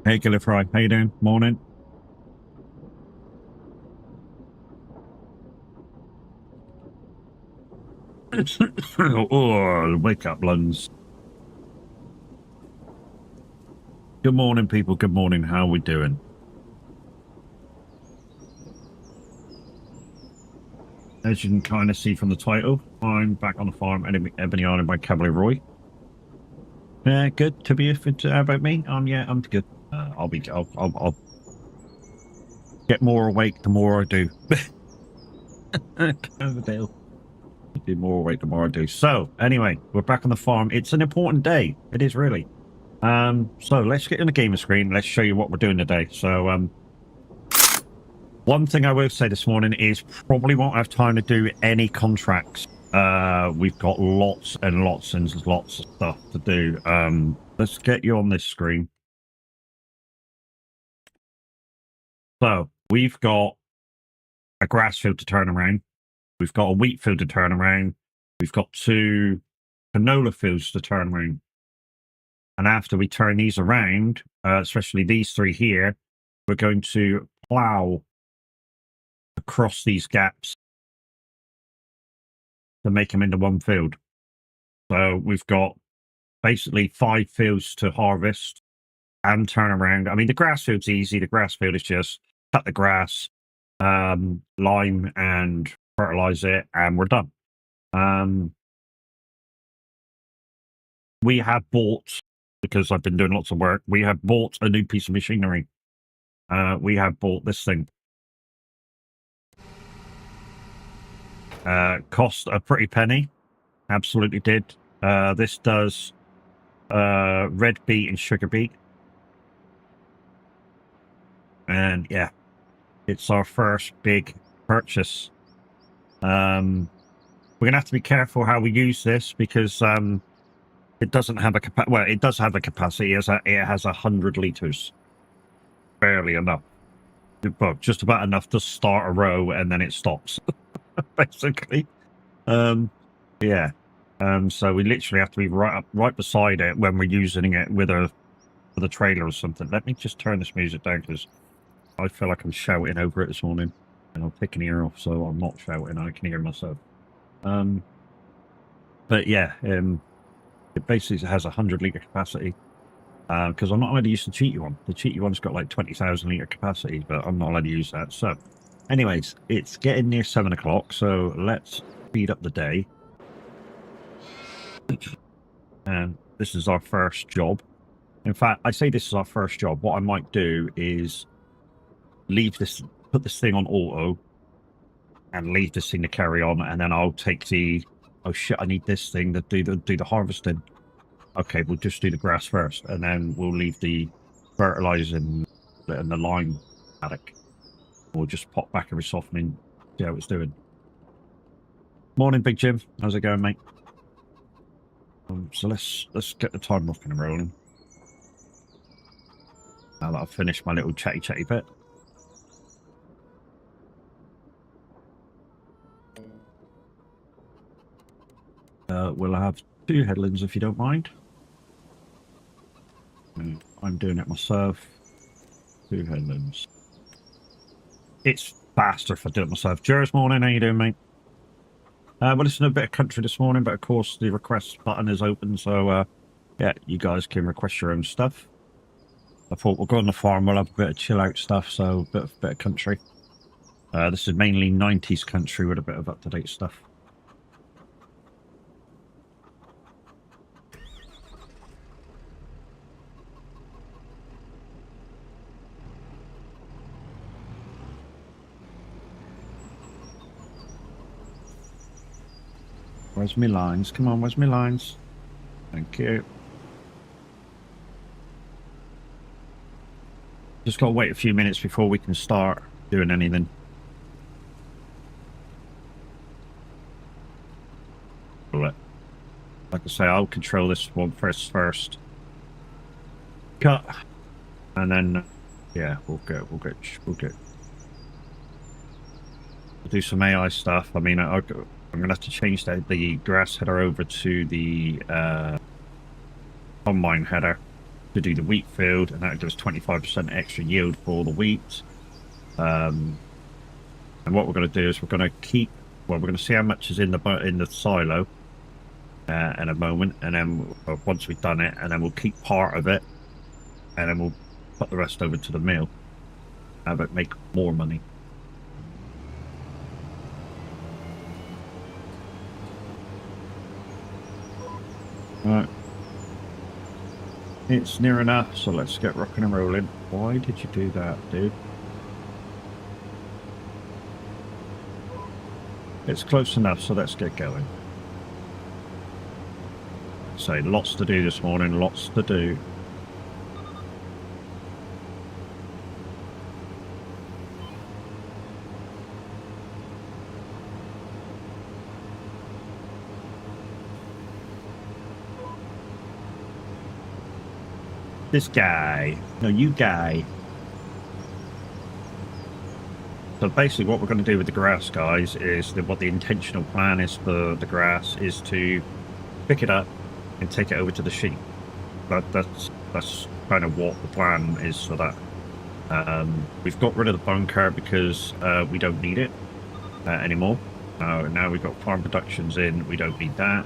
Hey, Killer Fry. How you doing? Morning. Oh, wake up, Luns. Good morning, people. Good morning. How are we doing? As you can kind of see from the title, I'm back on the farm, Ebony Island by Cavalier Roy. Good. To be about me, yeah, I'm good. I'll get more awake the more I do. Coverdale. Do more awake the more I do. So, anyway, we're back on the farm. It's an important day. It is really. So let's get on the gamer screen. Let's show you what we're doing today. So, one thing I will say this morning is probably won't have time to do any contracts. We've got lots and lots and lots of stuff to do. Let's get you on this screen. So we've got a grass field to turn around. We've got a wheat field to turn around. We've got 2 canola fields to turn around. And after we turn these around, especially these 3 here, we're going to plow across these gaps to make them into one field. So we've got basically 5 fields to harvest and turn around. I mean, the grass field's easy. The grass field is just cut the grass, lime and fertilize it, and we're done. We have bought, because I've been doing lots of work, we have bought a new piece of machinery. We have bought this thing. Cost a pretty penny. Absolutely did. This does red beet and sugar beet. And yeah, it's our first big purchase. We're gonna have to be careful how we use this because it doesn't have a well, it does have a capacity. It has 100 liters, barely enough, but just about enough to start a row, and then it stops. Basically, yeah. So we literally have to be right beside it when we're using it with a trailer or something. Let me just turn this music down because I feel like I'm shouting over it this morning, and I'll take an ear off so I'm not shouting. I can hear myself. But yeah, it basically has 100 litre capacity because I'm not allowed to use the cheaty one. The cheaty one's got like 20,000 litre capacity, but I'm not allowed to use that. So Anyways, it's getting near 7 o'clock, so let's speed up the day. And this is our first job. In fact, I say this is our first job. What I might do is put this thing on auto and leave this thing to carry on, and then I'll take the, oh shit, I need this thing to do the harvesting. Okay, we'll just do the grass first, and then we'll leave the fertilizing and the lime paddock. We'll just pop back every so often and see how it's doing. Morning, Big Jim. How's it going, mate? So let's get the time rocking and rolling. Now that I've finished my little chatty bit. We'll have 2 headlands if you don't mind. And I'm doing it myself. 2 headlands. It's faster if I do it myself. Cheers, morning. How you doing, mate? Well, listen, a bit of country this morning, but of course the request button is open, so yeah, you guys can request your own stuff. I thought we'll go on the farm, we'll have a bit of chill out stuff, so a bit of country. This is mainly 90s country with a bit of up-to-date stuff. Where's my lines? Come on, where's my lines? Thank you. Just got to wait a few minutes before we can start doing anything. Like I say, I'll control this one first. Cut. And then, yeah, we'll do some AI stuff. I mean, I'm going to have to change the grass header over to the combine header to do the wheat field, and that gives 25% extra yield for the wheat. And what we're going to do is we're going to see how much is in the silo in a moment, and then once we've done it, and then we'll keep part of it, and then we'll put the rest over to the mill, have it make more money. Right. It's near enough, so let's get rocking and rolling. Why did you do that, dude? It's close enough, so let's get going. So, lots to do this morning, lots to do. This guy. No, you guy. So basically what we're going to do with the grass, guys, is what the intentional plan is for the grass is to pick it up and take it over to the sheep. That's kind of what the plan is for that. We've got rid of the bunker because we don't need it anymore. Now we've got farm productions in, we don't need that.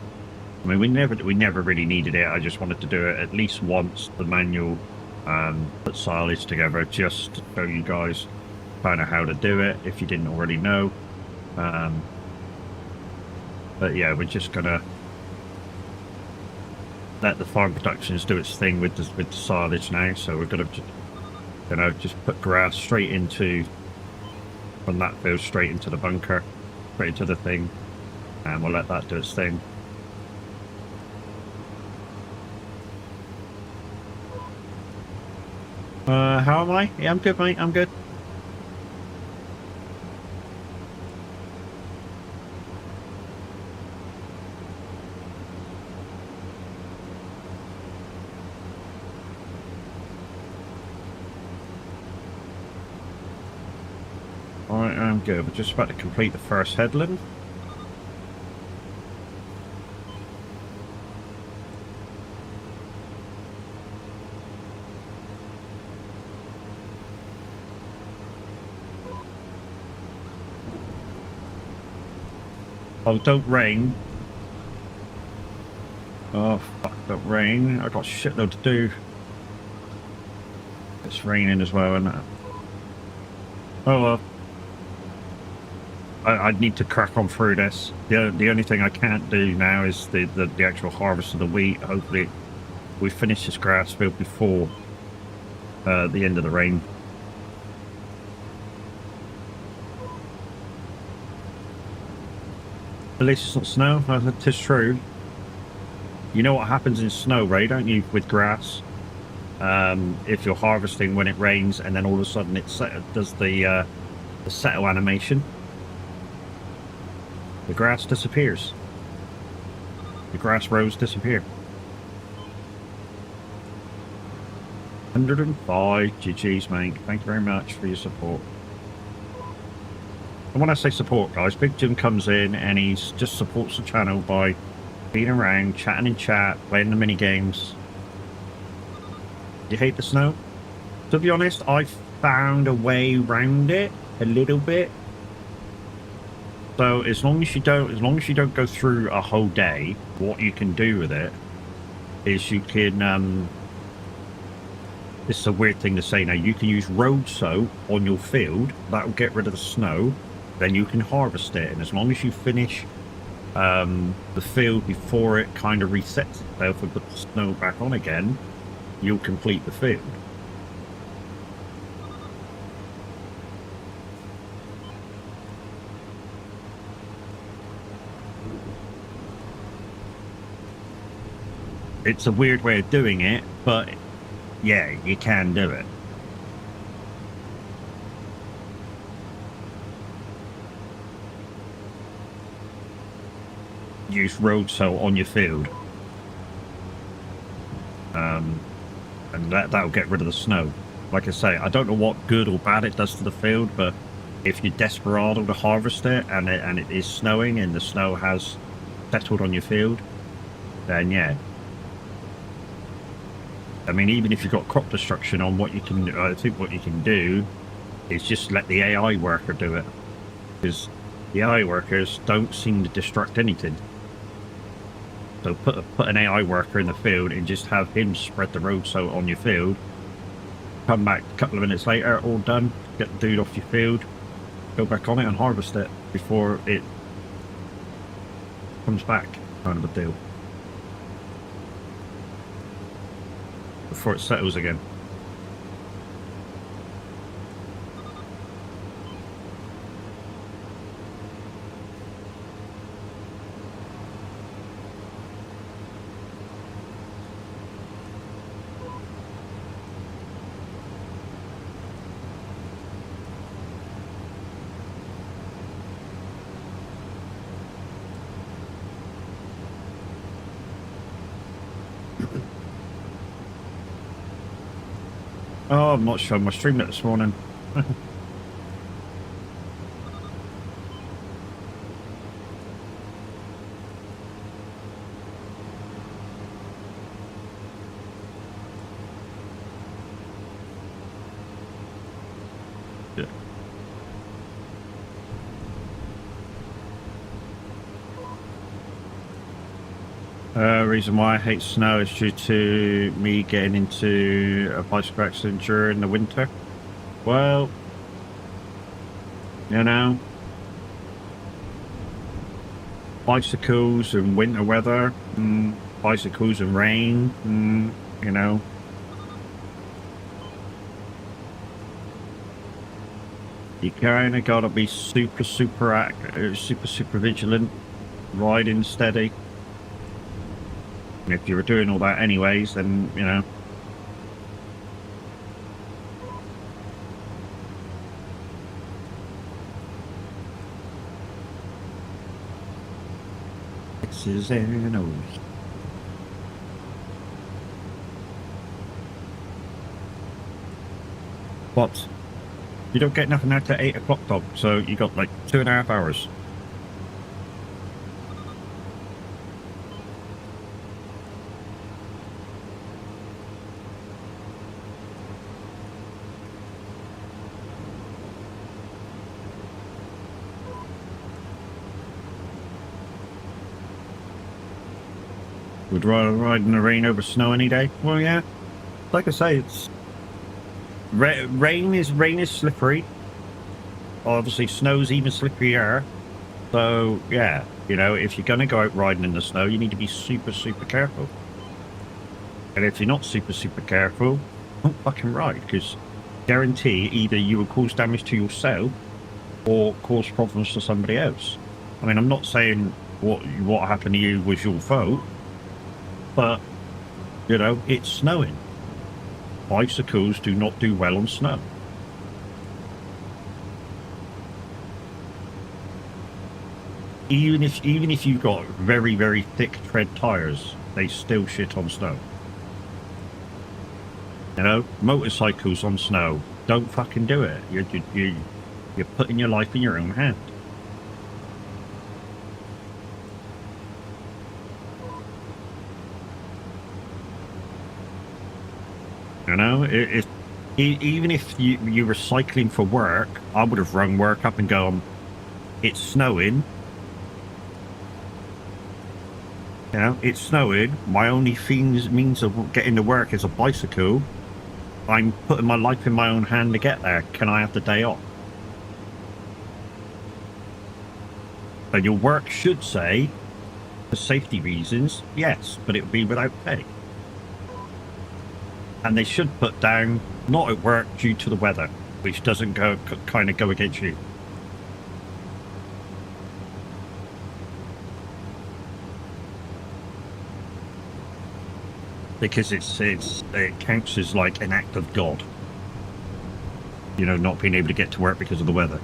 I mean, we never really needed it. I just wanted to do it at least once, the manual, put silage together, just to show you guys kind of how to do it if you didn't already know. But yeah, we're just gonna let the farm productions do its thing with the silage now. So we're gonna just put grass straight from that field straight into the bunker, straight into the thing, and we'll let that do its thing. How am I? Yeah, I'm good, mate. I'm good. Alright, I'm good. We're just about to complete the first headland. Oh, don't rain. Oh, fuck, don't rain. I've got shitload to do. It's raining as well, isn't it? Oh, well. I need to crack on through this. The only thing I can't do now is the actual harvest of the wheat. Hopefully we finish this grass field before the end of the rain. At least it's not snow. That is true. You know what happens in snow, Ray, don't you, with grass? If you're harvesting when it rains and then all of a sudden it does the settle animation, the grass disappears. The grass rows disappear. 105 GG's, mate. Thank you very much for your support. And when I say support, guys, Big Jim comes in and he just supports the channel by being around, chatting in chat, playing the mini games. You hate the snow? To be honest, I found a way around it a little bit. So as long as you don't go through a whole day, what you can do with it is you can this is a weird thing to say now, you can use road sow on your field. That will get rid of the snow. Then you can harvest it, and as long as you finish the field before it kind of resets itself and put the snow back on again, you'll complete the field. It's a weird way of doing it, but yeah, you can do it. Use road sow on your field. And that'll get rid of the snow. Like I say, I don't know what good or bad it does to the field, but if you're desperado to harvest it and it is snowing and the snow has settled on your field, then yeah. I mean, even if you've got crop destruction on, I think what you can do is just let the AI worker do it, because the AI workers don't seem to destruct anything. So put an AI worker in the field and just have him spread the road sow on your field. Come back a couple of minutes later, all done. Get the dude off your field, go back on it and harvest it before it comes back. Kind of a deal. Before it settles again. Oh, I'm not sure. I streamed it this morning. Reason why I hate snow is due to me getting into a bicycle accident during the winter. Well, you know, bicycles and winter weather, bicycles and rain, you know. You kind of got to be super vigilant, riding steady. And if you were doing all that anyways, then, you know. X's and O's. What? You don't get nothing out to 8 o'clock, dog, so you got like 2.5 hours. Would rather ride in the rain over snow any day. Well, yeah. Like I say, it's rain is slippery. Obviously, snow's even slipperier. So, yeah, you know, if you're going to go out riding in the snow, you need to be super, super careful. And if you're not super, super careful, don't fucking ride, because guarantee either you will cause damage to yourself or cause problems to somebody else. I mean, I'm not saying what happened to you was your fault, but, you know, it's snowing. Bicycles do not do well on snow. Even if you've got very, very thick tread tires, they still shit on snow. You know, motorcycles on snow, don't fucking do it. You're putting your life in your own hand. You know, even if you're cycling for work, I would have rung work up and gone, it's snowing. You know, it's snowing. My only means of getting to work is a bicycle. I'm putting my life in my own hand to get there. Can I have the day off? So your work should say, for safety reasons, yes, but it would be without pay. And they should put down, not at work due to the weather, which doesn't kind of go against you. Because it counts as like an act of God. You know, not being able to get to work because of the weather.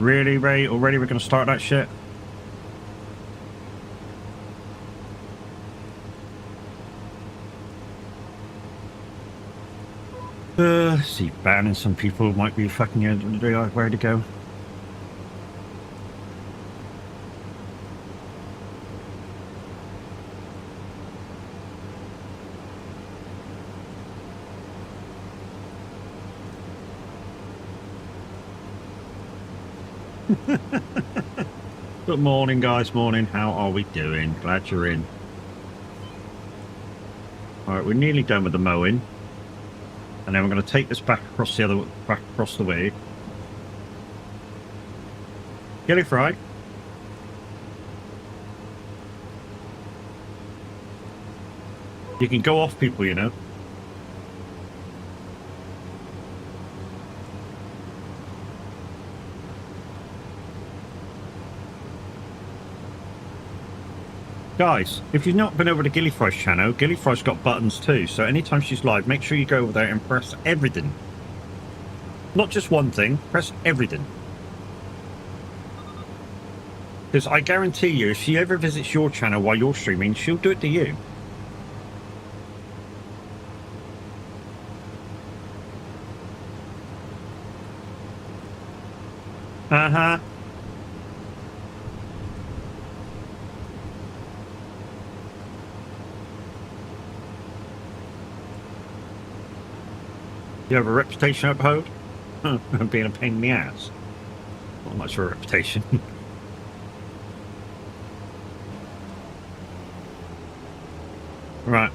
Really, Ray? Already we're going to start that shit? See, banning some people might be fucking where to go. Good morning, guys. Morning. How are we doing? Glad you're in. All right, we're nearly done with the mowing. And then we're going to take this back across the way. Get it fried. You can go off people, you know. Guys, if you've not been over to Gillyfry's channel, Gillyfry's got buttons too, so anytime she's live, make sure you go over there and press everything. Not just one thing, press everything. Because I guarantee you, if she ever visits your channel while you're streaming, she'll do it to you. Uh-huh. You have a reputation to uphold? Of being a pain in the ass. Not much of a reputation. Right.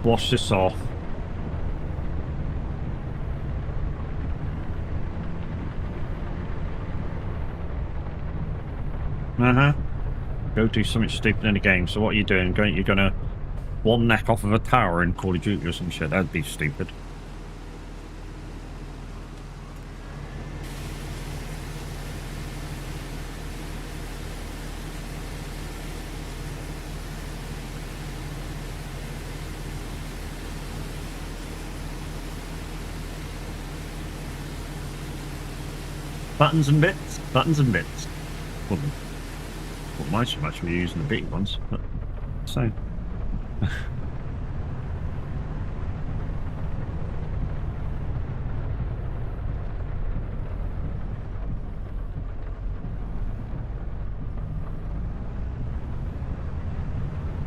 Wash this off. Uh-huh. Go do something stupid in the game. So what are you doing? You're gonna one neck off of a tower in Call of Duty or some shit? That'd be stupid. Buttons and bits. Buttons and bits. Well, not my so much. We're using the big ones, but so.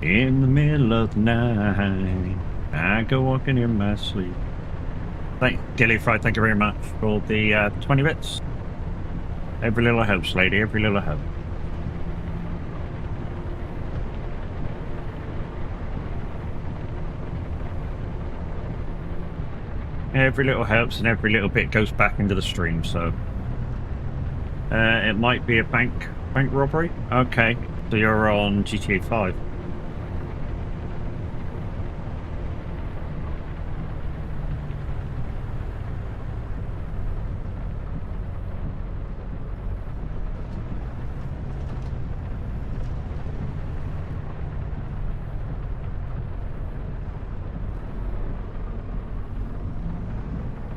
In the middle of the night, I go walking in my sleep. Thank Gillyfry, thank you very much for the 20 bits. Every little helps, lady, every little help. Every little helps, and every little bit goes back into the stream. So it might be a bank robbery. Okay, so you're on GTA 5.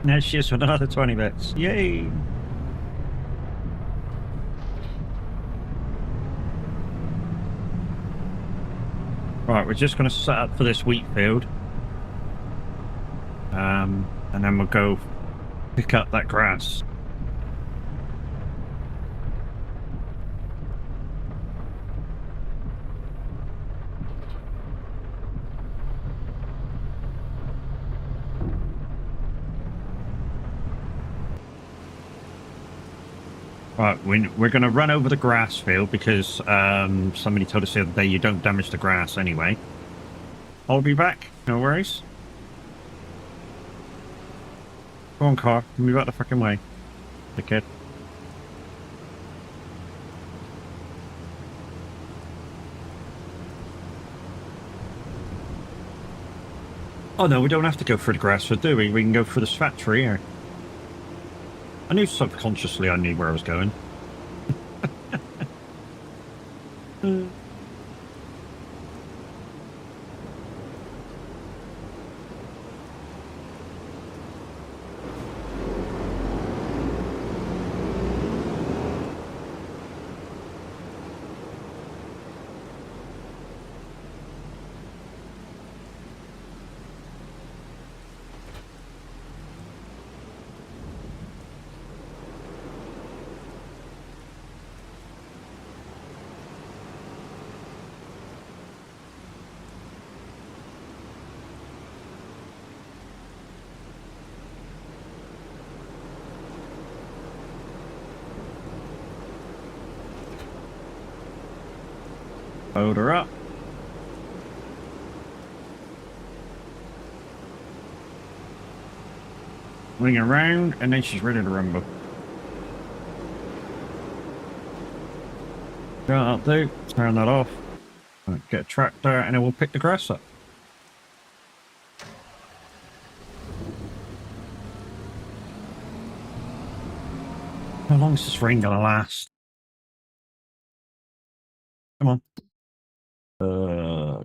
Now she's with another 20 bits. Yay! Right, we're just going to set up for this wheat field. And then we'll go pick up that grass. Right, we're going to run over the grass field because somebody told us the other day you don't damage the grass anyway. I'll be back, no worries. Go on, car, move out the fucking way, dickhead. Oh no, we don't have to go through the grass field, do we? We can go through this factory here. I knew subconsciously I knew where I was going. Load her up. Wing around, and then she's ready to rumble. That'll do. Turn that off. Right, get a tractor, and then we'll pick the grass up. How long is this rain gonna last? Come on.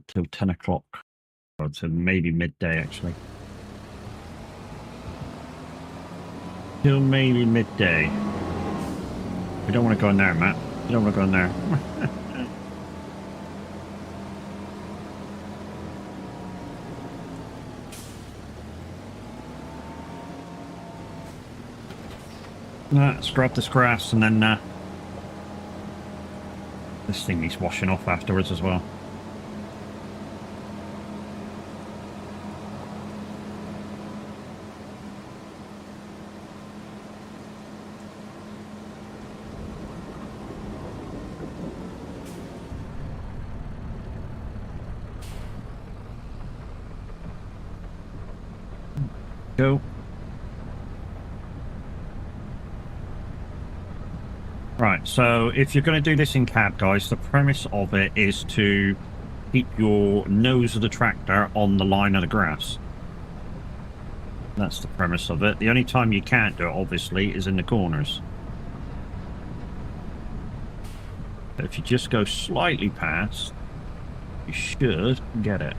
Till 10 o'clock. Or to maybe midday, actually. Till maybe midday. We don't want to go in there, Matt. You don't want to go in there. Let's grab this grass and then this thing needs washing off afterwards as well. Go. Right, so if you're going to do this in cab, guys, the premise of it is to keep your nose of the tractor on the line of the grass. That's the premise of it. The only time you can't do it, obviously, is in the corners. But if you just go slightly past, you should get it.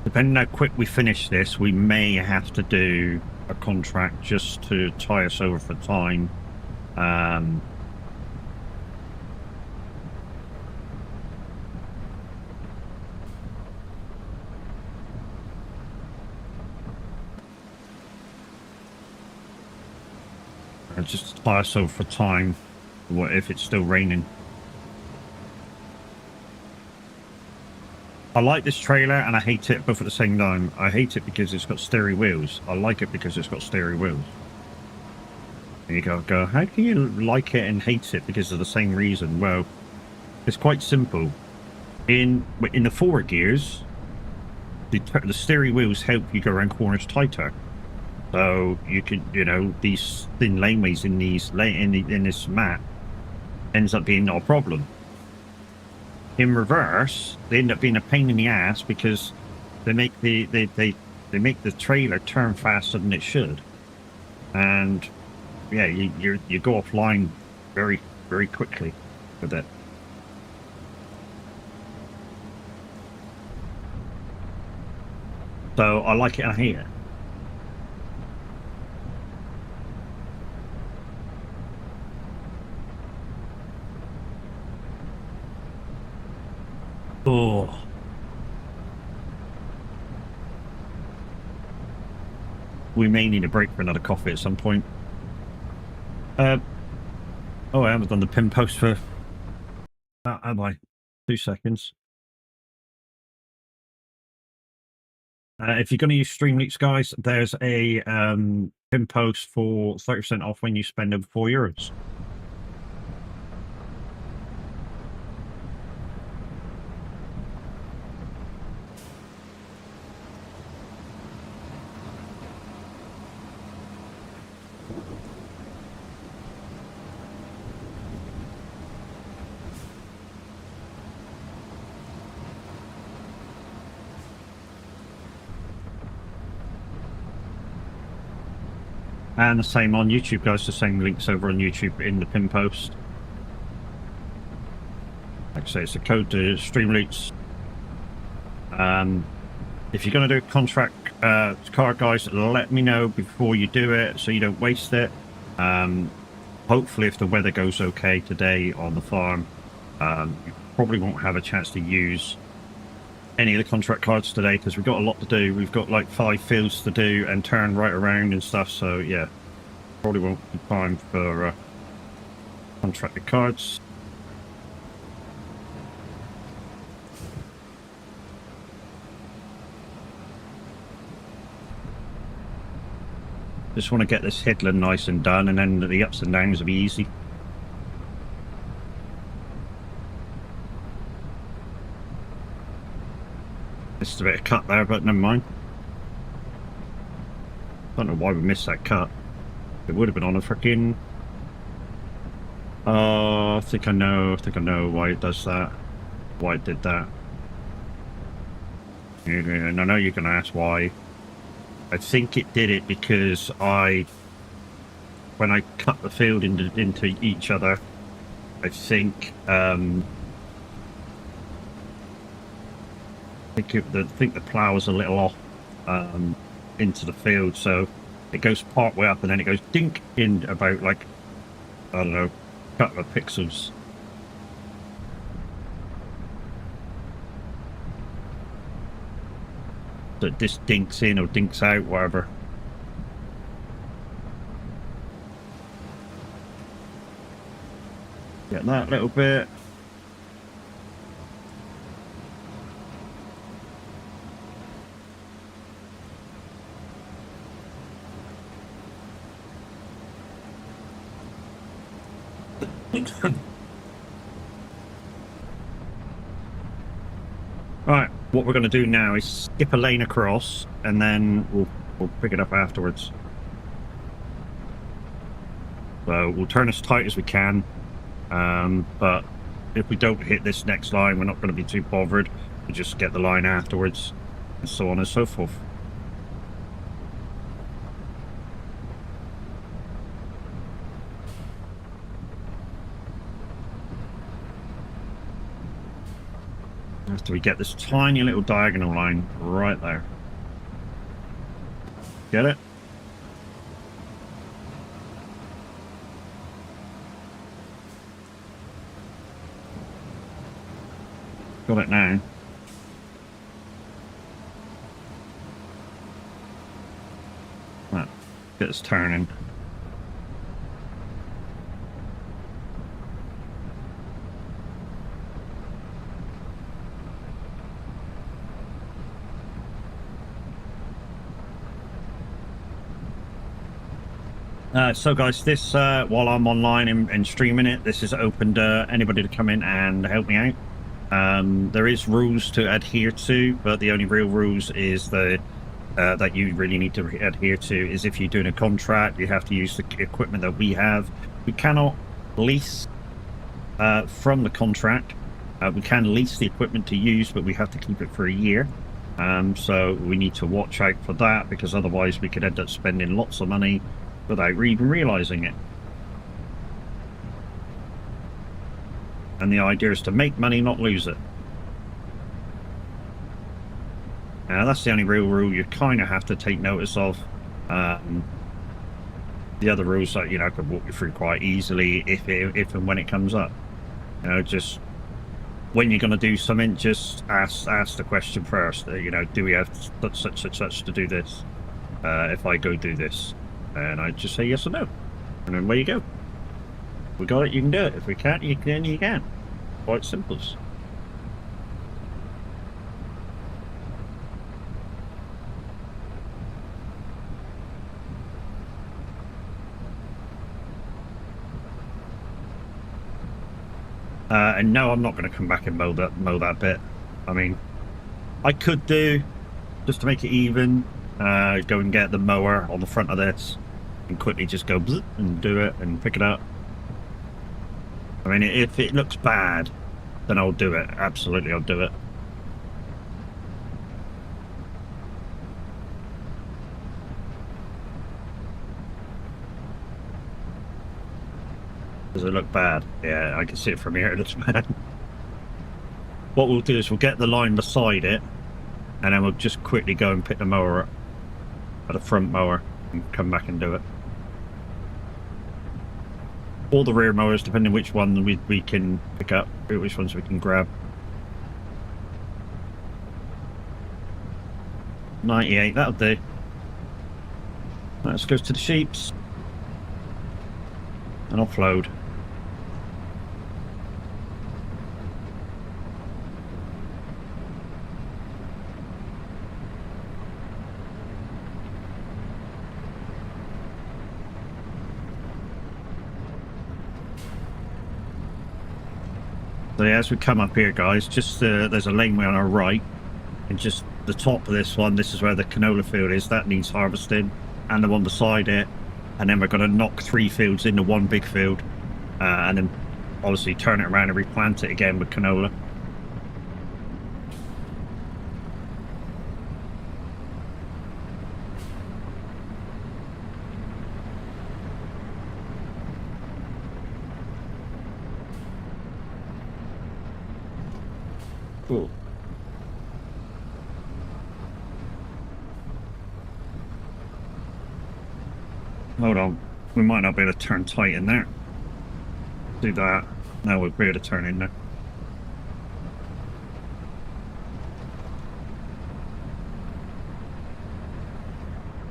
Depending how quick we finish this, we may have to do a contract just to tie us over for time. Just tie us over for time. What if it's still raining? I like this trailer and I hate it both at the same time. I hate it because it's got steering wheels. I like it because it's got steering wheels. And you go, how can you like it and hate it because of the same reason? Well, it's quite simple. In the forward gears, the steering wheels help you go around corners tighter. So you can, these thin laneways in this map ends up being not a problem. In reverse, they end up being a pain in the ass because they make they make the trailer turn faster than it should, and yeah, you go offline very, very quickly with it. So I like it and I hate it. Oh. We may need a break for another coffee at some point. Oh, I haven't done the pin post for... have I? 2 seconds. If you're going to use Streamloops, guys, there's a pin post for 30% off when you spend over €4. And the same on YouTube, guys. The same links over on YouTube in the pin post. Like I say, it's a code to Streamloops. If you're going to do a contract car, guys, let me know before you do it so you don't waste it. Hopefully, if the weather goes okay today on the farm, you probably won't have a chance to use any of the contract cards today because we've got a lot to do. We've got like 5 fields to do and turn right around and stuff, so yeah, probably won't be time for contracted cards. Just want to get this headland nice and done, and then the ups and downs will be easy. Missed a bit of cut there, but never mind. Don't know why we missed that cut. It would have been on a freaking... I think I know why it does that. Why it did that. And I know you're going to ask why. I think it did it because when I cut the field into each other, I think the plough was a little off into the field, so it goes part way up and then it goes dink in about, like, I don't know, a couple of pixels. So it just dinks in or dinks out, whatever. Get that little bit. Right, what we're going to do now is skip a lane across, and then we'll pick it up afterwards. So we'll turn as tight as we can, but if we don't hit this next line, we're not going to be too bothered. We'll just get the line afterwards, and so on and so forth. After we get this tiny little diagonal line right there. Get it? Got it now. Right, get this turning. So guys, this while I'm online and streaming it, this is open to anybody to come in and help me out. There is rules to adhere to, but the only real rules is that you really need to adhere to is if you're doing a contract, you have to use the equipment that we have. We cannot lease from the contract. We can lease the equipment to use, but we have to keep it for a year. So we need to watch out for that, because otherwise we could end up spending lots of money without even realizing it. And the idea is to make money, not lose it. Now that's the only real rule you kind of have to take notice of. The other rules that, you know, I could walk you through quite easily if and when it comes up. You know, just when you're going to do something, just ask the question first. You know, do we have such and such to do this? If I go do this, and I just say yes or no, and then away you go. If we got it, you can do it. If we can't, you can. Quite simple. And no, I'm not going to come back and mow that bit. I mean, I could do, just to make it even, go and get the mower on the front of this and quickly just go and do it and pick it up. I mean, if it looks bad, then I'll do it. Absolutely, I'll do it. Does it look bad? Yeah, I can see it from here. It looks bad. What we'll do is we'll get the line beside it, and then we'll just quickly go and pick the mower up, the front mower, and come back and do it. Or the rear mowers, depending which one we can pick up, which ones we can grab. 98, that'll do. Let's go to the sheeps and offload. So yeah, as we come up here, guys, just there's a laneway on our right, and just the top of this one, this is where the canola field is. That needs harvesting, and the one beside it, and then we're going to knock 3 fields into one big field, and then obviously turn it around and replant it again with canola. Cool. Hold on, we might not be able to turn tight in there. Do that. Now we'll be able to turn in there.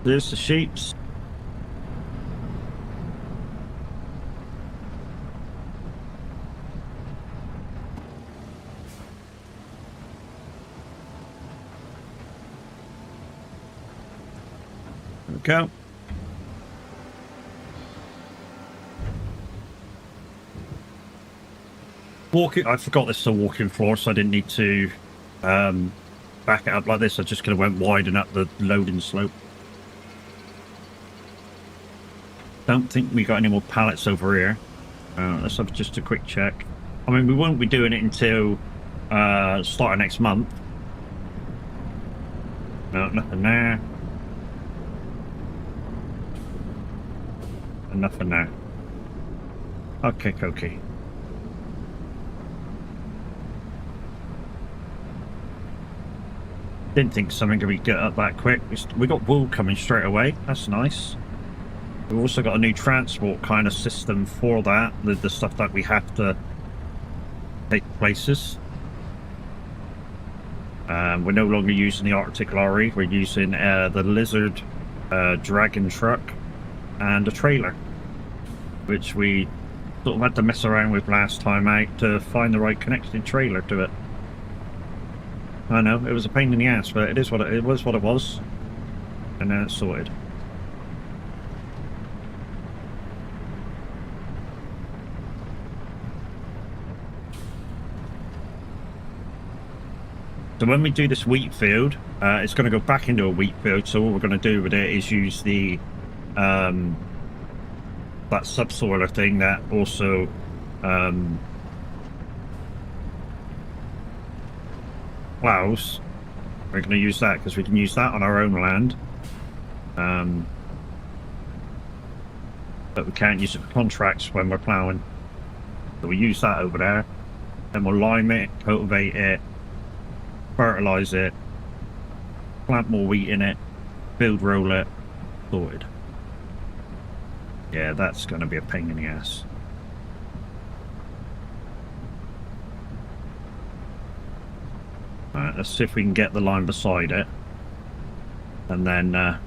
There's the sheeps. There we go. I forgot this is a walking floor, so I didn't need to back it up like this. I just kind of went widen up the loading slope. Don't think we got any more pallets over here. Let's have just a quick check. I mean, we won't be doing it until start of next month. No, nothing there. And nothing there. Okay. Didn't think something could be get up that quick. We got wool coming straight away. That's nice. We've also got a new transport kind of system for that. The stuff that we have to take places. We're no longer using the Arctic lorry. We're using the Lizard Dragon truck and a trailer, which we sort of had to mess around with last time out to find the right connected trailer to it. I know, it was a pain in the ass, but it was what it was. And now it's sorted. So when we do this wheat field, it's going to go back into a wheat field. So what we're going to do with it is use the that subsoiler thing that also plows. We're going to use that because we can use that on our own land. But we can't use it for contracts when we're ploughing. So we use that over there. Then we'll lime it, cultivate it, fertilize it, plant more wheat in it, field roll it, sorted. Yeah, that's going to be a pain in the ass. Alright, let's see if we can get the line beside it. And then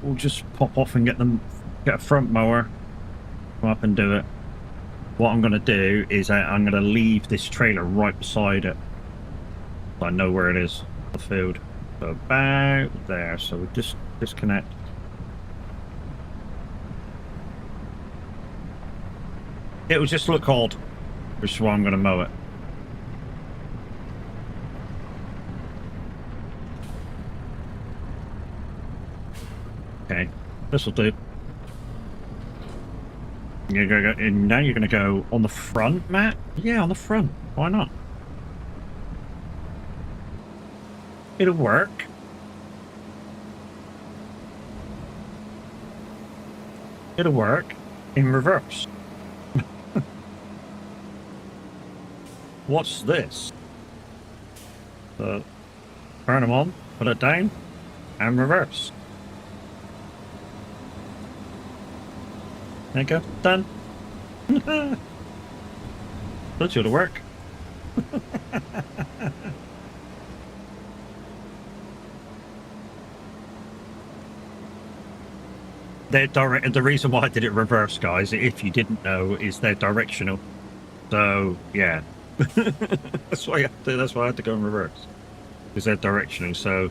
we'll just pop off and get a front mower, come up and do it. What I'm going to do is I'm going to leave this trailer right beside it. So I know where it is, the field. So about there, so we just disconnect. It will just look odd, which is why I'm going to mow it. Okay, this will do. You're gonna go, and now you're going to go on the front, Matt? Yeah, on the front. Why not? It'll work. It'll work in reverse. What's this? Turn them on, put it down, and reverse. There you go, done. That should work. The reason why I did it reverse, guys, if you didn't know, is they're directional. So yeah, that's why I had to go in reverse, because they're directional. So,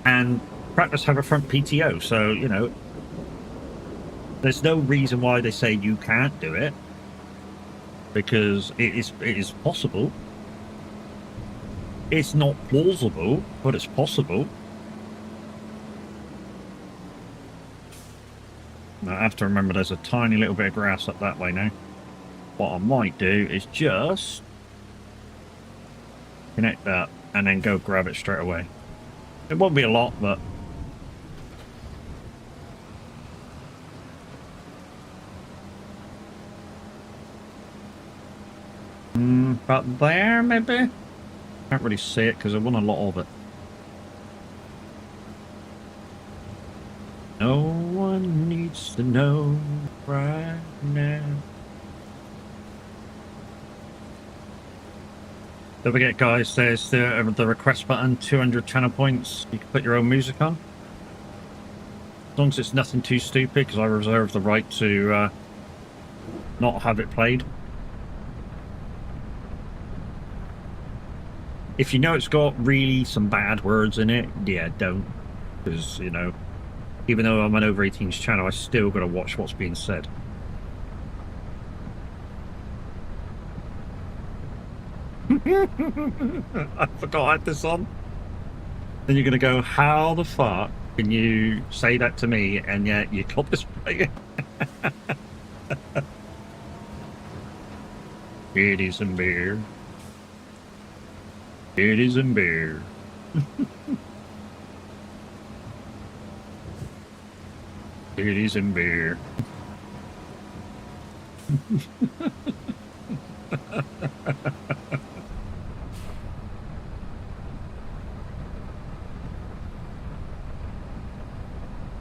and practice have a front PTO, so you know there's no reason why they say you can't do it, because it is possible. It's not plausible, but it's possible. Now, I have to remember there's a tiny little bit of grass up that way now. What I might do is just connect that and then go grab it straight away. It won't be a lot, but about there maybe? Can't really see it because I want a lot of it. No one needs to know right now. Don't forget, guys, there's the request button, 200 channel points. You can put your own music on. As long as it's nothing too stupid, because I reserve the right to not have it played. If you know it's got really some bad words in it, yeah, don't. Because, you know, even though I'm an over 18s channel, I still got to watch what's being said. I forgot I had this on. Then you're going to go, how the fuck can you say that to me and yet you got this playing? Titties and beer. Titties and beer. Titties and beer.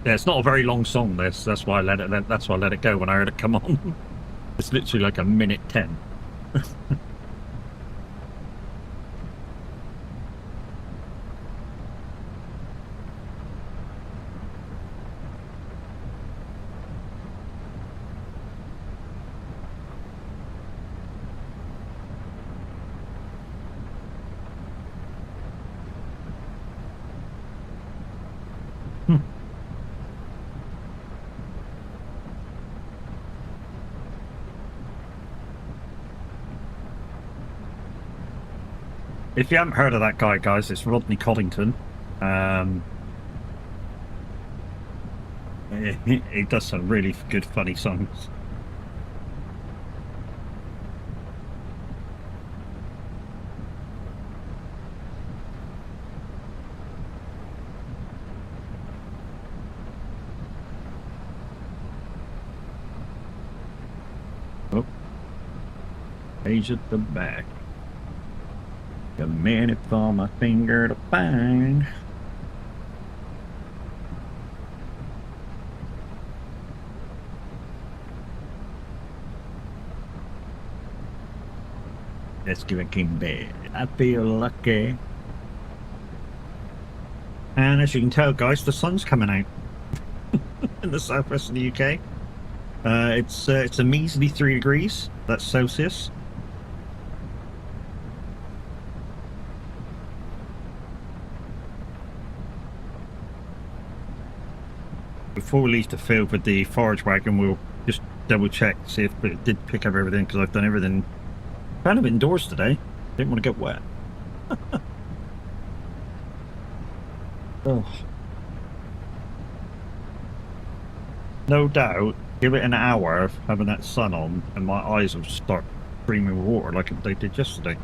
Yeah, it's not a very long song. That's why I let it. That's why I let it go when I heard it come on. It's literally like a minute 10. If you haven't heard of that guy, guys, it's Rodney Coddington. He does some really good, funny songs. Oh, page at the back. A minute for my finger to find. Let's give it king bed. I feel lucky. And as you can tell, guys, the sun's coming out in the southwest of the UK. It's a measly 3 degrees. That's Celsius. Before we leave the field with the forage wagon, we'll just double check, see if it did pick up everything, because I've done everything kind of indoors today. Didn't want to get wet. Oh. No doubt, give it an hour of having that sun on and my eyes will start streaming with water like they did yesterday.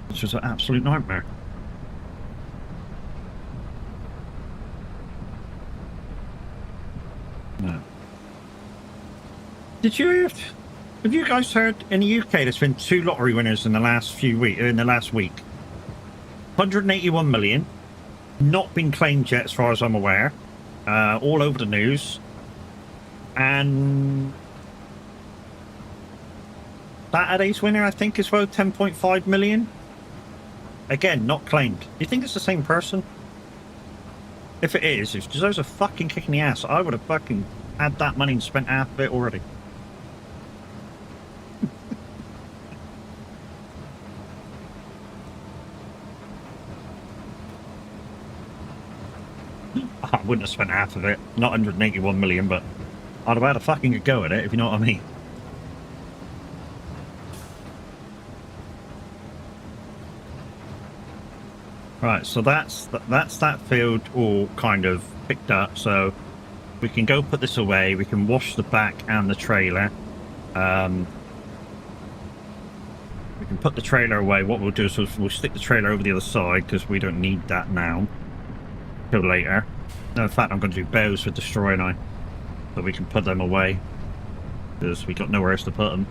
Which was an absolute nightmare. No. Have you guys heard in the UK there's been 2 lottery winners in the last week? 181 million, not been claimed yet as far as I'm aware. All over the news. And Saturday's winner, I think, as well, 10.5 million. Again, not claimed. Do you think it's the same person? If it is, it deserves a fucking kick in the ass. I would have fucking had that money and spent half of it already. I wouldn't have spent half of it. Not 181 million, but I'd have had a fucking go at it, if you know what I mean. Right, so that's that field all kind of picked up, so we can go put this away. We can wash the back and the trailer. We can put the trailer away. What we'll do is we'll stick the trailer over the other side because we don't need that now till later. No, in fact, I'm going to do bows with the straw now, so we can put them away because we got nowhere else to put them.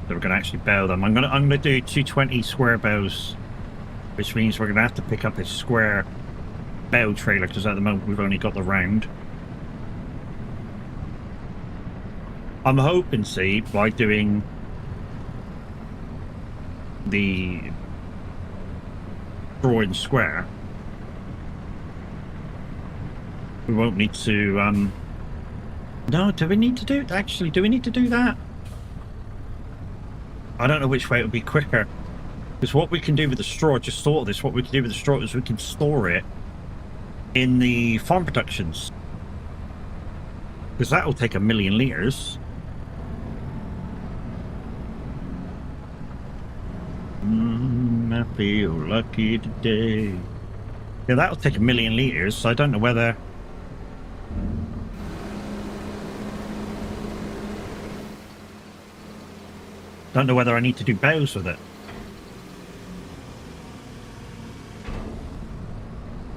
So we're going to actually bow them. I'm going to do 220 square bows, which means we're going to have to pick up a square bow trailer because at the moment we've only got the round. I'm hoping, see, by doing the drawing square, we won't need to, no, do we need to do, actually, do we need to do that? I don't know which way it would be quicker. Because what we can do with the straw, just thought of this, what we can do with the straw is we can store it in the farm productions. Because that will take 1 million litres. I feel lucky today. Yeah, that'll take 1 million litres, so I don't know whether... Don't know whether I need to do bows with it.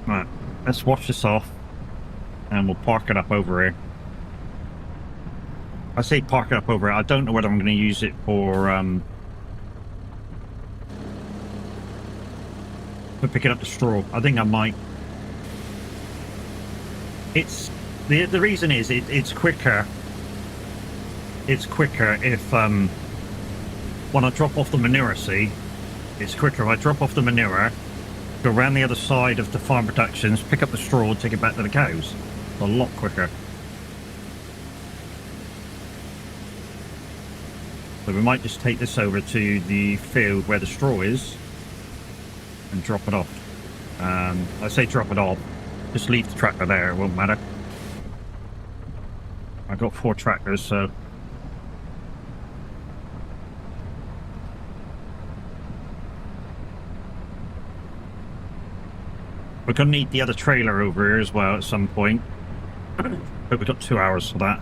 Right, let's wash this off and we'll park it up over here. I say park it up over here. I don't know whether I'm going to use it for picking up the straw. I think I might. It's the reason is it's quicker. It's quicker if when I drop off the manure, see, it's quicker if I drop off the manure, go around the other side of the farm productions, pick up the straw, take it back to the cows. It's a lot quicker. So we might just take this over to the field where the straw is and drop it off. I say drop it off, just leave the tractor there, it won't matter. I've got 4 tractors, so We're going to need the other trailer over here as well at some point. But we've got 2 hours for that.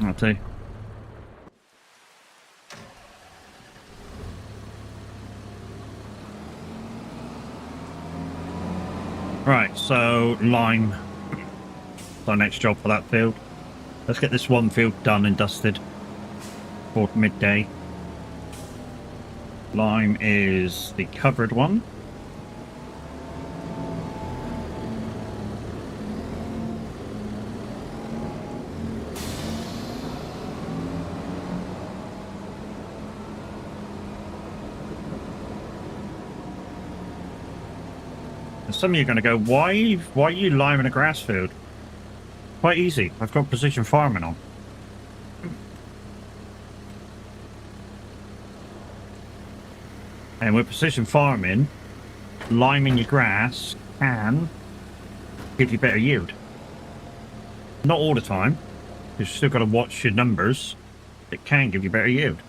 I'll tell you. Right, so lime. It's our next job for that field. Let's get this one field done and dusted for midday. Lime is the covered one. Some of you are going to go, why are you liming a grass field? Quite easy. I've got precision farming on. And with precision farming, liming your grass can give you better yield. Not all the time. You've still got to watch your numbers. It can give you better yield.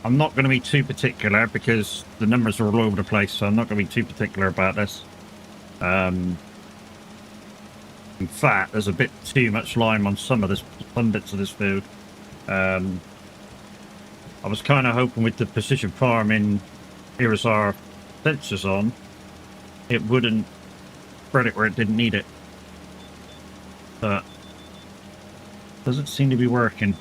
I'm not going to be too particular because the numbers are all over the place, so I'm not going to be too particular about this. In fact, there's a bit too much lime on some bits of this field. I was kind of hoping with the precision farming, here is our sensors on, it wouldn't spread it where it didn't need it. But doesn't seem to be working.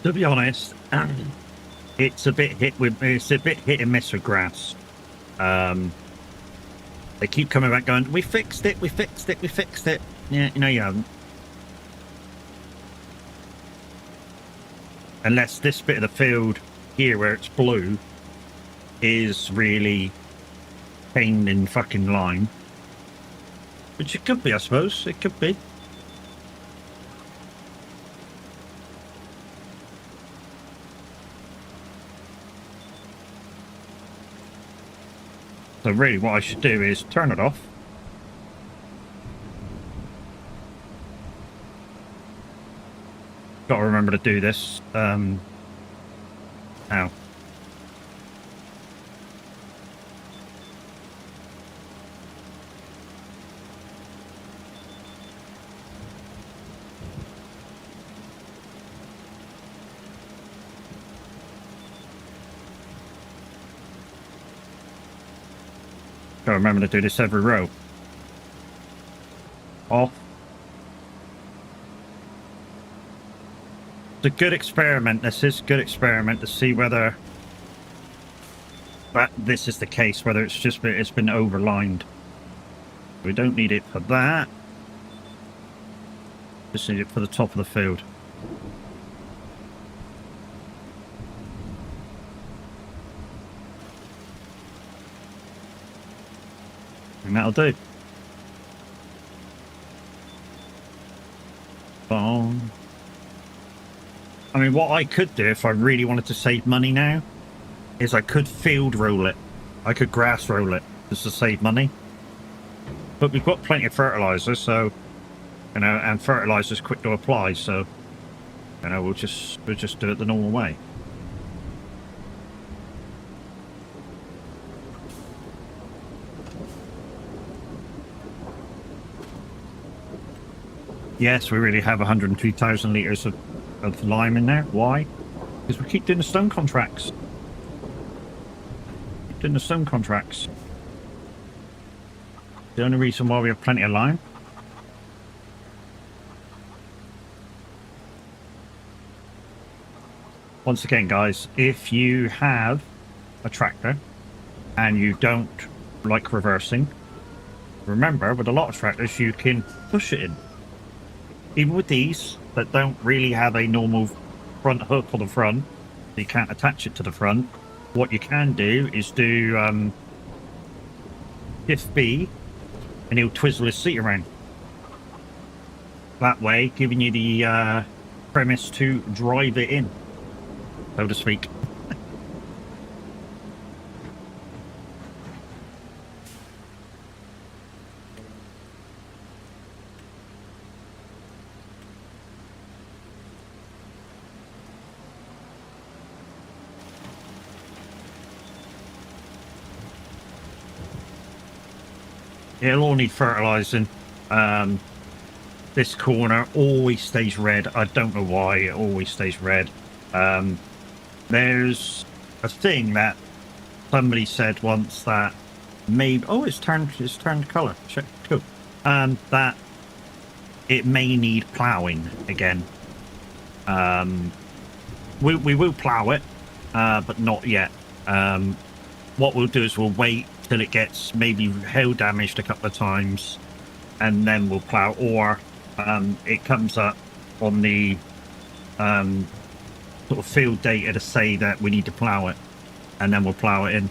To be honest, it's a bit hit and miss with grass. They keep coming back going, we fixed it. Yeah, no, you haven't. Unless this bit of the field here where it's blue is really pained in fucking lime. Which it could be, I suppose. It could be. So really what I should do is turn it off. Got to remember to do this. Ow. Got to remember to do this every row. Off. It's a good experiment. This is a good experiment to see whether this is the case, whether it's just it's been overlined. We don't need it for that. Just need it for the top of the field. And that'll do. Boom. I mean, what I could do if I really wanted to save money now is I could field roll it. I could grass roll it just to save money. But we've got plenty of fertilizer, so you know, and fertilizer's quick to apply, so you know, we'll just do it the normal way. Yes, we really have 102,000 litres of lime in there. Why? Because we keep doing the stone contracts. The only reason why we have plenty of lime. Once again, guys, if you have a tractor and you don't like reversing. Remember, with a lot of tractors, you can push it in. Even with these that don't really have a normal front hook on the front, you can't attach it to the front. What you can do is do Shift B, and he'll twizzle his seat around. That way, giving you the premise to drive it in, so to speak. It'll all need fertilizing. This corner always stays red. I don't know why it always stays red. There's a thing that somebody said once that maybe it's turned color. Cool. That it may need plowing again. We will plow it, but not yet. What we'll do is we'll wait till it gets maybe hail damaged a couple of times, and then we'll plow, or it comes up on the sort of field data to say that we need to plow it, and then we'll plow it in.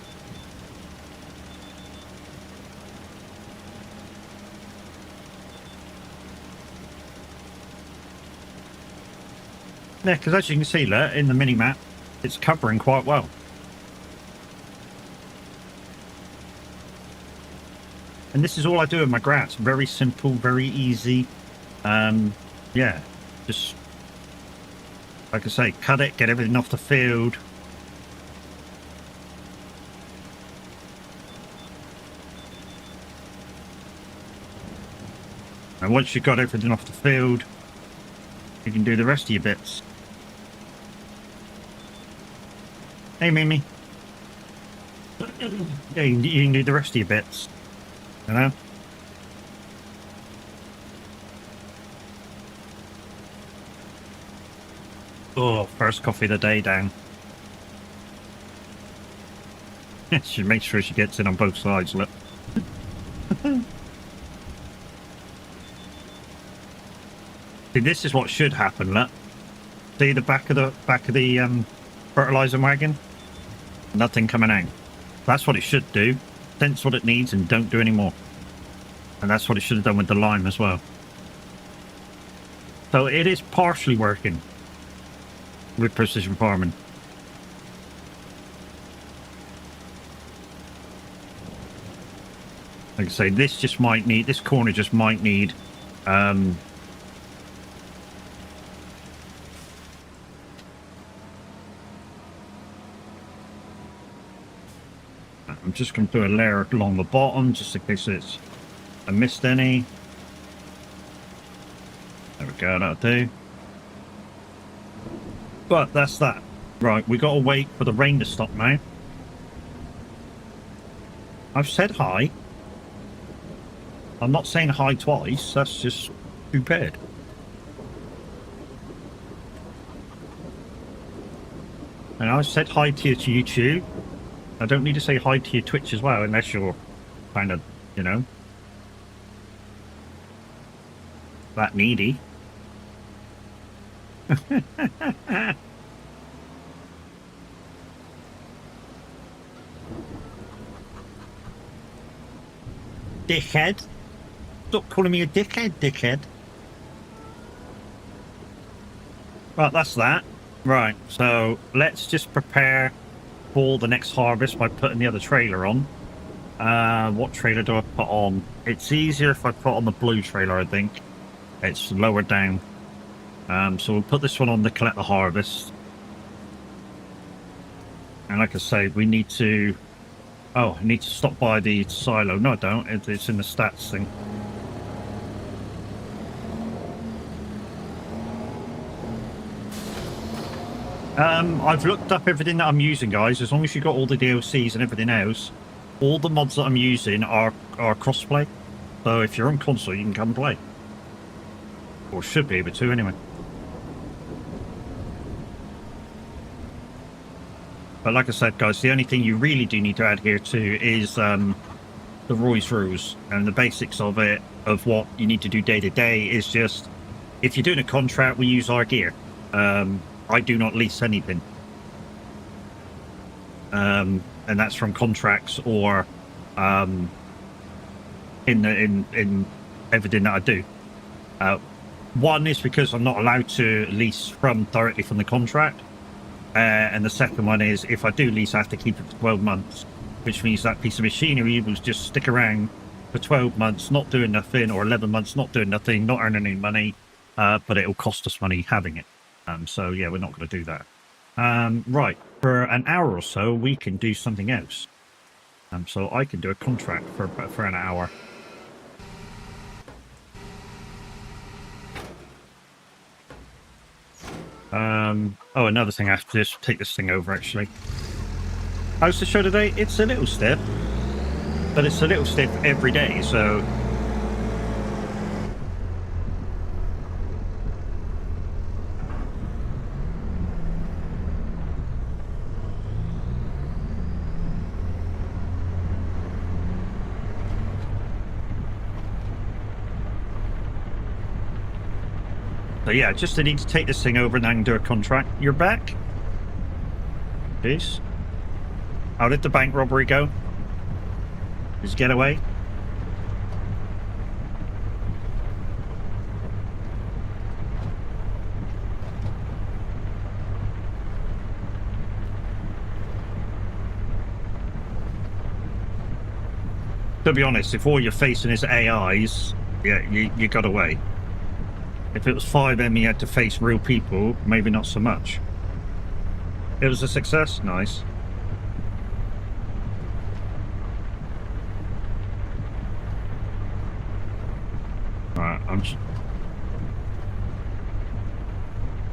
Yeah, because as you can see there in the mini map, it's covering quite well. And this is all I do in my grass. Very simple, very easy. Yeah, just like I say, cut it, get everything off the field. And once you've got everything off the field, you can do the rest of your bits. Hey, Mimi. Yeah, you can do the rest of your bits. You know? Oh, first coffee of the day down. She makes sure she gets in on both sides, look. See, this is what should happen, look. See the back of the fertilizer wagon? Nothing coming out. That's what it should do. Sense what it needs and don't do any more. And that's what it should have done with the lime as well. So it is partially working with precision farming. Like I say, this corner just might need I'm just going to do a layer along the bottom just in case I missed any. There we go, that'll do. But that's that. Right, we got to wait for the rain to stop now. I've said hi. I'm not saying hi twice. That's just stupid. And I said hi to you to YouTube. I don't need to say hi to your Twitch as well, unless you're kind of, you know, that needy. Dickhead. Stop calling me a dickhead. Right, that's that. Right, so let's just prepare for the next harvest by putting the other trailer on. What trailer do I put on? It's easier if I put on the blue trailer, I think. It's lower down. So we'll put this one on to collect the harvest. And like I say, we need to... Oh, I need to stop by the silo. No, I don't. It's in the stats thing. I've looked up everything that I'm using, guys. As long as you've got all the DLCs and everything else, all the mods that I'm using are crossplay. So if you're on console, you can come play. Or should be able to, anyway. But like I said, guys, the only thing you really do need to add here too is the Roy's rules, and the basics of it, of what you need to do day to day, is just if you're doing a contract, we use our gear. I do not lease anything, and that's from contracts or in everything that I do. One is because I'm not allowed to lease directly from the contract, and the second one is if I do lease, I have to keep it for 12 months, which means that piece of machinery will just stick around for 12 months, not doing nothing, or 11 months, not doing nothing, not earning any money, but it'll cost us money having it. So yeah, we're not going to do that. Right, for an hour or so, we can do something else. So I can do a contract for an hour. Oh, another thing, I have to just take this thing over, actually. How's the show today? It's a little stiff, but it's a little stiff every day, so... So yeah, just need to take this thing over and I can do a contract. You're back? Peace. How did the bank robbery go? Did you get away? To be honest, if all you're facing is AIs, yeah, you got away. If it was 5M, you had to face real people, maybe not so much. It was a success? Nice. Alright,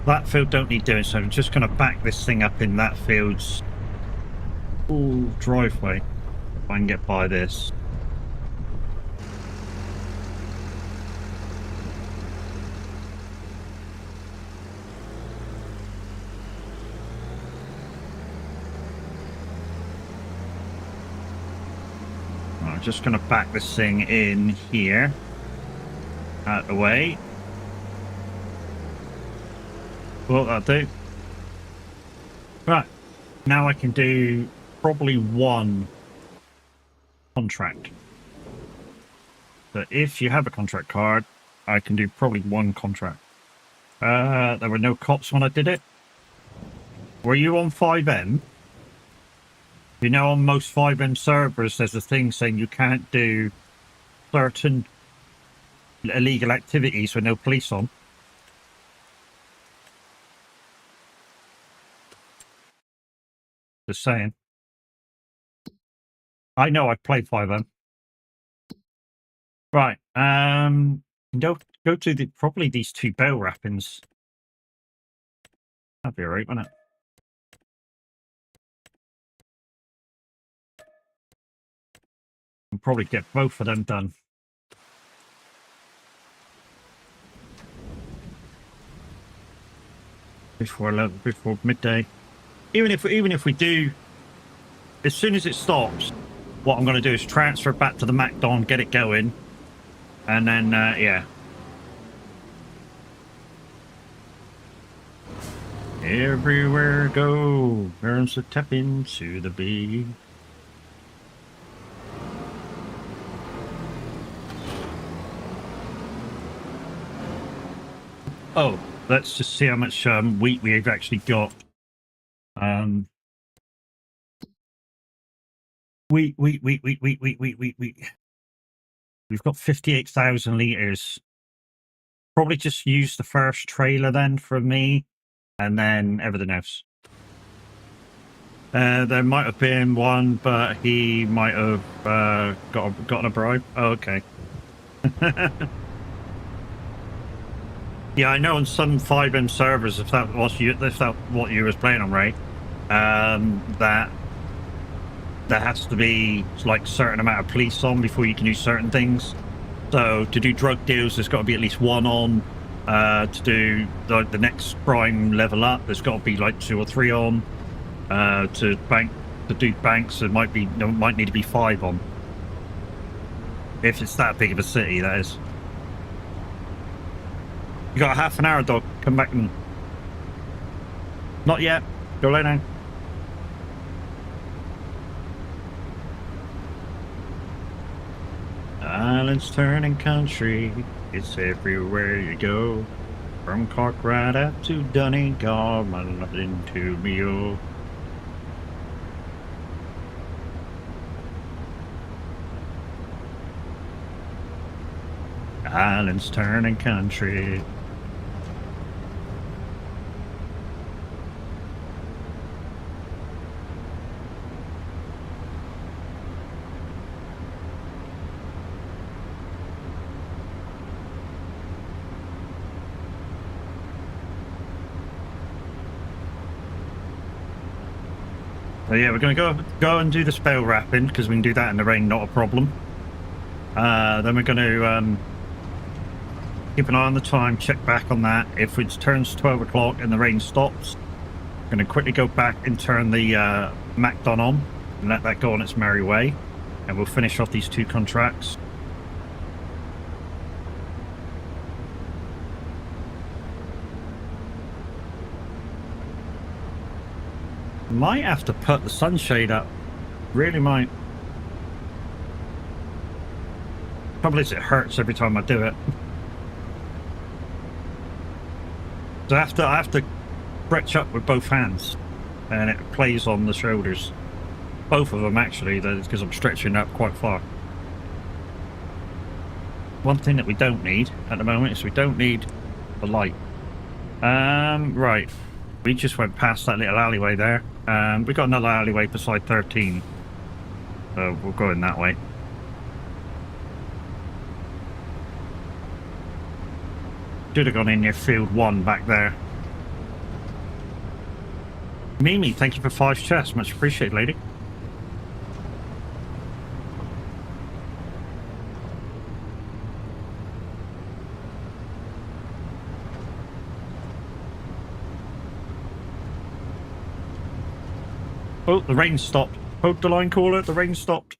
that field don't need doing, so I'm just going to back this thing up in that field's driveway. If I can get by this. Just going to back this thing in here, out of the way. Well, that'll do. Right, now I can do probably one contract. So if you have a contract card, I can do probably one contract. There were no cops when I did it. Were you on 5M? You know, on most 5M servers, there's a thing saying you can't do certain illegal activities with no police on. Just saying. I know I play 5M. Right. Go to probably these two bell wrappings. That'd be alright, wouldn't it? Probably get both of them done before midday. Even if we do, as soon as it stops, what I'm going to do is transfer back to the MacDon, get it going, and then yeah. Everywhere I go, there's a tap into the beat. Oh, let's just see how much wheat we've actually got. Wheat. We've got 58,000 litres. Probably just use the first trailer then for me, and then everything else. There might have been one, but he might have gotten a bribe. Oh, okay. Yeah, I know on some 5M servers, if that what you was playing on, right? That there has to be like a certain amount of police on before you can do certain things. So to do drug deals, there's got to be at least one on. To do the next crime level up, there's got to be like 2 or 3 on. To do banks, there might need to be 5 on. If it's that big of a city, that is. You got half an hour, dog. Come back and... Not yet. Go lay down. Islands turning country. It's everywhere you go. From Cork right out to Donegal, my nothing to me, oh. Islands turning country. So yeah, we're going to go and do the spell wrapping because we can do that in the rain, not a problem. Then we're going to keep an eye on the time, check back on that. If it turns 12 o'clock and the rain stops, I'm going to quickly go back and turn the MacDon on and let that go on its merry way. And we'll finish off these 2 contracts. Might have to put the sunshade up. Really might. Trouble is, it hurts every time I do it. So I have to stretch up with both hands, and it plays on the shoulders. Both of them actually, because I'm stretching up quite far. One thing that we don't need at the moment is we don't need the light. Right. We just went past that little alleyway there. We got another alleyway beside 13. So we'll go in that way. Should have gone in near field 1 back there. Mimi, thank you for 5 chests. Much appreciated, lady. Oh, the rain stopped. Hold the line caller, the rain stopped.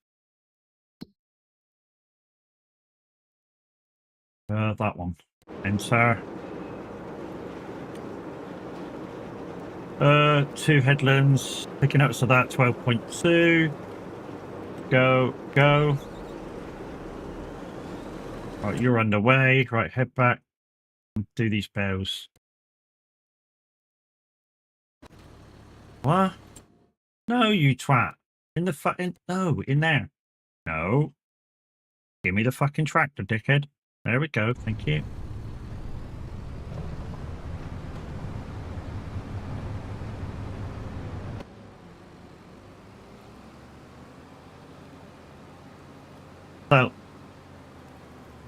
That one. Enter. 2 headlands. Picking up to that, 12.2. Go. Right, you're underway. Right, head back. Do these bells. What? No, you twat. In the no, in there. No. Give me the fucking tractor, dickhead. There we go, thank you. So,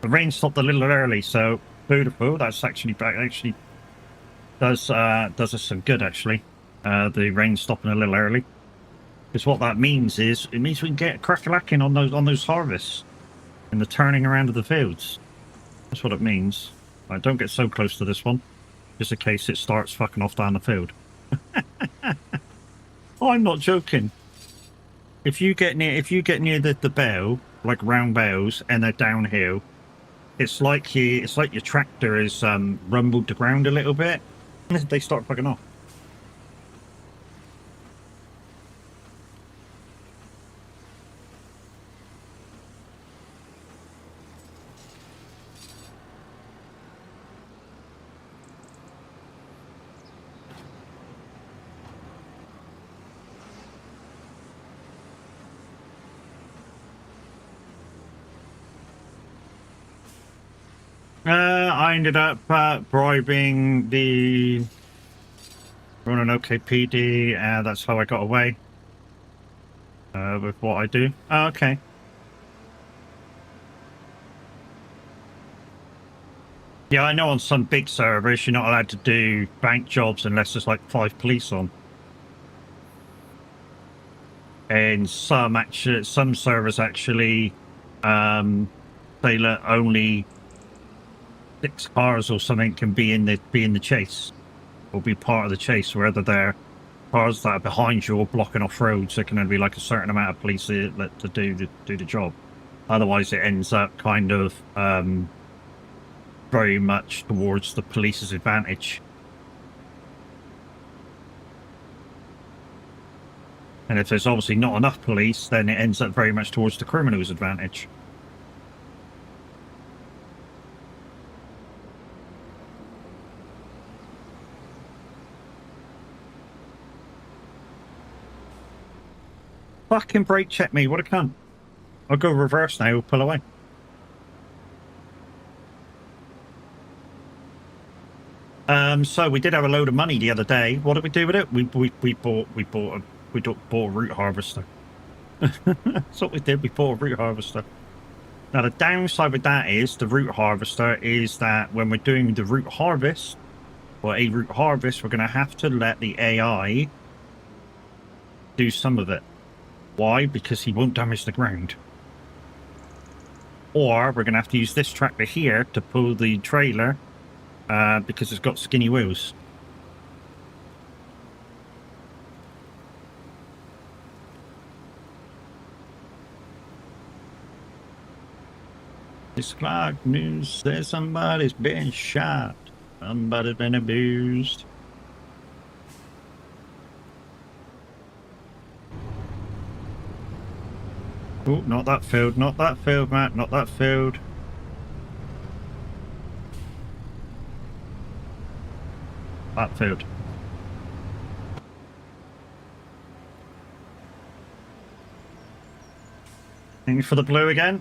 the rain stopped a little early, so beautiful. That's actually does us some good, actually. The rain stopping a little early. Because what that means is, it means we can get crack-a-lacking on those harvests and the turning around of the fields. That's what it means. Right, don't get so close to this one, just in case it starts fucking off down the field. I'm not joking. If you get near the bell, like round bells, and they're downhill, it's like your tractor is rumbled the ground a little bit. They start fucking off. I ended up bribing the Ronan OKPD, and that's how I got away with what I do. Oh, okay. Yeah, I know on some big servers you're not allowed to do bank jobs unless there's like 5 police on. And some servers actually they let only 6 cars or something can be in the chase, or be part of the chase, whether they're cars that are behind you or blocking off roads. There can only be like a certain amount of police to do the job. Otherwise, it ends up kind of very much towards the police's advantage. And if there's obviously not enough police, then it ends up very much towards the criminal's advantage. Fucking brake check me, what a cunt. I'll go reverse now, pull away. So we did have a load of money the other day. What did we do with it? We bought a root harvester. That's what we did. We bought a root harvester. Now the downside with that is the root harvester is that when we're doing the root harvest, or a root harvest, we're going to have to let the AI do some of it. Why? Because he won't damage the ground. Or we're going to have to use this tractor here to pull the trailer because it's got skinny wheels. It's Clark News says somebody's been shot. Somebody's been abused. Oh, not that field, not that field, Matt, not that field. That field. Aiming for the blue again.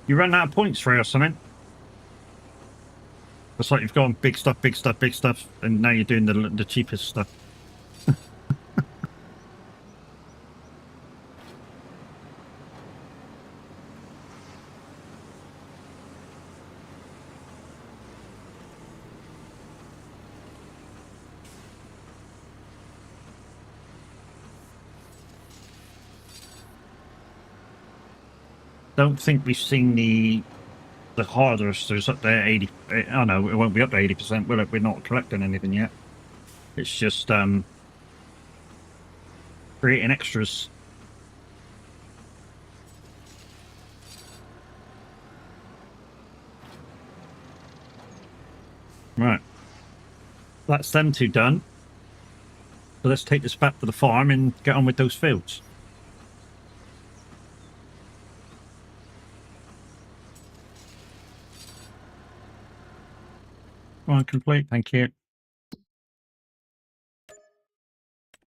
You run out of points for it or something? It's like you've gone big stuff, big stuff, big stuff, and now you're doing the cheapest stuff. Don't think we've seen the harvesters up there 80. Oh no, it won't be up to 80%, will it? We're not collecting anything yet. It's just creating extras. Right. That's them two done. So let's take this back to the farm and get on with those fields. Right, complete, thank you.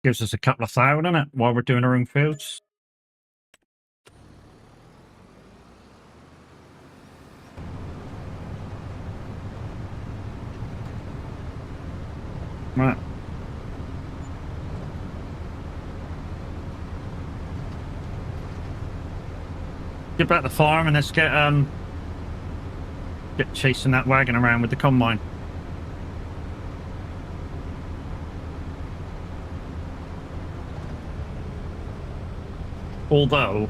Gives us a couple of thousand, doesn't it, while we're doing our own fields. Right. Get back to the farm and let's get chasing that wagon around with the combine. Although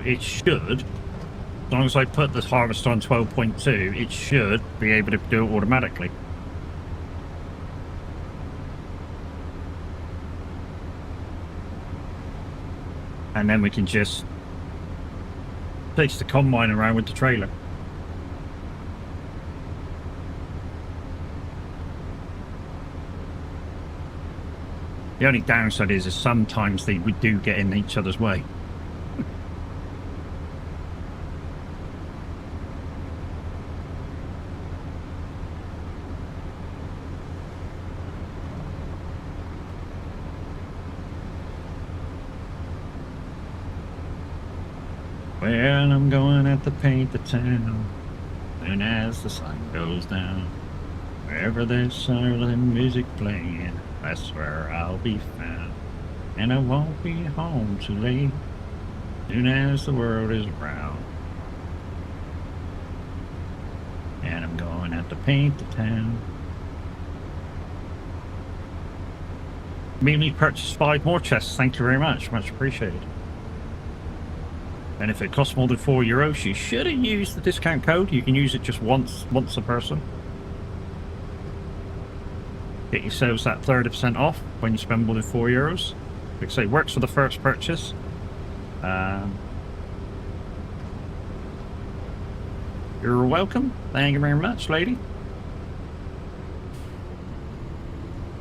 it should, as long as I put this harvester on 12.2, it should be able to do it automatically. And then we can just chase the combine around with the trailer. The only downside is sometimes we do get in each other's way. Well, I'm going out to paint the town, soon as the sun goes down. Wherever there's silent music playing, that's where I'll be found. And I won't be home too late, soon as the world is round. And I'm going out to paint the town. Immediately purchased 5 more chests, thank you very much appreciated. And if it costs more than €4, you shouldn't use the discount code. You can use it just once a person. Get yourselves that 30% off when you spend more than €4. Like I say, works for the first purchase. You're welcome. Thank you very much, lady.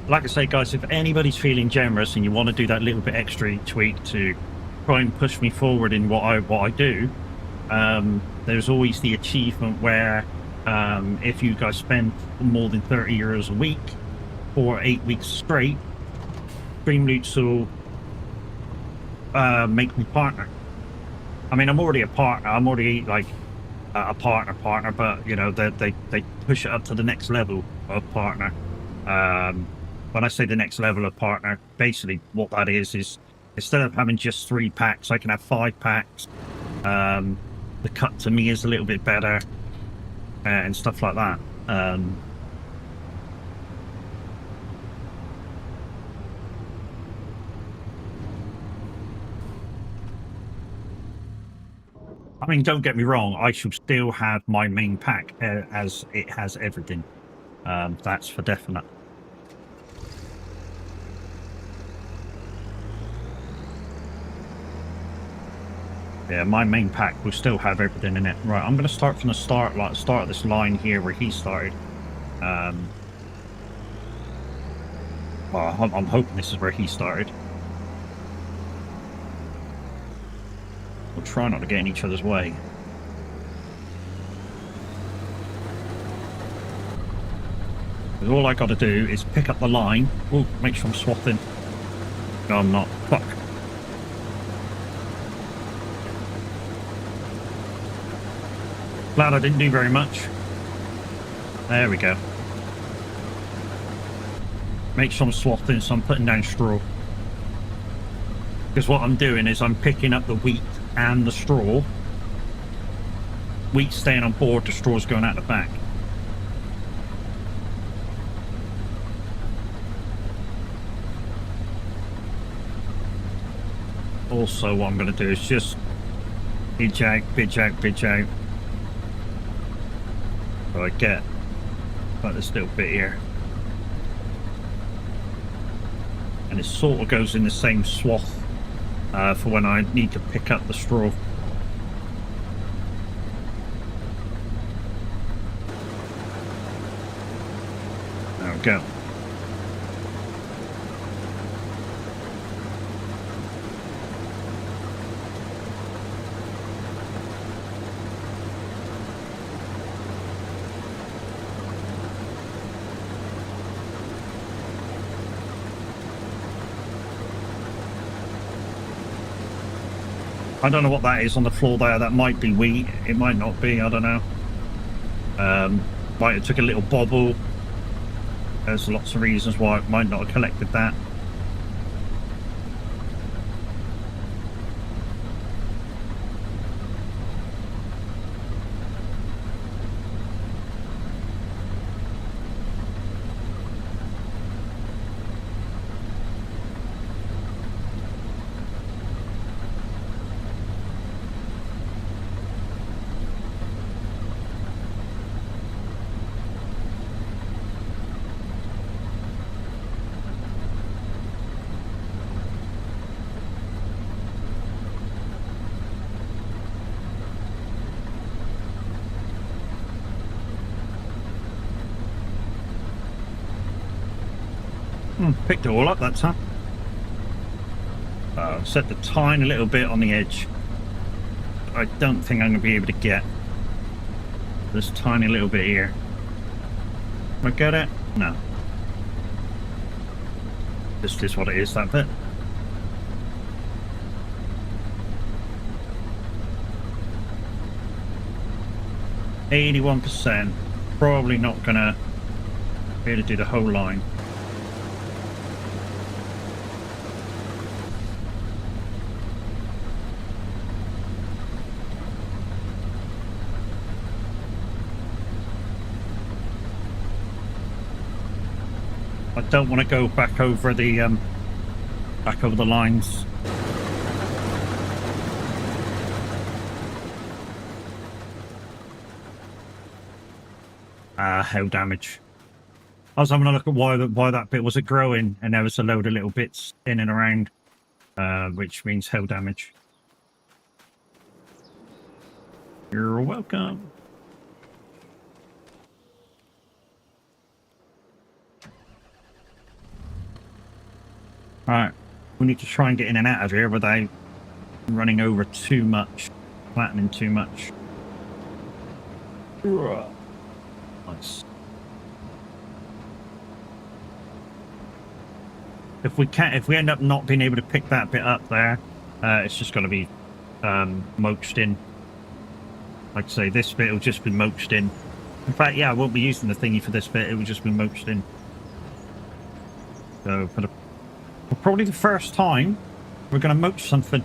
Like I say, guys, if anybody's feeling generous and you want to do that little bit extra each week to try and push me forward in what I do, there's always the achievement where if you guys spend more than €30 a week for 8 weeks straight, Streamloots will make me partner. I mean, I'm already a partner. I'm already like a partner, but you know, they push it up to the next level of partner. When I say the next level of partner, basically what that is instead of having just 3 packs, I can have 5 packs. The cut to me is a little bit better, and stuff like that. I mean, don't get me wrong, I should still have my main pack as it has everything. That's for definite. Yeah, my main pack will still have everything in it. Right, I'm going to start from the start, like start this line here where he started. Well, I'm hoping this is where he started. We'll try not to get in each other's way. Because all I got to do is pick up the line. Oh, make sure I'm swathing. No, I'm not. Fuck. Glad I didn't do very much. There we go. Make sure I'm swathing, so I'm putting down straw. Because what I'm doing is I'm picking up the wheat and the straw. Wheat's staying on board, the straw's going out the back. Also, what I'm going to do is just bidge out, bidge out, bidge out. So I get like this little bit here. And it sort of goes in the same swath for when I need to pick up the straw. There we go. I don't know what that is on the floor there. That might be wheat. It might not be. I don't know. Might have took a little bobble. There's lots of reasons why it might not have collected that. Picked it all up that time. Set the tiny little bit on the edge. I don't think I'm going to be able to get this tiny little bit here. Can I get it? No. This is what it is, that bit. %. Probably not going to be able to do the whole line. I don't want to go back over the lines. Hail damage. I was having a look at why that bit wasn't growing, and there was a load of little bits in and around, which means hail damage. You're welcome. Alright, we need to try and get in and out of here without running over too much, flattening too much. Nice. If we end up not being able to pick that bit up there, it's just going to be mulched in. Like I say, this bit will just be mulched in. In fact, yeah, I won't be using the thingy for this bit. It will just be mulched in. So for probably the first time, we're going to mulch something.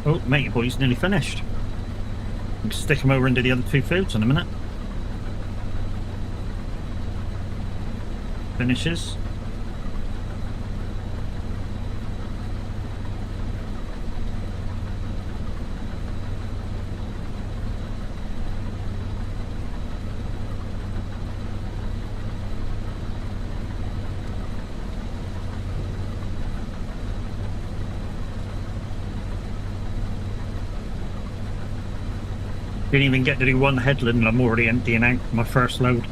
Oh, mate, your boy's nearly finished. We can stick him over into the other two fields in a minute. Finishes. Didn't even get to do one headland and I'm already emptying out my first load.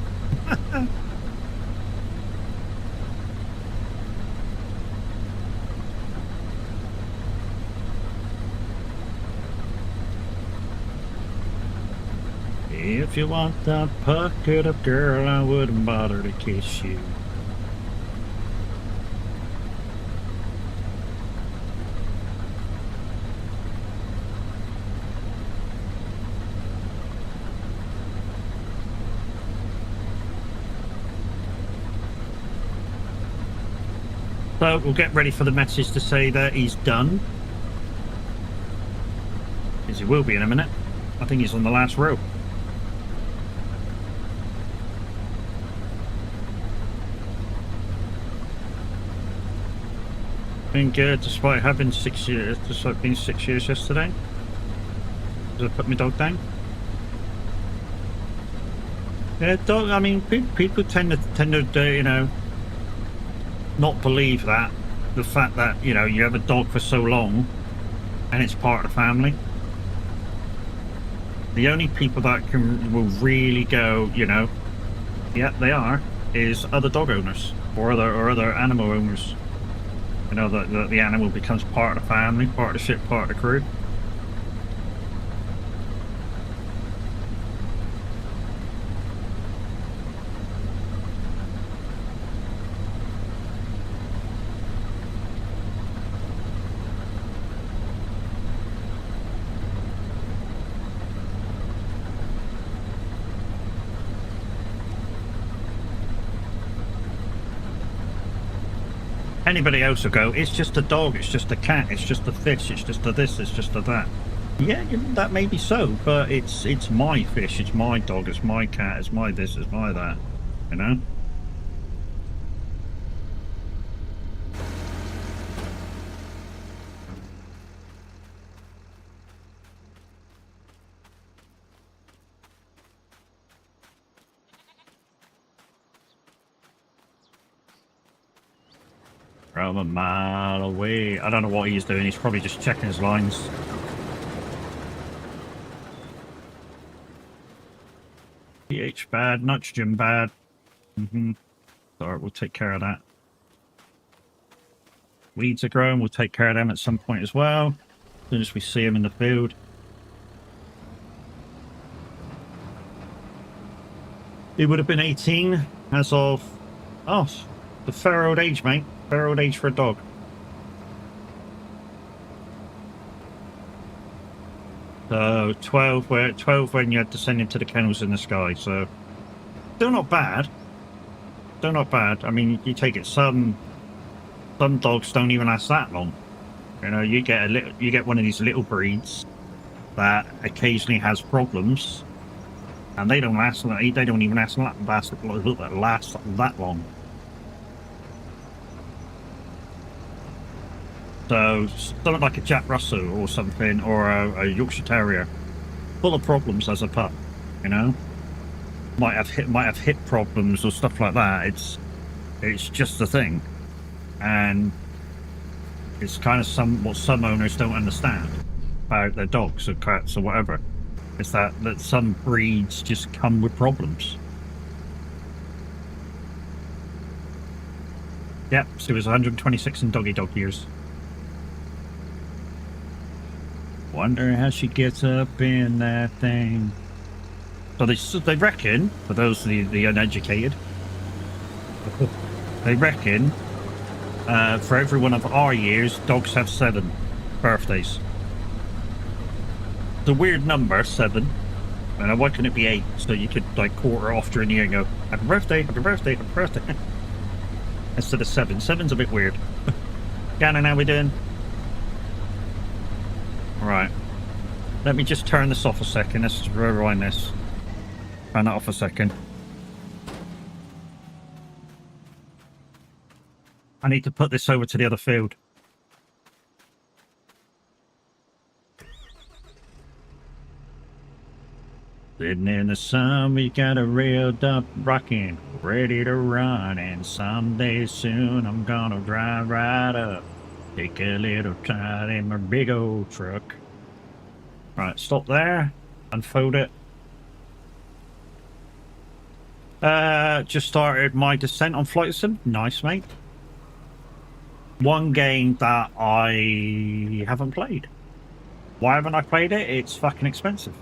If you want that puckered up girl, I wouldn't bother to kiss you. So we'll get ready for the message to say that he's done. As he will be in a minute. I think he's on the last row. Been good despite having 6 years, despite being 6 years yesterday. Did I put my dog down? Yeah, dog. I mean, people tend to, you know, not believe that the fact that, you know, you have a dog for so long and it's part of the family. The only people that will really go, you know, yeah, they are, is other dog owners or other animal owners. You know, that the animal becomes part of the family, part of the ship, part of the crew. Anybody else will go, it's just a dog, it's just a cat, it's just a fish, it's just a this, it's just a that. Yeah, that may be so, but it's my fish, it's my dog, it's my cat, it's my this, it's my that, you know? From a mile away. I don't know what he's doing. He's probably just checking his lines. pH bad, nitrogen bad. Alright, we'll take care of that. Weeds are growing. We'll take care of them at some point as well. As soon as we see them in the field. He would have been 18 as of... Oh, the fair old age, mate. Fair old age for a dog. So 12 when you had to send him to the kennels in the sky. So still not bad. Still not bad. I mean, you take it. Some dogs don't even last that long. You know, you get one of these little breeds, that occasionally has problems, and they don't last. They don't even last that long. So something like a Jack Russell or something, or a Yorkshire Terrier, full of problems as a pup, you know, might have hip problems or stuff like that. It's just a thing, and it's kind of what some owners don't understand about their dogs or cats or whatever. Is that some breeds just come with problems. Yep, so it was 126 in doggy dog years. Wonder how she gets up in that thing. So they reckon, for those the uneducated, they reckon for every one of our years, dogs have 7 birthdays. It's a weird number, 7. And why couldn't it be 8? So you could like quarter off during the year and go, happy birthday, happy birthday, happy birthday. Instead of 7. 7's a bit weird. Gannon, how we doing? Right. Let me just turn this off a second. Let's just rewind this. Turn that off a second. I need to put this over to the other field. Sitting in the sun, we got a railed up rockin', ready to run, and someday soon I'm gonna drive right up, take a little ride in my big old truck. Right, stop there, unfold it. Just started my descent on Flight Sim. Nice, mate. One game that I haven't played. Why haven't I played it? It's fucking expensive.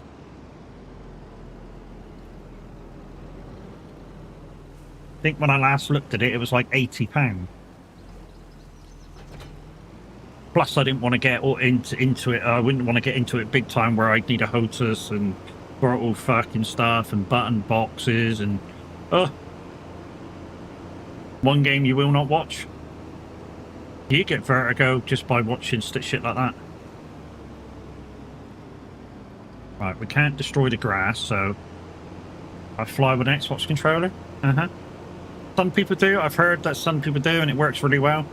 I think when I last looked at it, it was like £80. Plus, I didn't want to get into it. I wouldn't want to get into it big time where I'd need a HOTUS and throttle fucking stuff and button boxes and... One game you will not watch. You get vertigo just by watching shit like that. Right, we can't destroy the grass, so... I fly with an Xbox controller. Some people do. I've heard that some people do, and it works really well.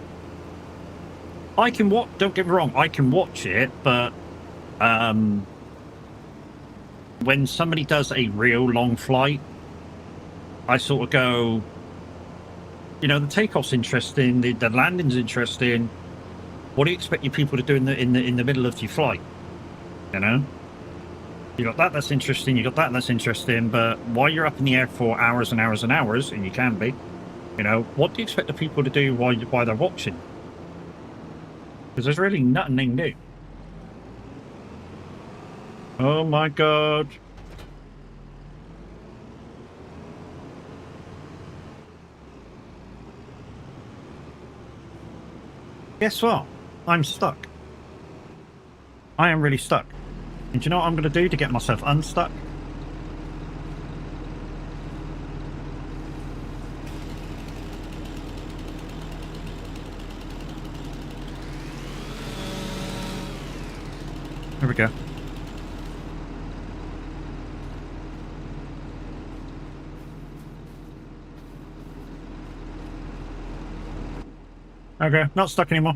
I can watch. Don't get me wrong. I can watch it, but when somebody does a real long flight, I sort of go, you know, the takeoff's interesting, the landing's interesting. What do you expect your people to do in the middle of your flight? You know, you got that. That's interesting. You got that. That's interesting. But while you're up in the air for hours and hours and hours, and you can be. You know, what do you expect the people to do while they're watching? Because there's really nothing they can do. Oh my god. Guess what? I'm stuck. I am really stuck. And do you know what I'm going to do to get myself unstuck? There we go. Okay, not stuck anymore.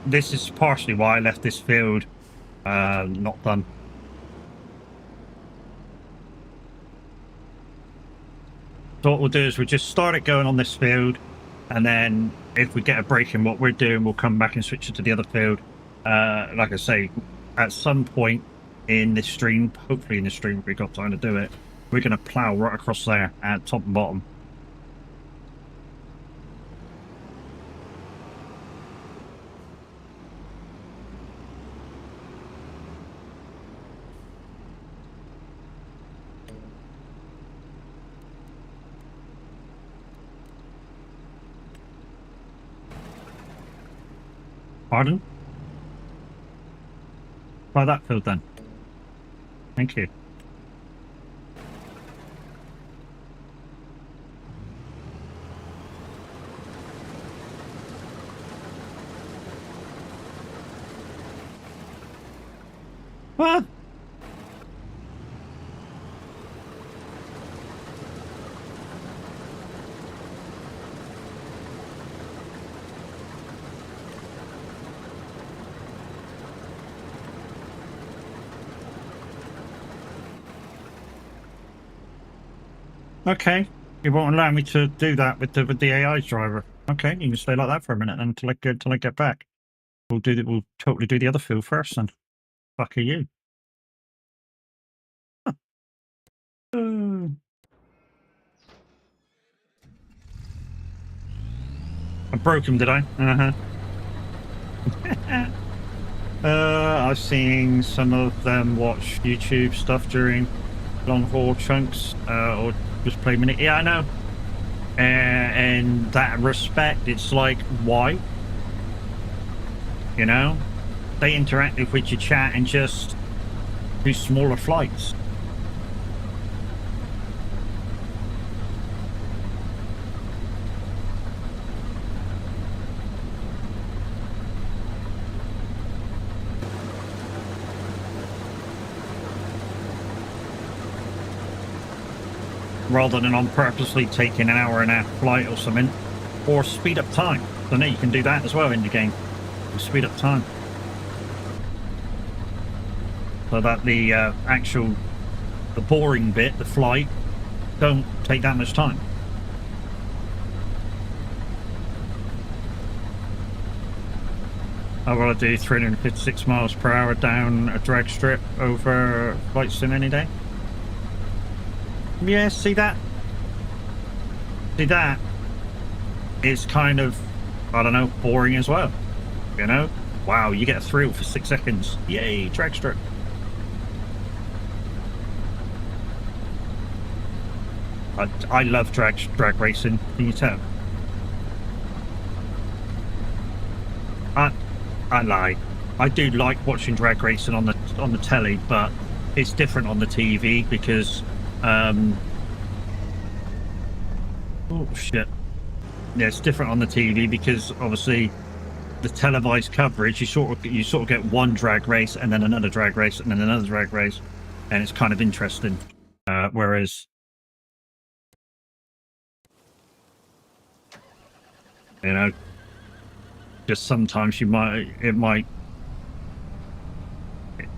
This is partially why I left this field not done. So what we'll do is we'll just start it going on this field, and then if we get a break in what we're doing, we'll come back and switch it to the other field. Like I say, at some point in this stream, hopefully in this stream, if we've got time to do it, we're going to plow right across there at top and bottom. Pardon? Try that field then. Thank you. What? Okay, you won't allow me to do that with the AI driver. Okay, you can stay like that for a minute until I get back. We'll totally do the other field first then. Fuck are you? Uh, I broke him, did I? I've seen some of them watch YouTube stuff during long haul chunks, or just play minute. Yeah, I know. And that respect, it's like, why? You know, they interact with your chat and just do smaller flights. Rather than on purposely taking an hour and a half flight or something, or speed up time. So now you can do that as well in the game. You speed up time, so that the the boring bit, the flight, don't take that much time. I'd rather do 356 miles per hour down a drag strip over flight sim any day. Yeah, see that? See that is kind of, I don't know, boring as well. You know? Wow, you get a thrill for 6 seconds. Yay, drag strip. I love drag racing. Can you tell? I lie. I do like watching drag racing on the telly, but it's different on the TV because oh shit. Yeah, it's different on the TV because obviously the televised coverage, you sort of get one drag race and then another drag race and then another drag race, and it's kind of interesting. Whereas, you know, just sometimes it might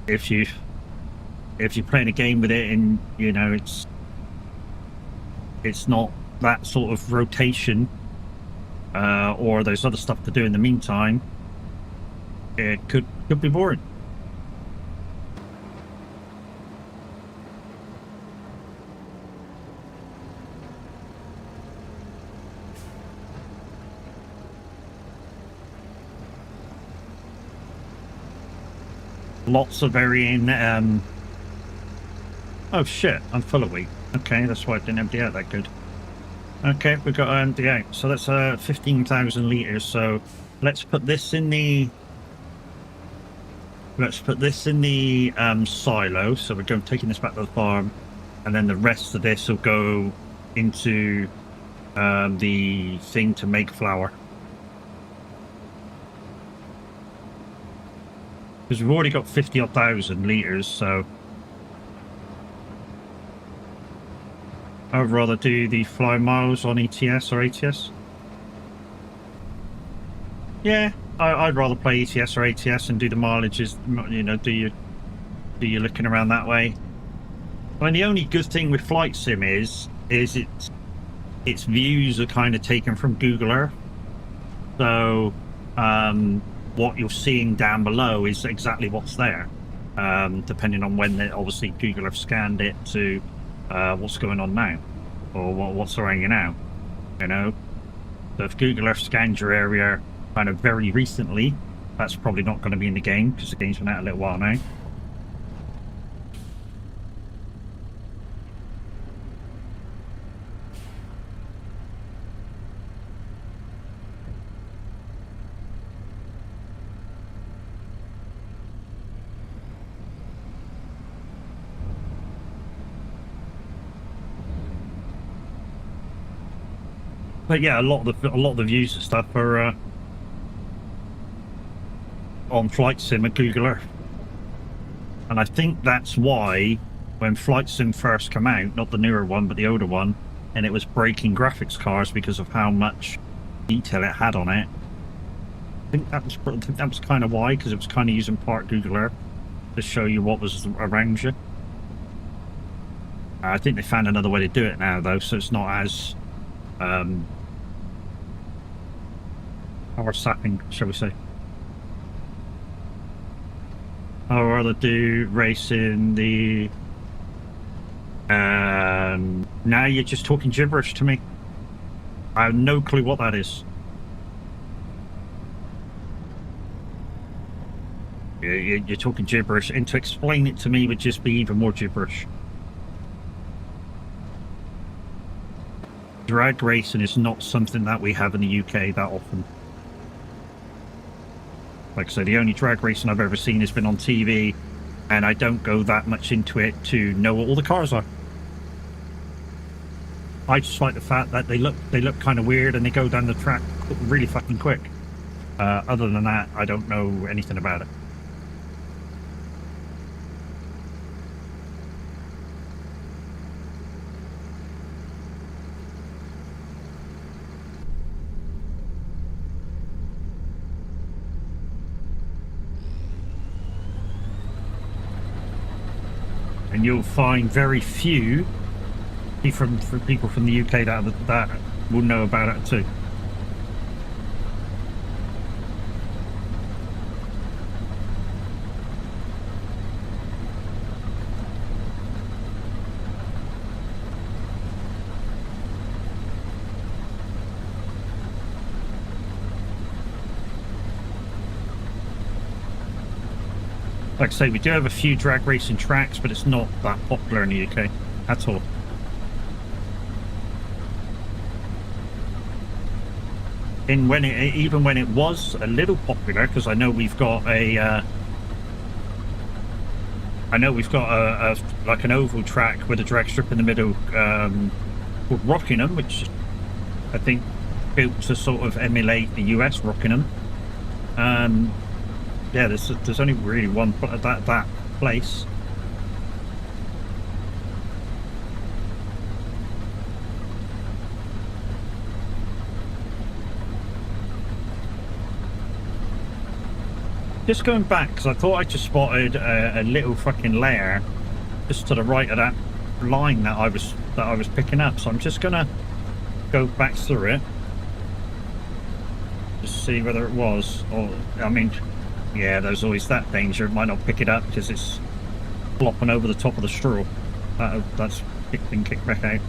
if you're playing a game with it and you know it's not that sort of rotation, or there's other stuff to do in the meantime, it could be boring. Lots of varying. Oh shit! I'm full of wheat. Okay, that's why I didn't empty out that good. Okay, we've got empty out. So that's 15,000 liters. So let's put this in the. Let's put this in the silo. So we're taking this back to the farm, and then the rest of this will go into the thing to make flour. Because we've already got 50,000 liters, so I'd rather do the fly miles on ETS or ATS. Yeah, I'd rather play ETS or ATS and do the mileages. You know, do you looking around that way? I mean, the only good thing with Flight Sim is its views are kind of taken from Google Earth. So what you're seeing down below is exactly what's there, depending on when obviously Google have scanned it to what's going on now, or what's hanging out. You know, so if Google Earth scanned your area kind of very recently, that's probably not going to be in the game because the game's been out a little while now. But yeah, a lot of the views and stuff are on Flight Sim and Google Earth. And I think that's why when Flight Sim first came out, not the newer one, but the older one, and it was breaking graphics cards because of how much detail it had on it. I think that was kind of why, because it was kind of using part Google Earth to show you what was around you. I think they found another way to do it now, though, so it's not as power sapping, shall we say. I'd rather do racing the... now you're just talking gibberish to me. I have no clue what that is. You're talking gibberish, and to explain it to me would just be even more gibberish. Drag racing is not something that we have in the UK that often. Like I said, the only drag racing I've ever seen has been on TV, and I don't go that much into it to know what all the cars are. I just like the fact that they look kind of weird and they go down the track really fucking quick. Other than that, I don't know anything about it. And you'll find very few people from the UK that will know about it too. Like I say, we do have a few drag racing tracks, but it's not that popular in the UK at all. And even when it was a little popular, because I know we've got a like an oval track with a drag strip in the middle called Rockingham, which I think built to sort of emulate the US Rockingham. Yeah, there's only really one that place. Just going back, because I thought I just spotted a little fucking layer just to the right of that line that I was picking up. So I'm just gonna go back through it, just see whether it was. Or I mean, yeah, there's always that danger. It might not pick it up because it's flopping over the top of the straw. That's been kicked back out.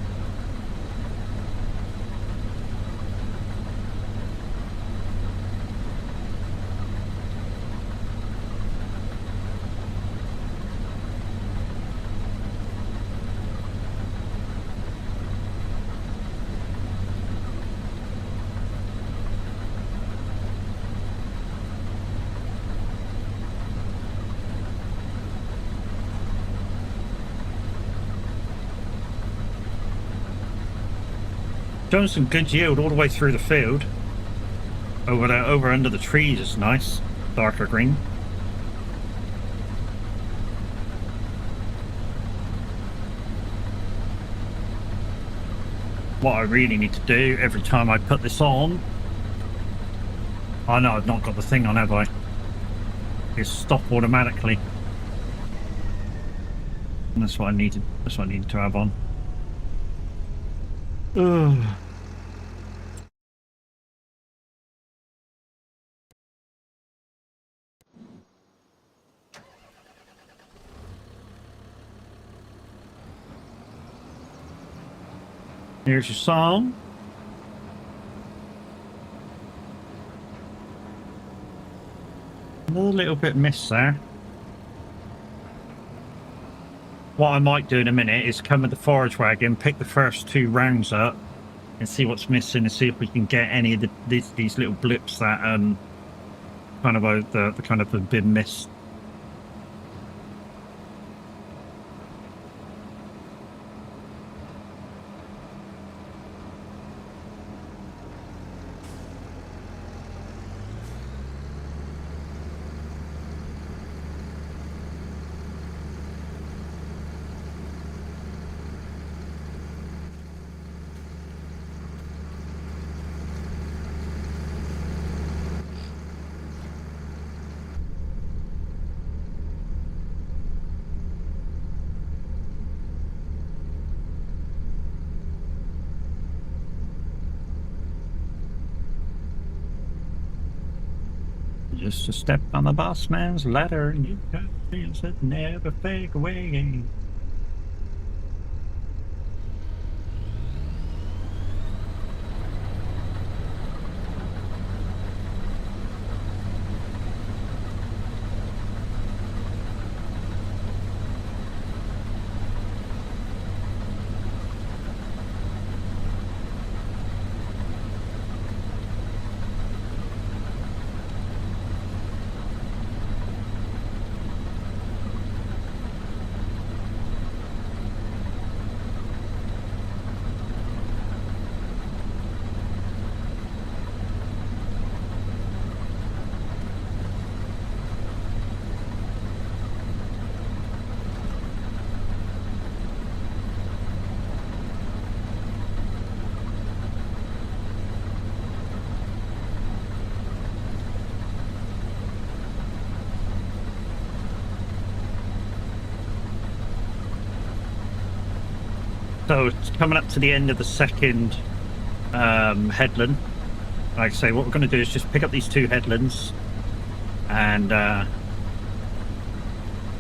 Showing some good yield all the way through the field. Over under the trees is nice, darker green. What I really need to do every time I put this on, I know I've not got the thing on, have I? Is stop automatically. And that's what I needed. That's what I needed to have on. Ugh. Here's your song. Another little bit missed there. What I might do in a minute is come with the forage wagon, pick the first 2 rounds up, and see what's missing, and see if we can get any of these little blips that kind of the kind of have been missed. Just a step on the boss man's ladder and you got dreams that never fade away. So it's coming up to the end of the second headland. Like I say, what we're going to do is just pick up these two headlands and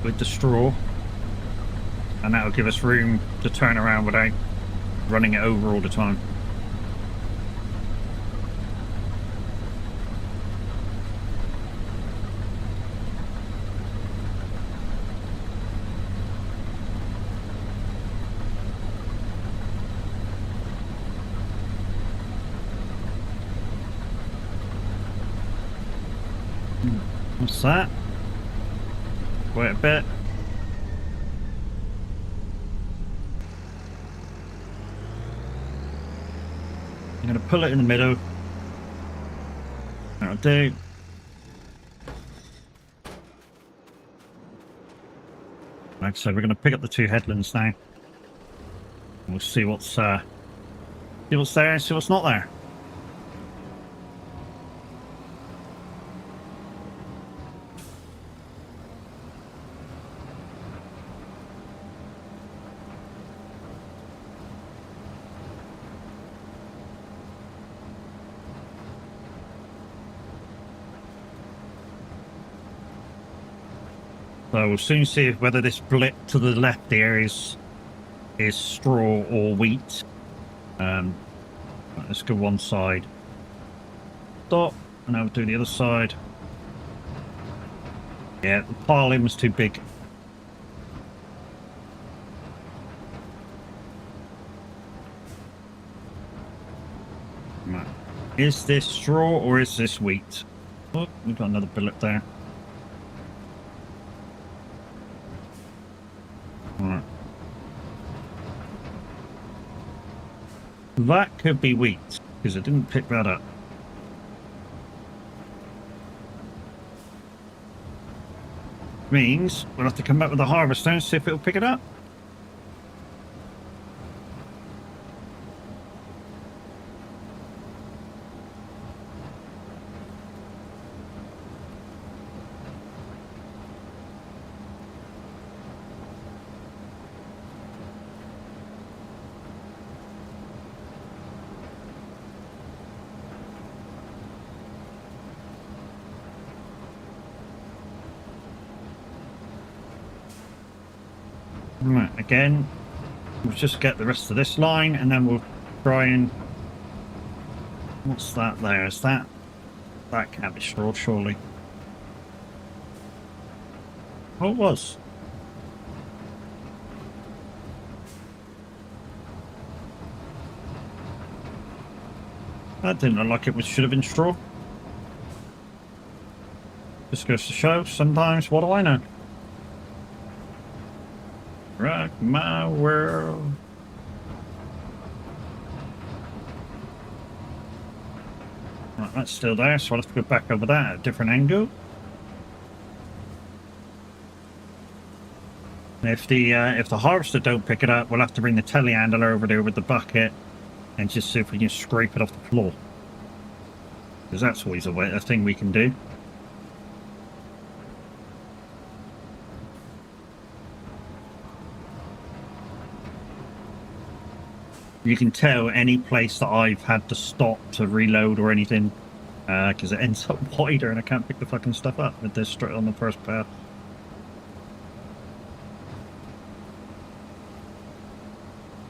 with the straw, and that'll give us room to turn around without running it over all the time. What's that? Wait a bit. I'm going to pull it in the middle. That'll do. Like I said, we're going to pick up the two headlands now. We'll see what's there and see what's not there. So we'll soon see whether this blip to the left here is straw or wheat. Let's go one side. Stop, and now we'll do the other side. Yeah, the pile in was too big. Right. Is this straw or is this wheat? Oh, we've got another billet there. Right. That could be wheat, because I didn't pick that up. Means we'll have to come back with the harvester and see if it'll pick it up. Right, again, we'll just get the rest of this line and then we'll try and... What's that there? Is that... That can't be straw, surely. Oh, it was. That didn't look like it should have been straw. Just goes to show, sometimes, what do I know? Rock my world. Right, that's still there, so I'll have to go back over that at a different angle. If the harvester don't pick it up, we'll have to bring the telehandler over there with the bucket and just see if we can scrape it off the floor. Because that's always a thing we can do. You can tell any place that I've had to stop to reload or anything, because it ends up wider and I can't pick the fucking stuff up with this straight on the first pass.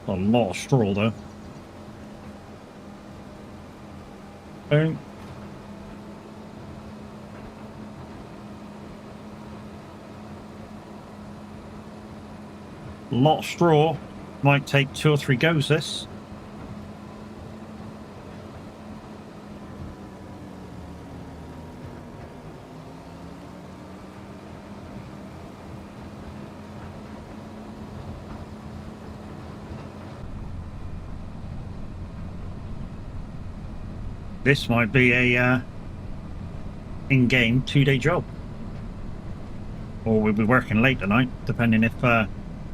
A lot of straw though. Boom. A lot of straw. Might take 2 or 3 goes this. This might be a in-game 2-day job. Or we'll be working late tonight, depending if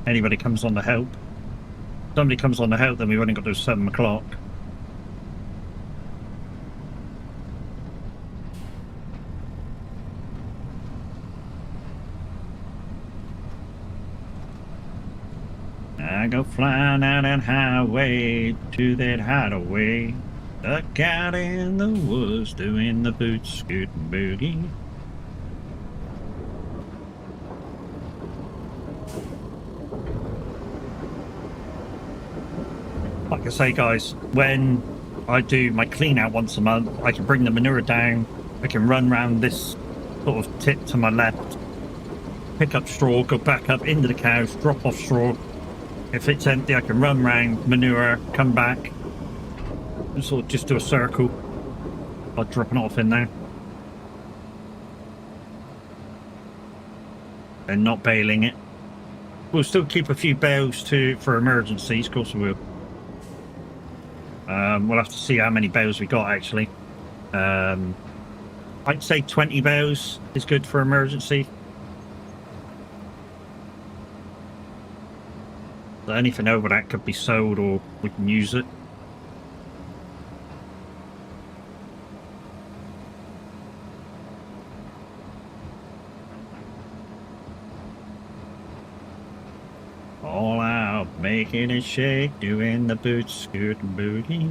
anybody comes on to help. If somebody comes on to help, then we've only got to 7 o'clock. I go flying out that highway to that hideaway. Stuck out in the woods doing the boot scooting boogie. Like I say, guys, when I do my clean out once a month, I can bring the manure down. I can run round this sort of tip to my left, pick up straw, go back up into the cows, drop off straw. If it's empty, I can run round, manure, come back, and sort of just do a circle by dropping off in there. And not bailing it. We'll still keep a few bales for emergencies, of course we will. We'll have to see how many bales we got actually. I'd say 20 bales is good for emergency. So anything over that could be sold or we can use it. All out, making it shake, doing the boot scooting booty.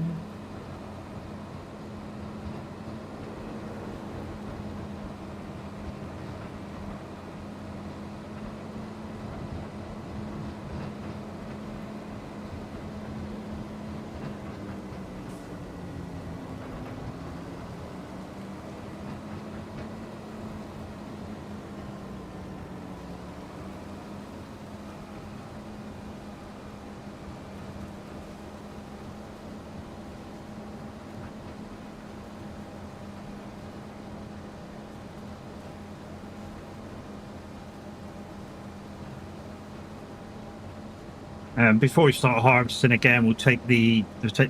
Before we start harvesting again, we'll take the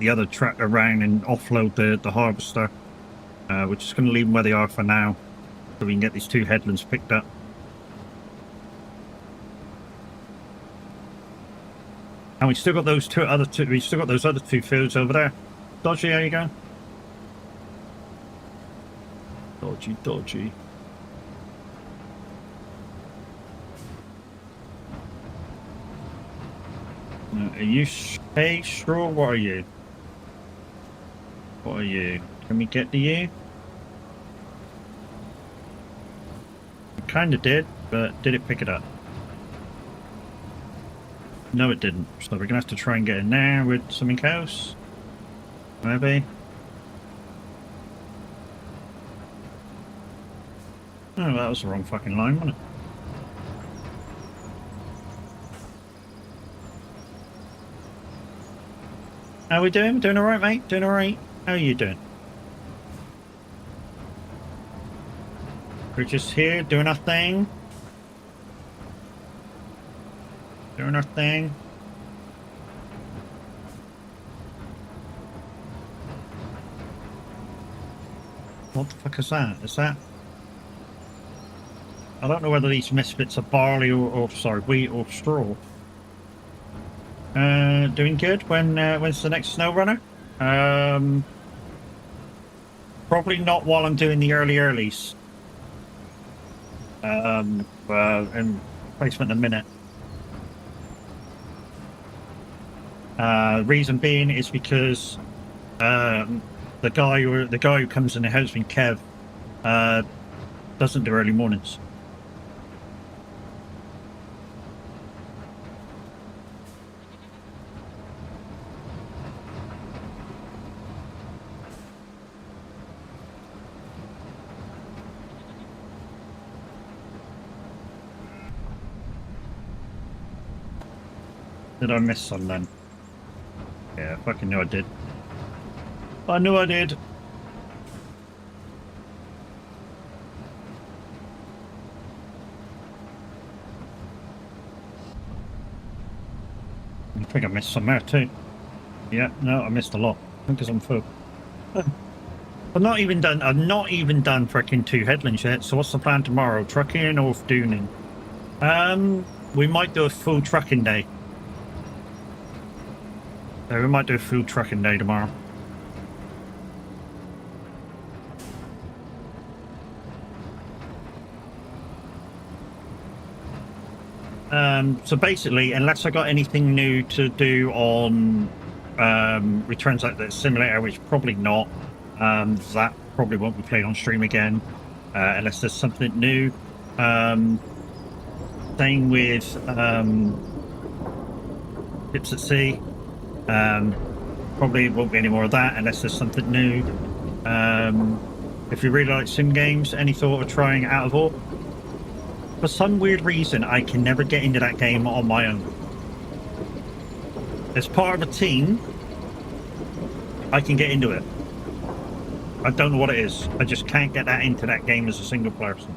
other tractor around and offload the harvester. We're just going to leave them where they are for now, so we can get these 2 headlands picked up. And we still got those other two fields over there. Dodgy, how you going? Dodgy. Are you hay straw? What are you? What are you? Can we get to you? It kind of did, but did it pick it up? No, it didn't. So we're gonna have to try and get in there with something else. Maybe. Oh, that was the wrong fucking line, wasn't it? How are we doing? Doing alright, mate? Doing alright? How are you doing? We're just here doing our thing. Doing our thing. What the fuck is that? Is that... I don't know whether these misfits are barley or sorry, wheat or straw. Doing good. When's the next snow runner? Probably not while I'm doing the earlies. In placement in a minute. Reason being is because the the guy who comes in the house with Kev doesn't do early mornings. Did I miss some then? Yeah, I fucking knew I did. I knew I did. I think I missed some there too. Yeah, no, I missed a lot. Because I'm full. I'm not even done freaking 2 headlands yet, so what's the plan tomorrow? Trucking or dooning? We might do a full trucking day. Yeah, we might do a full trucking day tomorrow. So basically, unless I got anything new to do on Returns Like the Simulator, which probably not, that probably won't be played on stream again, unless there's something new. Same with Ships at Sea. Probably won't be any more of that unless there's something new. If you really like sim games, any thought of trying Out of All? For some weird reason, I can never get into that game on my own. As part of a team, I can get into it. I don't know what it is. I just can't get that into that game as a single person.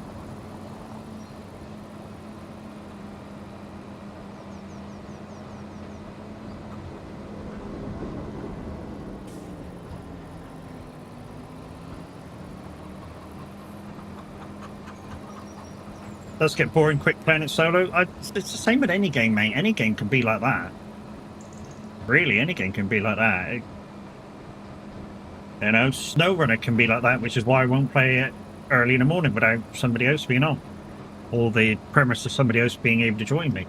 Does get boring quick playing it solo. It's the same with any game, mate. Any game can be like that. Really, any game can be like that. You know, SnowRunner can be like that, which is why I won't play it early in the morning without somebody else being on. Or the premise of somebody else being able to join me.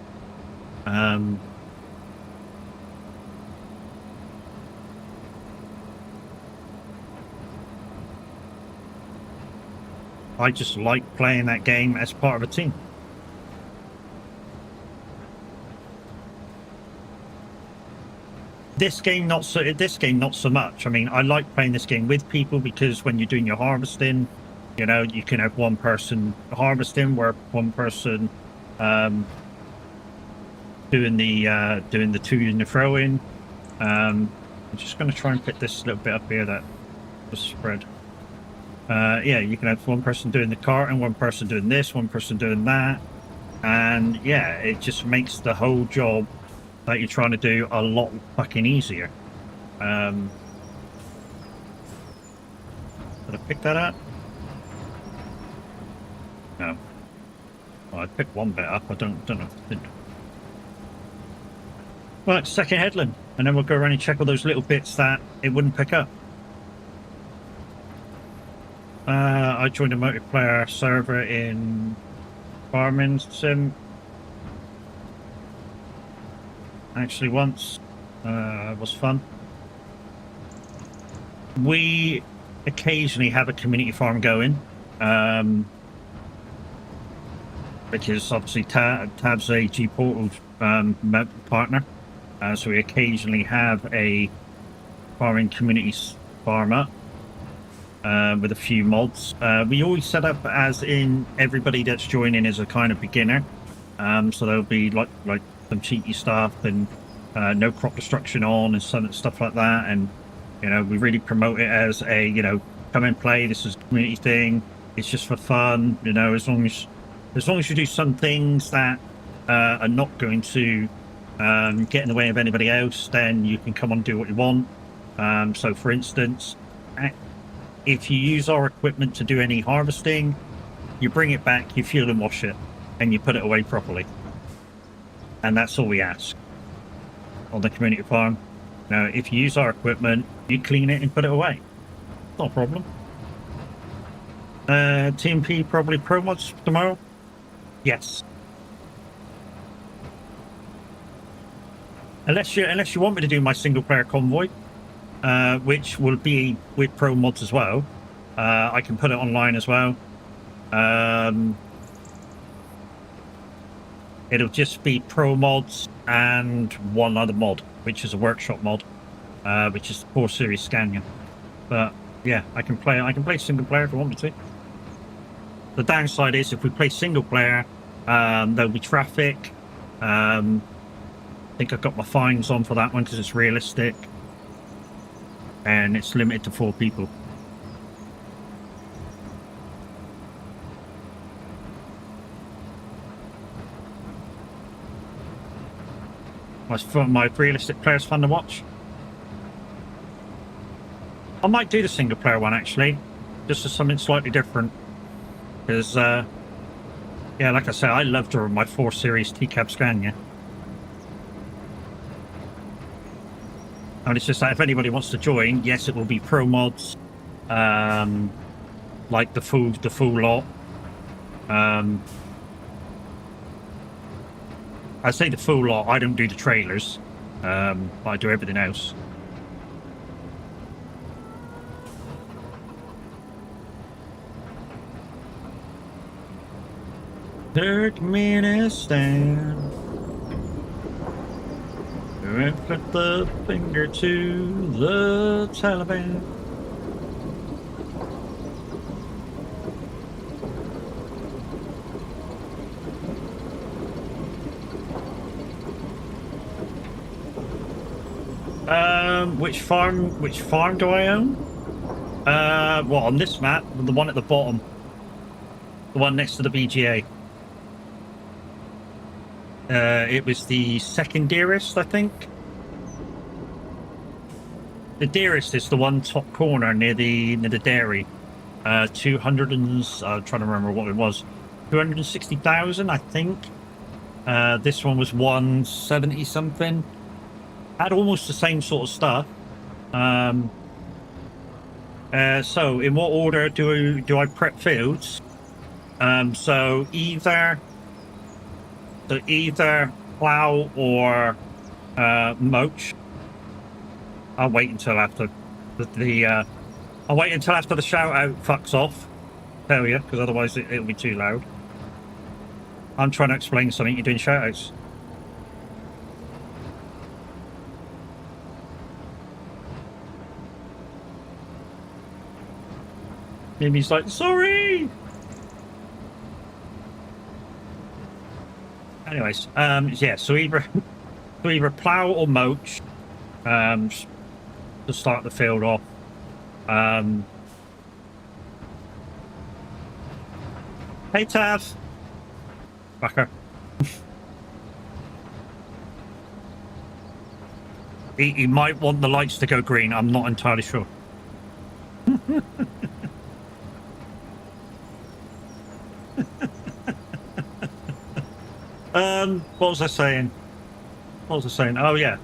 I just like playing that game as part of a team. This game not so much. I mean, I like playing this game with people because when you're doing your harvesting, you know, you can have one person harvesting, where one person doing the to and the throw in. I'm just going to try and fit this little bit up here that was spread. Yeah, you can have one person doing the cart and one person doing this, one person doing that, and yeah, it just makes the whole job that you're trying to do a lot fucking easier. Did I pick that up? No. Well, I picked one bit up. I don't know if I did. Right, second headland, and then we'll go around and check all those little bits that it wouldn't pick up. I joined a multiplayer server in Farming Sim. Actually, once. It was fun. We occasionally have a community farm going. Because obviously Tab's a G-Portal partner. So we occasionally have a farming community farm up. With a few mods. We always set up as in everybody that's joining is a kind of beginner. So there'll be like some cheaty stuff and no crop destruction on and some stuff like that. And you know, we really promote it as a, you know, come and play. This is a community thing. It's just for fun. You know, as long as you do some things that are not going to get in the way of anybody else, then you can come on and do what you want. So for instance, if you use our equipment to do any harvesting, you bring it back, you fuel and wash it, and you put it away properly. And that's all we ask on the community farm. Now, if you use our equipment, you clean it and put it away. Not a problem. TMP probably pro mods tomorrow? Yes. Unless you want me to do my single player convoy. which will be with pro mods as well. I can put it online as well. It'll just be pro mods and one other mod, which is a workshop mod, which is the 4 Series Scania. But yeah, I can play single player if I want me to. The downside is if we play single player, there'll be traffic. I think I've got my fines on for that one because it's realistic and it's limited to 4 people. My realistic players fun to watch. I might do the single player one actually, just as something slightly different. Because, yeah, like I said, I loved my 4 Series T-Cab Scania. And it's just that if anybody wants to join, yes, it will be pro mods, like the full lot. I say the full lot. I don't do the trailers, but I do everything else. Turkmenistan. And flip the finger to the Taliban. Which farm do I own? Well, on this map, the one at the bottom, the one next to the BGA. It was the second dearest, I think. The dearest is the one top corner near the dairy. 200 and I'm trying to remember what it was. 260,000, I think. This one was 170 something. Had almost the same sort of stuff. So in what order do I prep fields? So either plow or mulch. I'll wait until after I'll wait until after the shout out fucks off. Tell you, because otherwise it'll be too loud. I'm trying to explain something. You're doing shout outs. Mimi's like, sorry. Anyways, yeah, so either plow or mulch, to start the field off. Hey Tav, fucker. he might want the lights to go green. I'm not entirely sure. What was I saying? Oh yeah,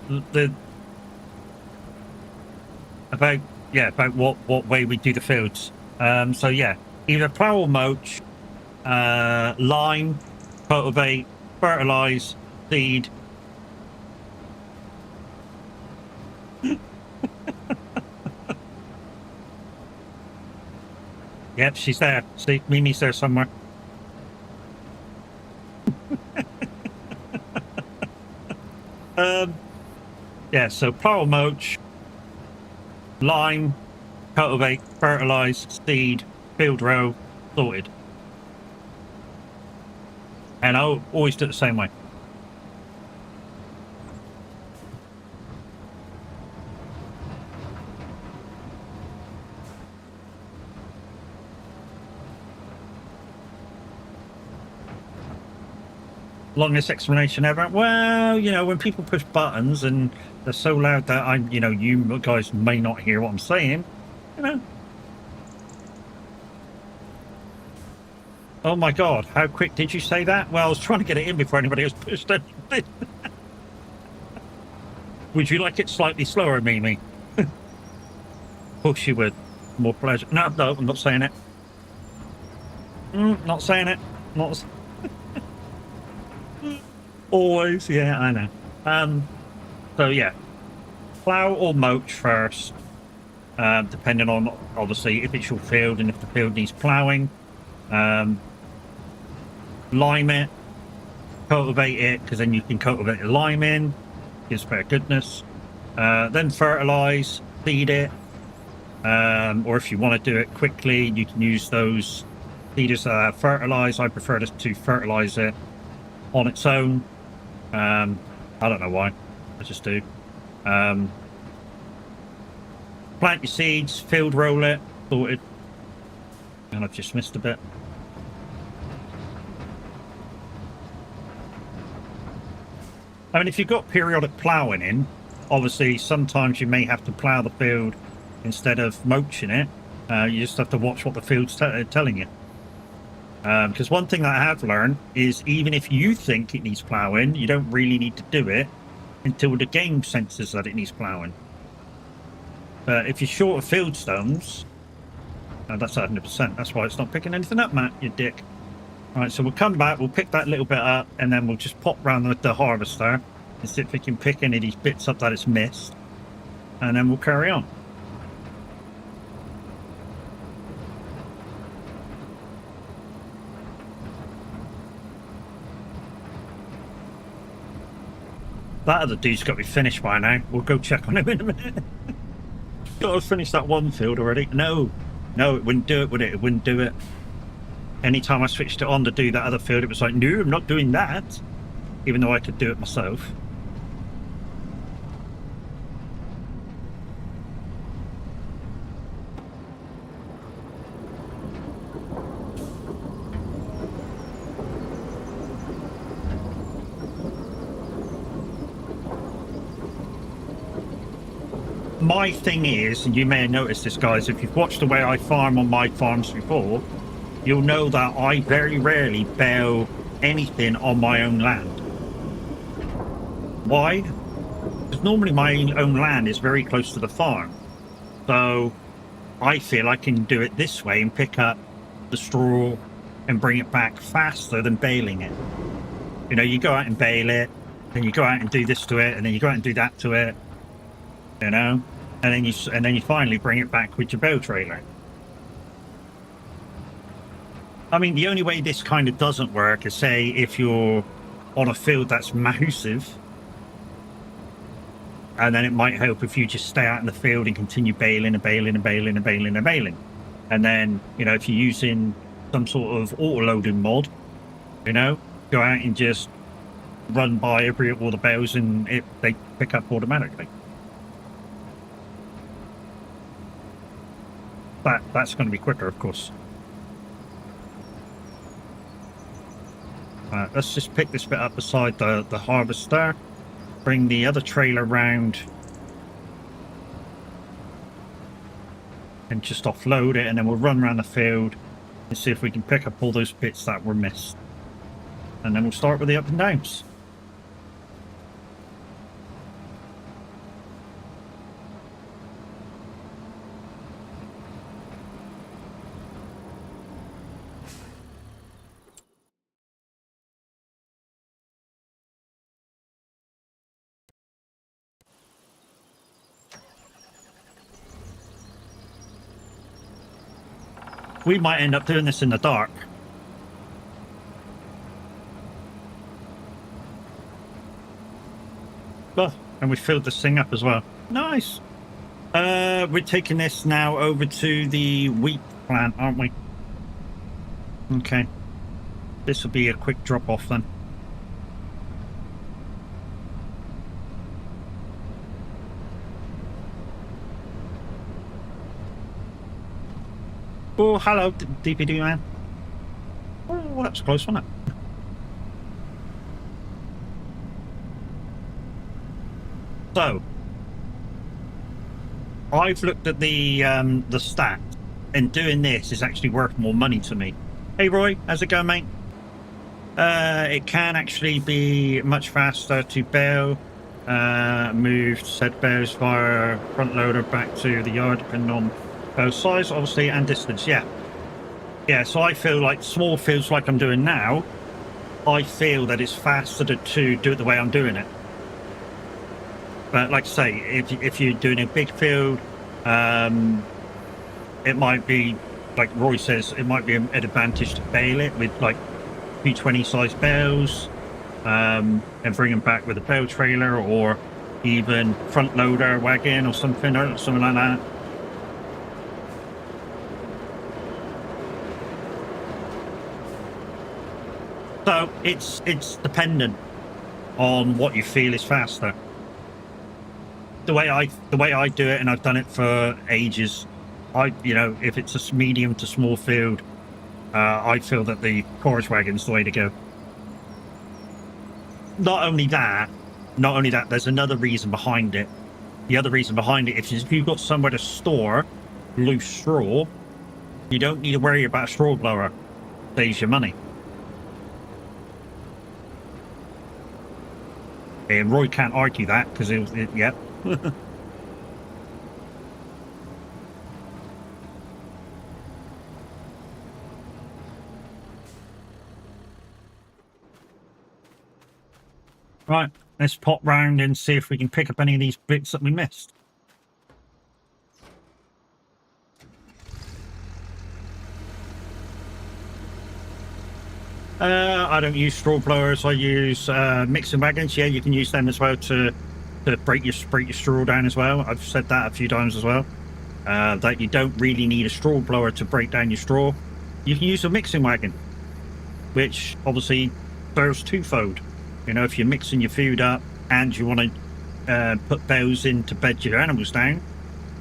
about what way we do the fields. So yeah, either plow or mulch, lime, cultivate, fertilize, seed. Yep, she's there. See, Mimi's there somewhere. Yeah, so plow or mulch, lime, cultivate, fertilize, seed, field row, sorted. And I'll always do it the same way. Longest explanation ever. Well, you know, when people push buttons and they're so loud that you guys may not hear what I'm saying, you know. Oh my god, how quick did you say that? Well, I was trying to get it in before anybody else pushed anything. Would you like it slightly slower, Mimi? Of course you would. More pleasure. No, I'm not saying it. Not saying it. Not. Always, yeah, I know. So yeah, plow or mulch first, depending on obviously if it's your field and if the field needs ploughing. Lime it, cultivate it, because then you can cultivate the lime in, gives better goodness. Then fertilize, feed it, or if you want to do it quickly, you can use those feeders that have fertilize. I prefer to fertilize it on its own. I don't know why, I just do. Plant your seeds, field roll it, sorted. And I've just missed a bit. I mean, if you've got periodic ploughing in, obviously sometimes you may have to plough the field instead of mulching it. You just have to watch what the field's telling you. Because one thing that I have learned is even if you think it needs ploughing, you don't really need to do it until the game senses that it needs ploughing. But if you're short of field stones, that's 100%. That's why it's not picking anything up, Matt, you dick. Right, so we'll come back, we'll pick that little bit up, and then we'll just pop round with the harvester and see if we can pick any of these bits up that it's missed. And then we'll carry on. That other dude's got to be finished by now. We'll go check on him in a minute. Got to finish that one field already. No, it wouldn't do it, would it? It wouldn't do it. Anytime I switched it on to do that other field, it was like, no, I'm not doing that. Even though I could do it myself. My thing is, and you may have noticed this, guys, if you've watched the way I farm on my farms before, you'll know that I very rarely bale anything on my own land. Why? Because normally my own land is very close to the farm. So I feel I can do it this way and pick up the straw and bring it back faster than baling it. You know, you go out and bale it, then you go out and do this to it, and then you go out and do that to it, you know, and then you finally bring it back with your bale trailer. I mean, the only way this kind of doesn't work is, say, if you're on a field that's massive, and then it might help if you just stay out in the field and continue baling and baling and baling and baling and baling. And then, you know, if you're using some sort of auto-loading mod, you know, go out and just run by all the bales and they pick up automatically. That's going to be quicker, of course. Let's just pick this bit up beside the harvester, bring the other trailer round and just offload it, and then we'll run around the field and see if we can pick up all those bits that were missed. And then we'll start with the up and downs. We might end up doing this in the dark. Oh, and we filled this thing up as well. Nice. We're taking this now over to the wheat plant, aren't we? Okay. This will be a quick drop off then. Oh, hello, DPD man. Oh, that was close, wasn't it? So, I've looked at the stats, and doing this is actually worth more money to me. Hey Roy, how's it going, mate? It can actually be much faster to bale. Move said bales via front loader back to the yard, depending on bale size, obviously, and distance. Yeah, so I feel like small fields like I'm doing now, I feel that it's faster to do it the way I'm doing it. But like I say, if you're doing a big field, It might be, like Roy says, it might be an advantage to bale it with like 220 size bales, and bring them back with a bale trailer, or even front loader wagon or something like that. So it's dependent on what you feel is faster. The way I do it, and I've done it for ages, if it's a medium to small field, I feel that the forage wagon's the way to go. Not only that, there's another reason behind it. The other reason behind it is if you've got somewhere to store loose straw, you don't need to worry about a straw blower. Saves you money. And Roy can't argue that because yep. Right, let's pop round and see if we can pick up any of these bits that we missed. I don't use straw blowers. I use mixing wagons. Yeah, you can use them as well to break your straw down as well. I've said that a few times as well. That you don't really need a straw blower to break down your straw. You can use a mixing wagon, which obviously serves twofold. You know, if you're mixing your food up and you want to put bales in to bed your animals down,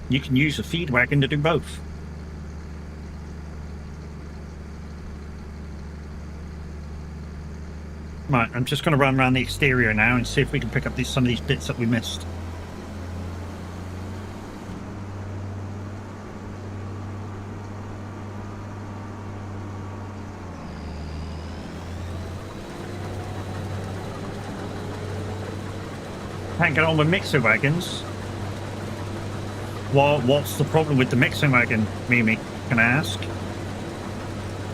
you can use a feed wagon to do both. Right, I'm just going to run around the exterior now and see if we can pick up some of these bits that we missed. Can't get on with mixer wagons. Well, what's the problem with the mixing wagon, Mimi? Can I ask?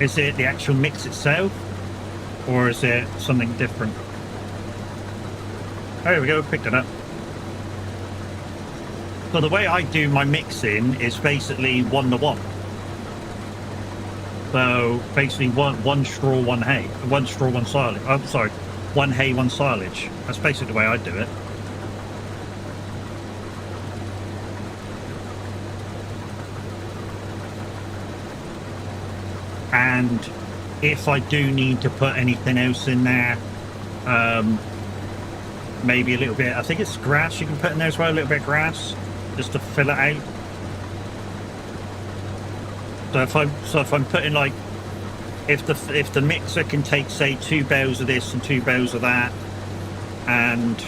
Is it the actual mix itself? Or is it something different? There we go, picked it up. So the way I do my mixing is basically 1-to-1. So basically one straw, one hay. One straw, one silage. Oh, sorry. One hay, one silage. That's basically the way I do it. And if I do need to put anything else in there, maybe a little bit, I think it's grass you can put in there as well, a little bit of grass, just to fill it out. So if I'm putting like, if the mixer can take, say, 2 bales of this and 2 bales of that, and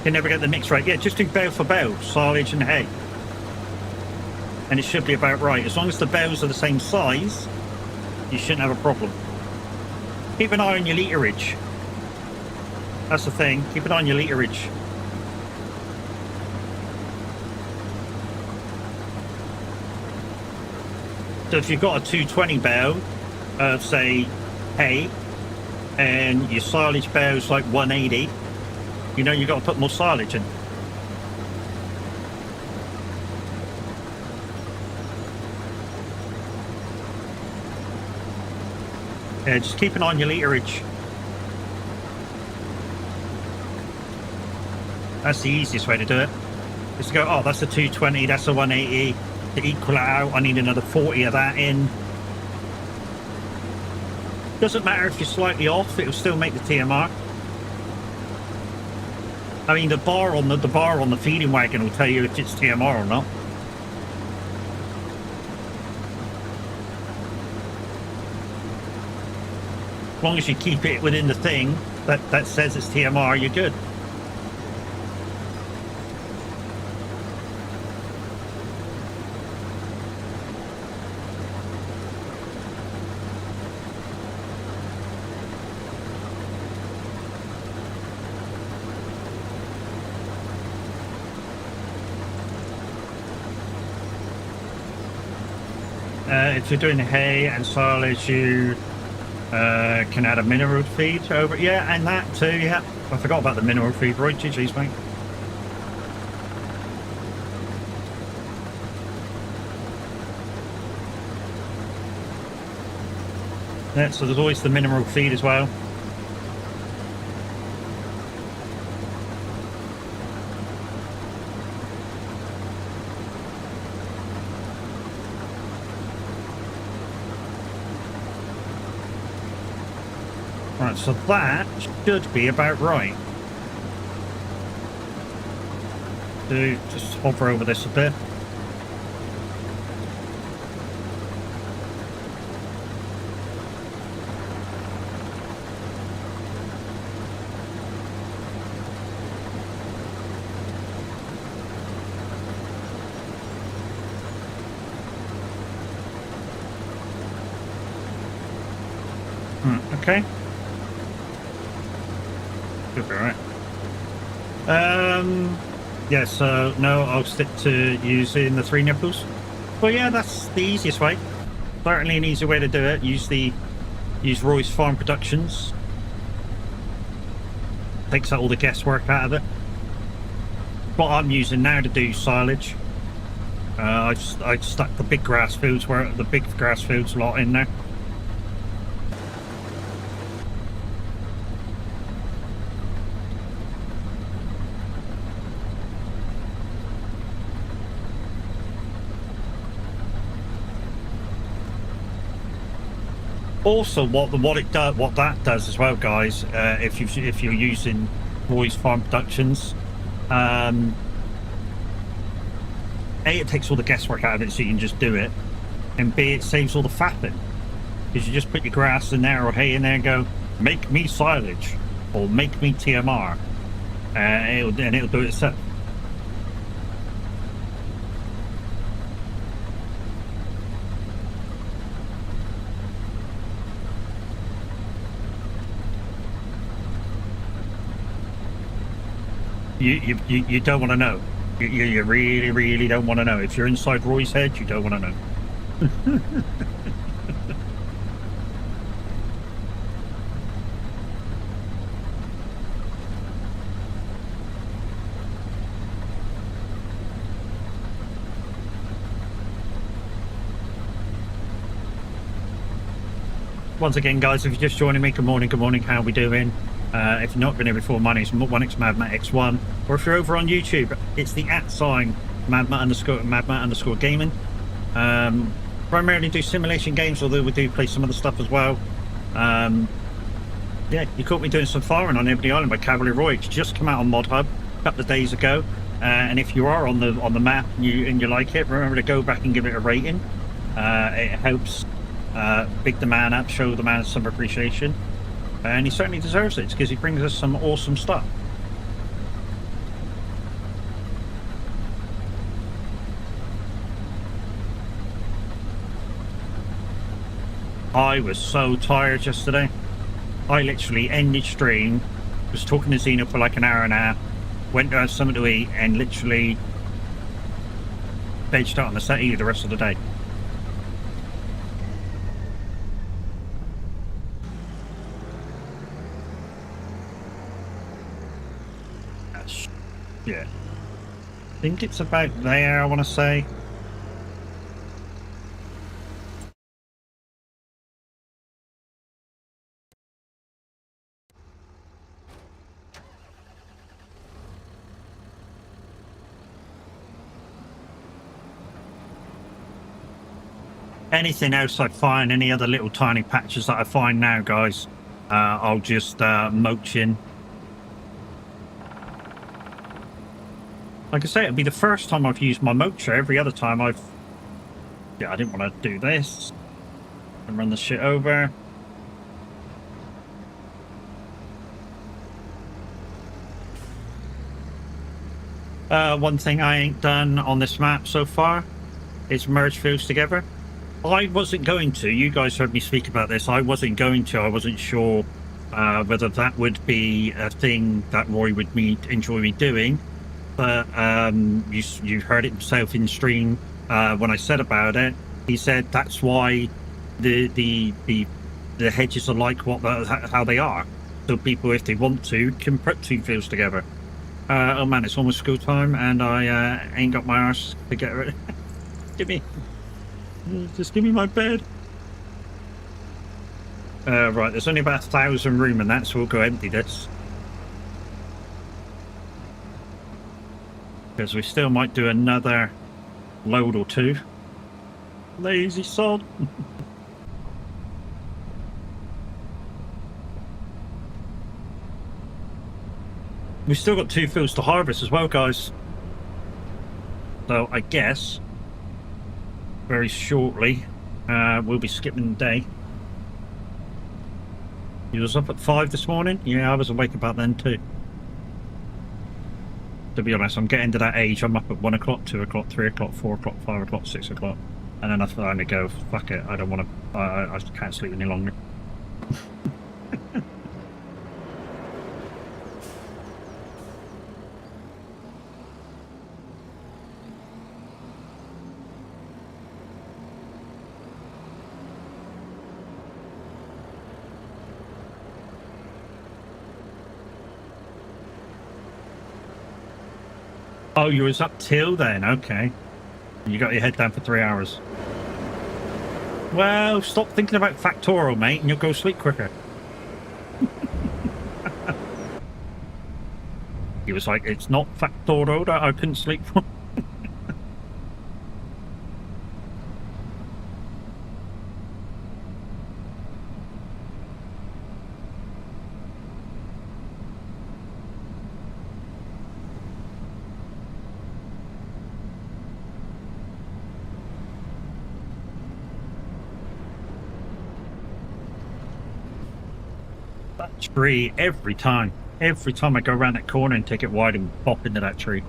you never get the mix right, yeah, just do bale for bale, silage and hay. And it should be about right. As long as the bales are the same size, you shouldn't have a problem. Keep an eye on your literage. That's the thing. Keep an eye on your literage. So if you've got a 220 bale of, say, hay, and your silage bale is like 180, you know you've got to put more silage in. Yeah, just keep an eye on your literage. That's the easiest way to do it. Is to go, oh, that's a 220, that's a 180. To equal it out, I need another 40 of that in. Doesn't matter if you're slightly off, it'll still make the TMR. I mean, the bar on the feeding wagon will tell you if it's TMR or not. As long as you keep it within the thing that says it's TMR, you're good. If you're doing hay and silage, you Can add a mineral feed over. Yeah, and that too. Yeah, I forgot about the mineral feed. Right, GG's, mate. Yeah, so there's always the mineral feed as well. Right, so that should be about right. So just hover over this a bit. Okay. Should be right. Yeah, so no, I'll stick to using the 3 nipples. Well, yeah, that's the easiest way. Certainly an easy way to do it. Use Roy's Farm Productions. Takes out all the guesswork out of it. What I'm using now to do silage. I stuck the big grass fields where the big grass fields lot in there. Also, what that does as well, guys, if you're using Roy's Farm Productions, A, it takes all the guesswork out of it, so you can just do it, and B, it saves all the faffing, because you just put your grass in there or hay in there and go, make me silage or make me TMR, and it'll do it itself. You don't want to know. You really don't want to know. If you're inside Roy's head, you don't want to know. Once again, guys, if you're just joining me, good morning, how are we doing? If you've not been here before, my name's 1xMadmatX1, or if you're over on YouTube, it's the @ Madmat_Gaming. Primarily do simulation games, although we do play some other stuff as well. Yeah, you caught me doing some firing on Ebony Island by Cavalry Roy. It's just come out on Mod Hub a couple of days ago, and if you are on the map and you like it, remember to go back and give it a rating. It helps big the man up, show the man some appreciation, and he certainly deserves it because he brings us some awesome stuff. I was so tired yesterday. I literally ended stream, was talking to Xena for like an hour and a half, went to have something to eat, and literally vegged out on the settee the rest of the day. Yeah, I think it's about there, I want to say. Anything else I find, any other little tiny patches that I find now, guys, I'll just mulch in. Like I say, it'll be the first time I've used my mulcher. Every other time I didn't want to do this and run the shit over. One thing I ain't done on this map so far is merge fields together. I wasn't going to. You guys heard me speak about this. I wasn't going to. I wasn't sure whether that would be a thing that Roy would enjoy me doing. But you heard it himself in stream when I said about it. He said that's why the the hedges are like how they are. So people, if they want to, can put two fields together. Oh man, it's almost school time, and I ain't got my arse to get rid. Just give me my bed. Right, there's only about 1,000 room in that, so we'll go empty this. Because we still might do another load or two. Lazy sod. We've still got 2 fields to harvest as well, guys. So I guess very shortly we'll be skipping the day. You was up at 5 this morning? Yeah, I was awake about then too. To be honest, I'm getting to that age. I'm up at 1 o'clock, 2 o'clock, 3 o'clock, 4 o'clock, 5 o'clock, 6 o'clock. And then I finally go, fuck it, I don't want to, I can't sleep any longer. Oh, you was up till then, okay. You got your head down for 3 hours. Well, stop thinking about Factorial, mate, and you'll go sleep quicker. He was like, it's not Factorial that I couldn't sleep for. That tree, every time I go around that corner and take it wide and pop into that tree.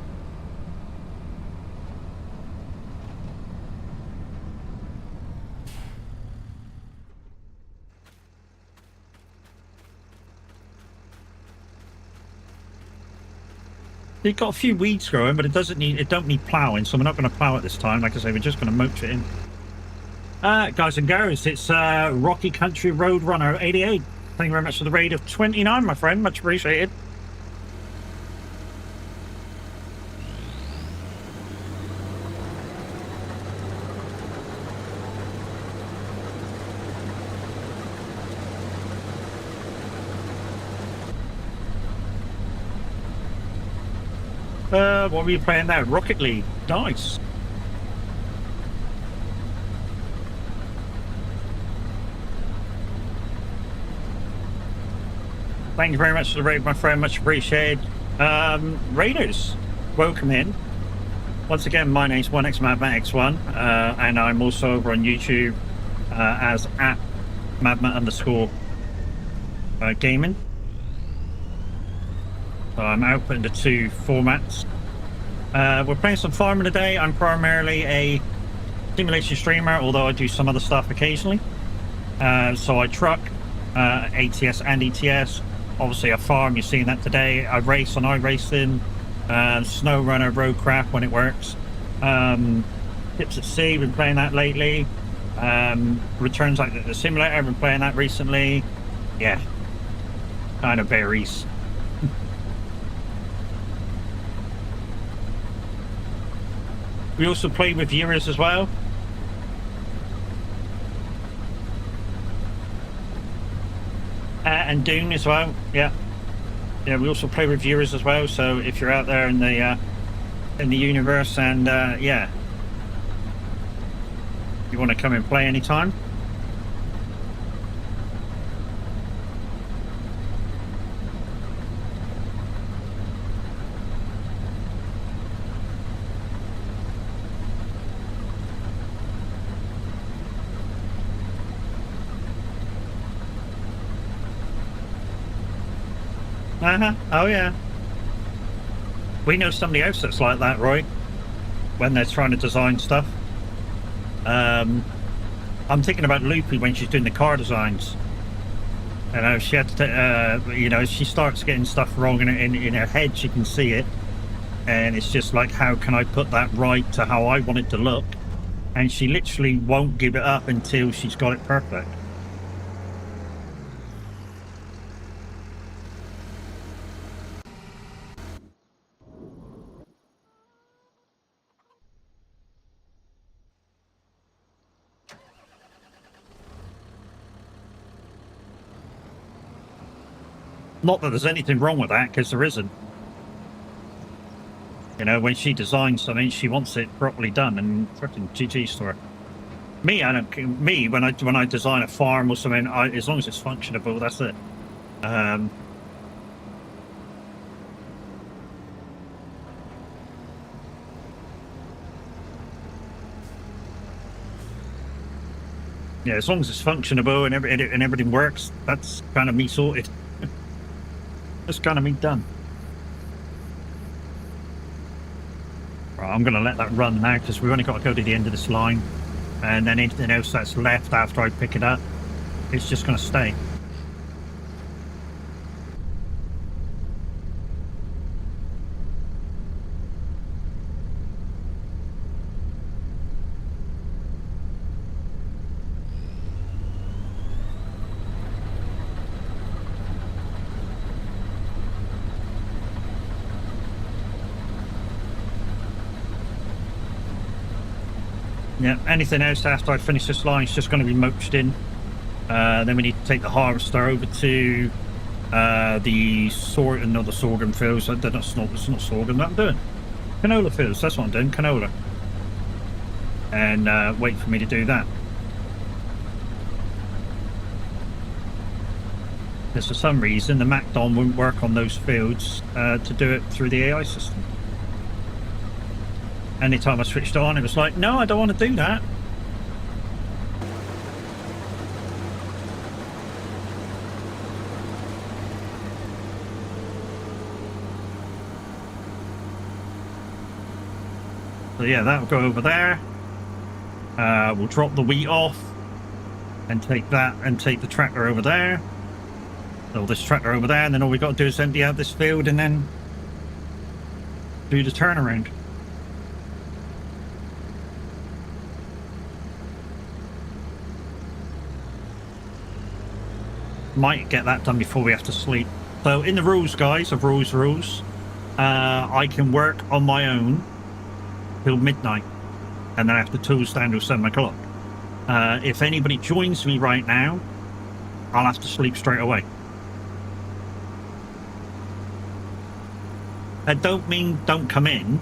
You've got a few weeds growing, but it don't need ploughing, so we're not going to plough it this time. Like I say, we're just going to mulch it in. Guys and girls, it's Rocky Country Road Runner 88. Thank you very much for the raid of 29, my friend. Much appreciated. What were you playing now? Rocket League. Nice. Thank you very much for the raid, my friend. Much appreciated. Raiders, welcome in. Once again, my name's 1xMadmaX1, and I'm also over on YouTube as @Madma_gaming. So I'm outputting the 2 formats. We're playing some farming today. I'm primarily a simulation streamer, although I do some other stuff occasionally. So I truck, ATS and ETS. Obviously I farm, you're seeing that today. I race on iRacing, Snow Runner, Roadcraft when it works. Tips at Sea, been playing that lately. Returns like the simulator, I've been playing that recently. Yeah, kind of varies. We also play with viewers as well. And Dune as well, yeah. Yeah, we also play with viewers as well, so if you're out there in the universe and yeah, you want to come and play anytime. Oh yeah. We know somebody else that's like that, Roy, when they're trying to design stuff. I'm thinking about Loopy when she's doing the car designs. You know, she had to, you know, she starts getting stuff wrong in her head, she can see it. And it's just like, how can I put that right to how I want it to look? And she literally won't give it up until she's got it perfect. Not that there's anything wrong with that, because there isn't. You know, when she designs something, she wants it properly done, and freaking GG's to her. Me, I don't. Me, when I design a farm or something, as long as it's functionable, that's it. Yeah, as long as it's functionable and everything works, that's kind of me sorted. That's kind of me done. Right, I'm going to let that run now because we've only got to go to the end of this line, and then anything else that's left after I pick it up, it's just going to stay. Yeah, anything else after I finish this line is just going to be mulched in. Then we need to take the harvester over to the sorghum fields. It's not sorghum. What I'm doing? Canola fields. That's what I'm doing. Canola. And wait for me to do that. Because for some reason the MacDon wouldn't work on those fields to do it through the AI system. Anytime I switched on, it was like, no, I don't want to do that. So yeah, that'll go over there. We'll drop the wheat off and take that and take the tractor over there. So this tractor over there, and then all we got to do is empty out this field and then do the turnaround. Might get that done before we have to sleep. So in the rules, guys, of rules, I can work on my own till midnight, and then I have the tools down till 7 o'clock. If anybody joins me right now, I'll have to sleep straight away. I don't mean don't come in.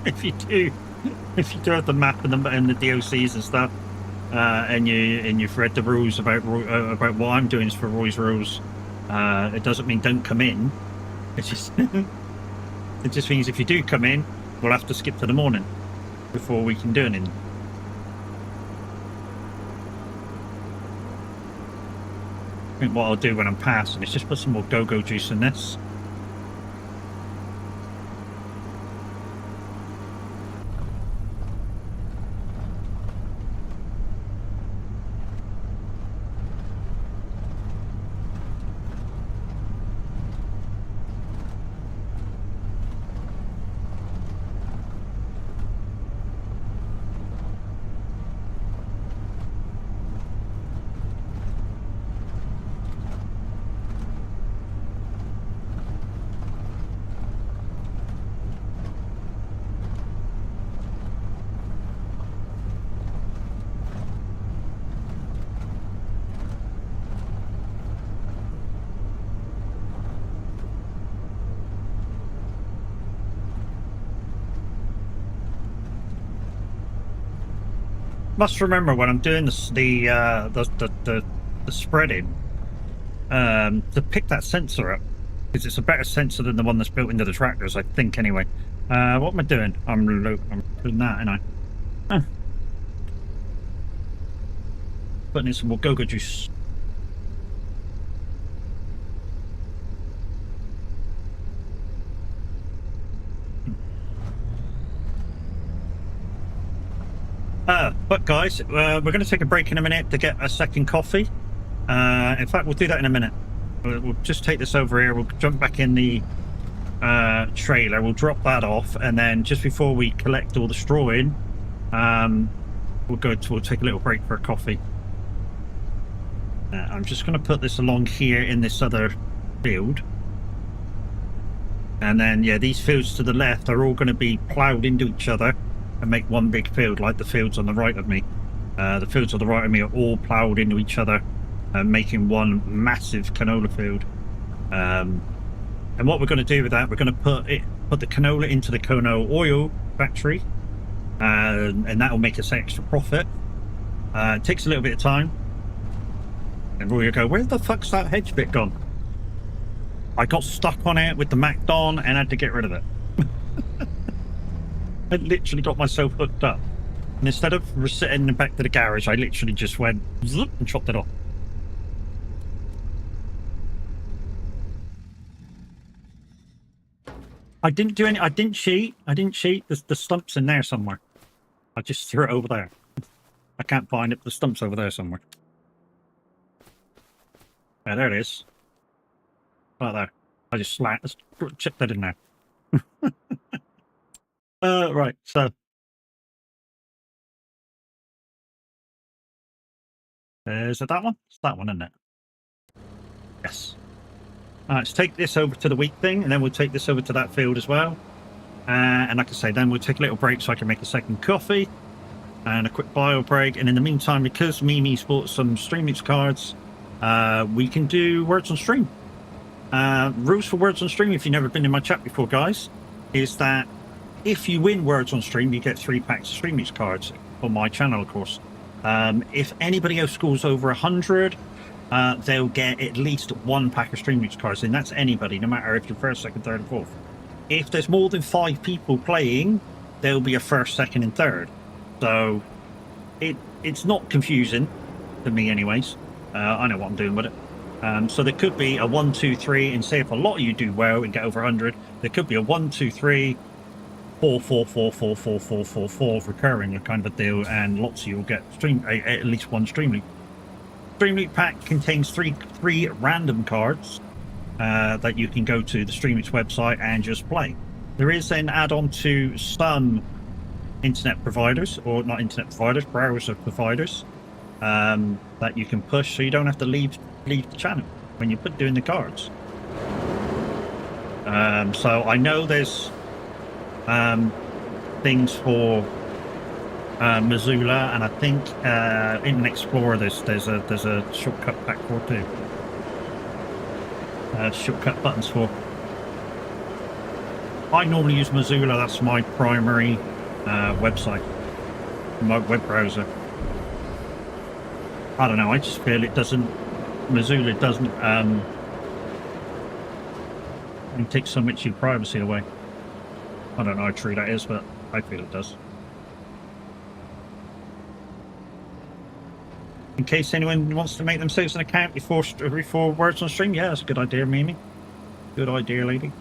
if you do have the map and the DOCs and stuff, and you've read the rules about what I'm doing is for Roy's rules, it doesn't mean don't come in. It's just it just means if you do come in, we'll have to skip to the morning before we can do anything. I think what I'll do when I'm passing is just put some more go-go juice in this. Must remember when I'm doing the spreading, to pick that sensor up, because it's a better sensor than the one that's built into the tractors, I think. Anyway, what am I doing? I'm doing that, ain't I? Putting in some more go-go juice. But guys, we're going to take a break in a minute to get a second coffee. In fact, we'll do that in a minute. We'll just take this over here. We'll jump back in the trailer. We'll drop that off, and then just before we collect all the straw in, we'll take a little break for a coffee. I'm just going to put this along here in this other field. And then, yeah, these fields to the left are all going to be ploughed into each other and make one big field, like the fields on the right of me. The fields on the right of me are all ploughed into each other, making one massive canola field. And what we're going to do with that, we're going to put the canola into the Kono oil factory, and that will make us extra profit. It takes a little bit of time. And we'll go, where the fuck's that hedge bit gone? I got stuck on it with the Mac on and had to get rid of it. I literally got myself hooked up. And instead of sitting in the back to the garage, I literally just went zoop and chopped it off. I didn't do any. I didn't cheat. The stump's in there somewhere. I just threw it over there. I can't find it. The stump's over there somewhere. Yeah, there it is. Right there. I just chipped that in there. Right. So is it that one? It's that one, isn't it? Yes. Let's take this over to the wheat thing, and then we'll take this over to that field as well. And like I say, then we'll take a little break so I can make a second coffee and a quick bio break. And in the meantime, because Mimi's bought some StreamLoops cards, we can do Words on Stream. Rules for Words on Stream, if you've never been in my chat before, guys, is that if you win Words on Stream, you get 3 packs of StreamLoops cards on my channel, of course. If anybody else scores over 100, they'll get at least 1 pack of StreamLoops cards, and that's anybody, no matter if you're first, second, third, or fourth. If there's more than 5 people playing, there'll be a first, second, and third. So it's not confusing to me, anyways. I know what I'm doing with it. So there could be a 1, 2, 3, and say if a lot of you do well and get over 100, there could be a 1, 2, 3, 4, 4, 4, 4, 4, 4, 4, 4 recurring kind of a deal, and lots of you will get at least 1 StreamLoop. StreamLoop pack contains three random cards that you can go to the StreamLoops website and just play. There is an add-on to some internet providers, or not internet providers, browser providers, that you can push, so you don't have to leave the channel when you're doing the cards. So I know there's things for Missoula, and I think Internet Explorer there's a shortcut pack for too. Shortcut buttons for. I normally use Missoula. That's my primary website, my web browser. I don't know. I just feel Missoula doesn't and takes so much of your privacy away. I don't know how true that is, but I feel it does. In case anyone wants to make themselves an account before Words on Stream, yeah, that's a good idea, Mimi. Good idea, lady.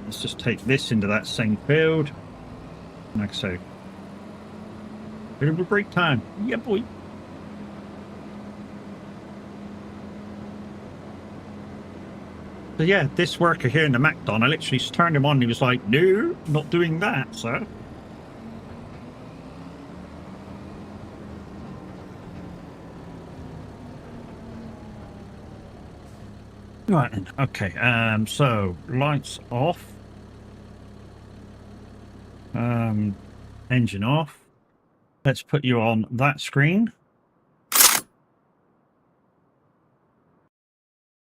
Let's just take this into that same field. Like so. Bit of a break time. Yeah, boy. So yeah, this worker here in the MacDon, I literally turned him on and he was like, no, not doing that, sir. Right, okay, so lights off. Engine off. Let's put you on that screen.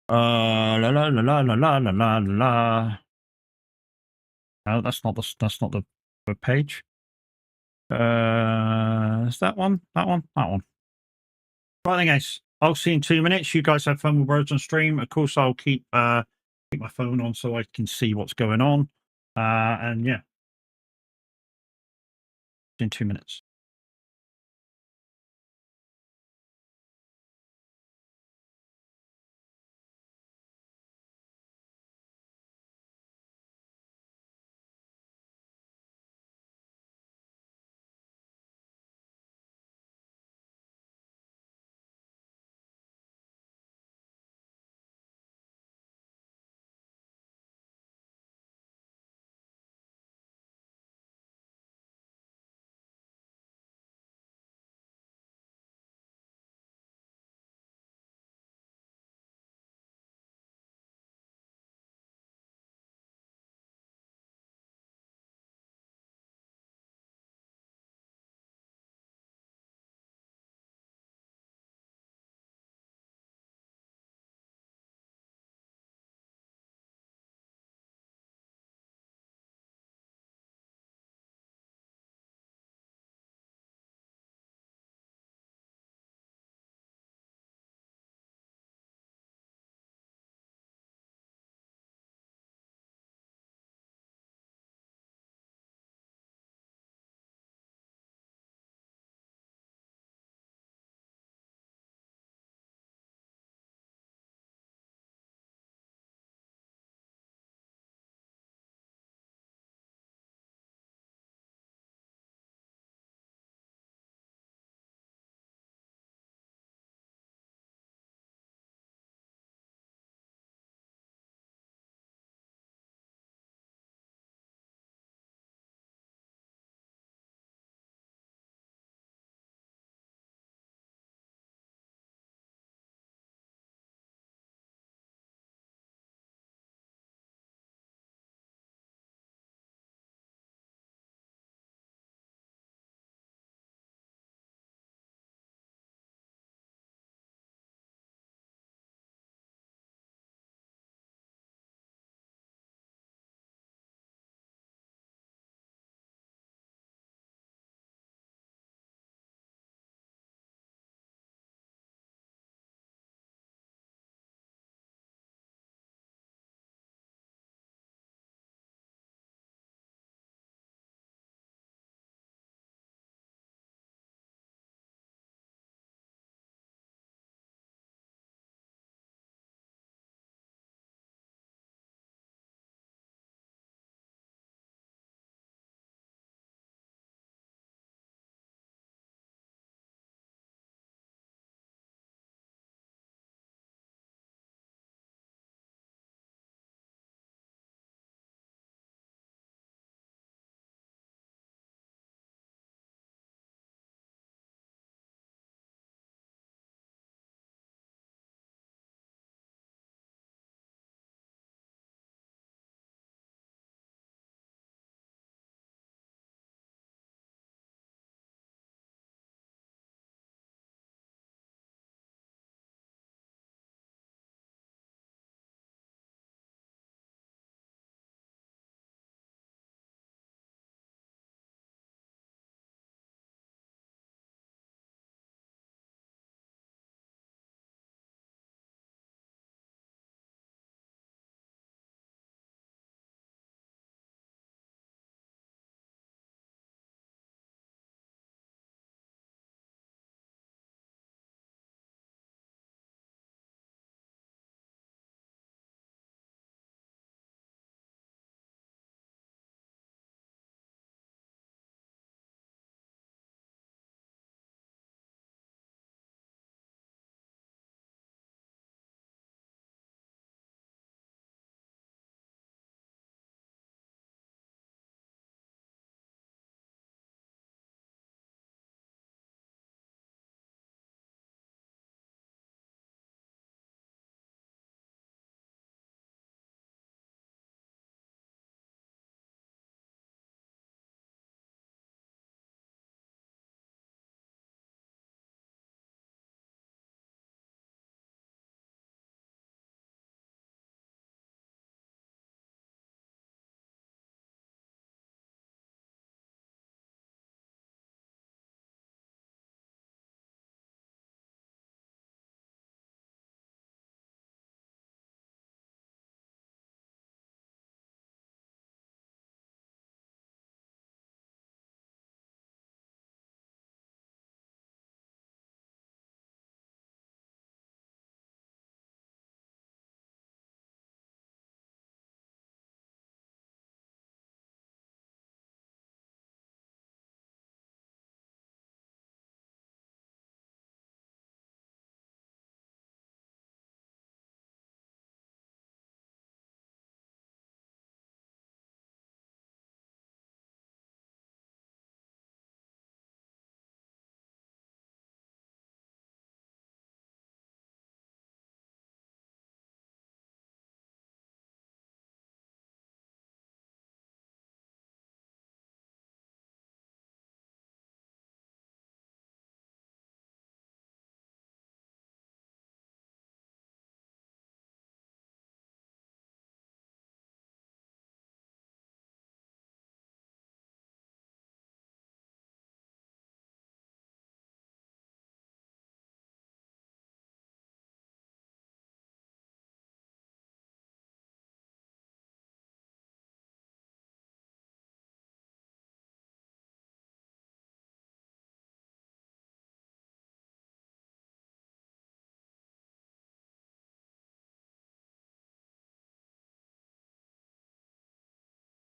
La la la la la la la la la. No, that's not the web page. Is that one? That one? That one. Right then, guys. I'll see you in 2 minutes. You guys have fun with Words on Stream. Of course, I'll keep my phone on so I can see what's going on. And yeah, in 2 minutes.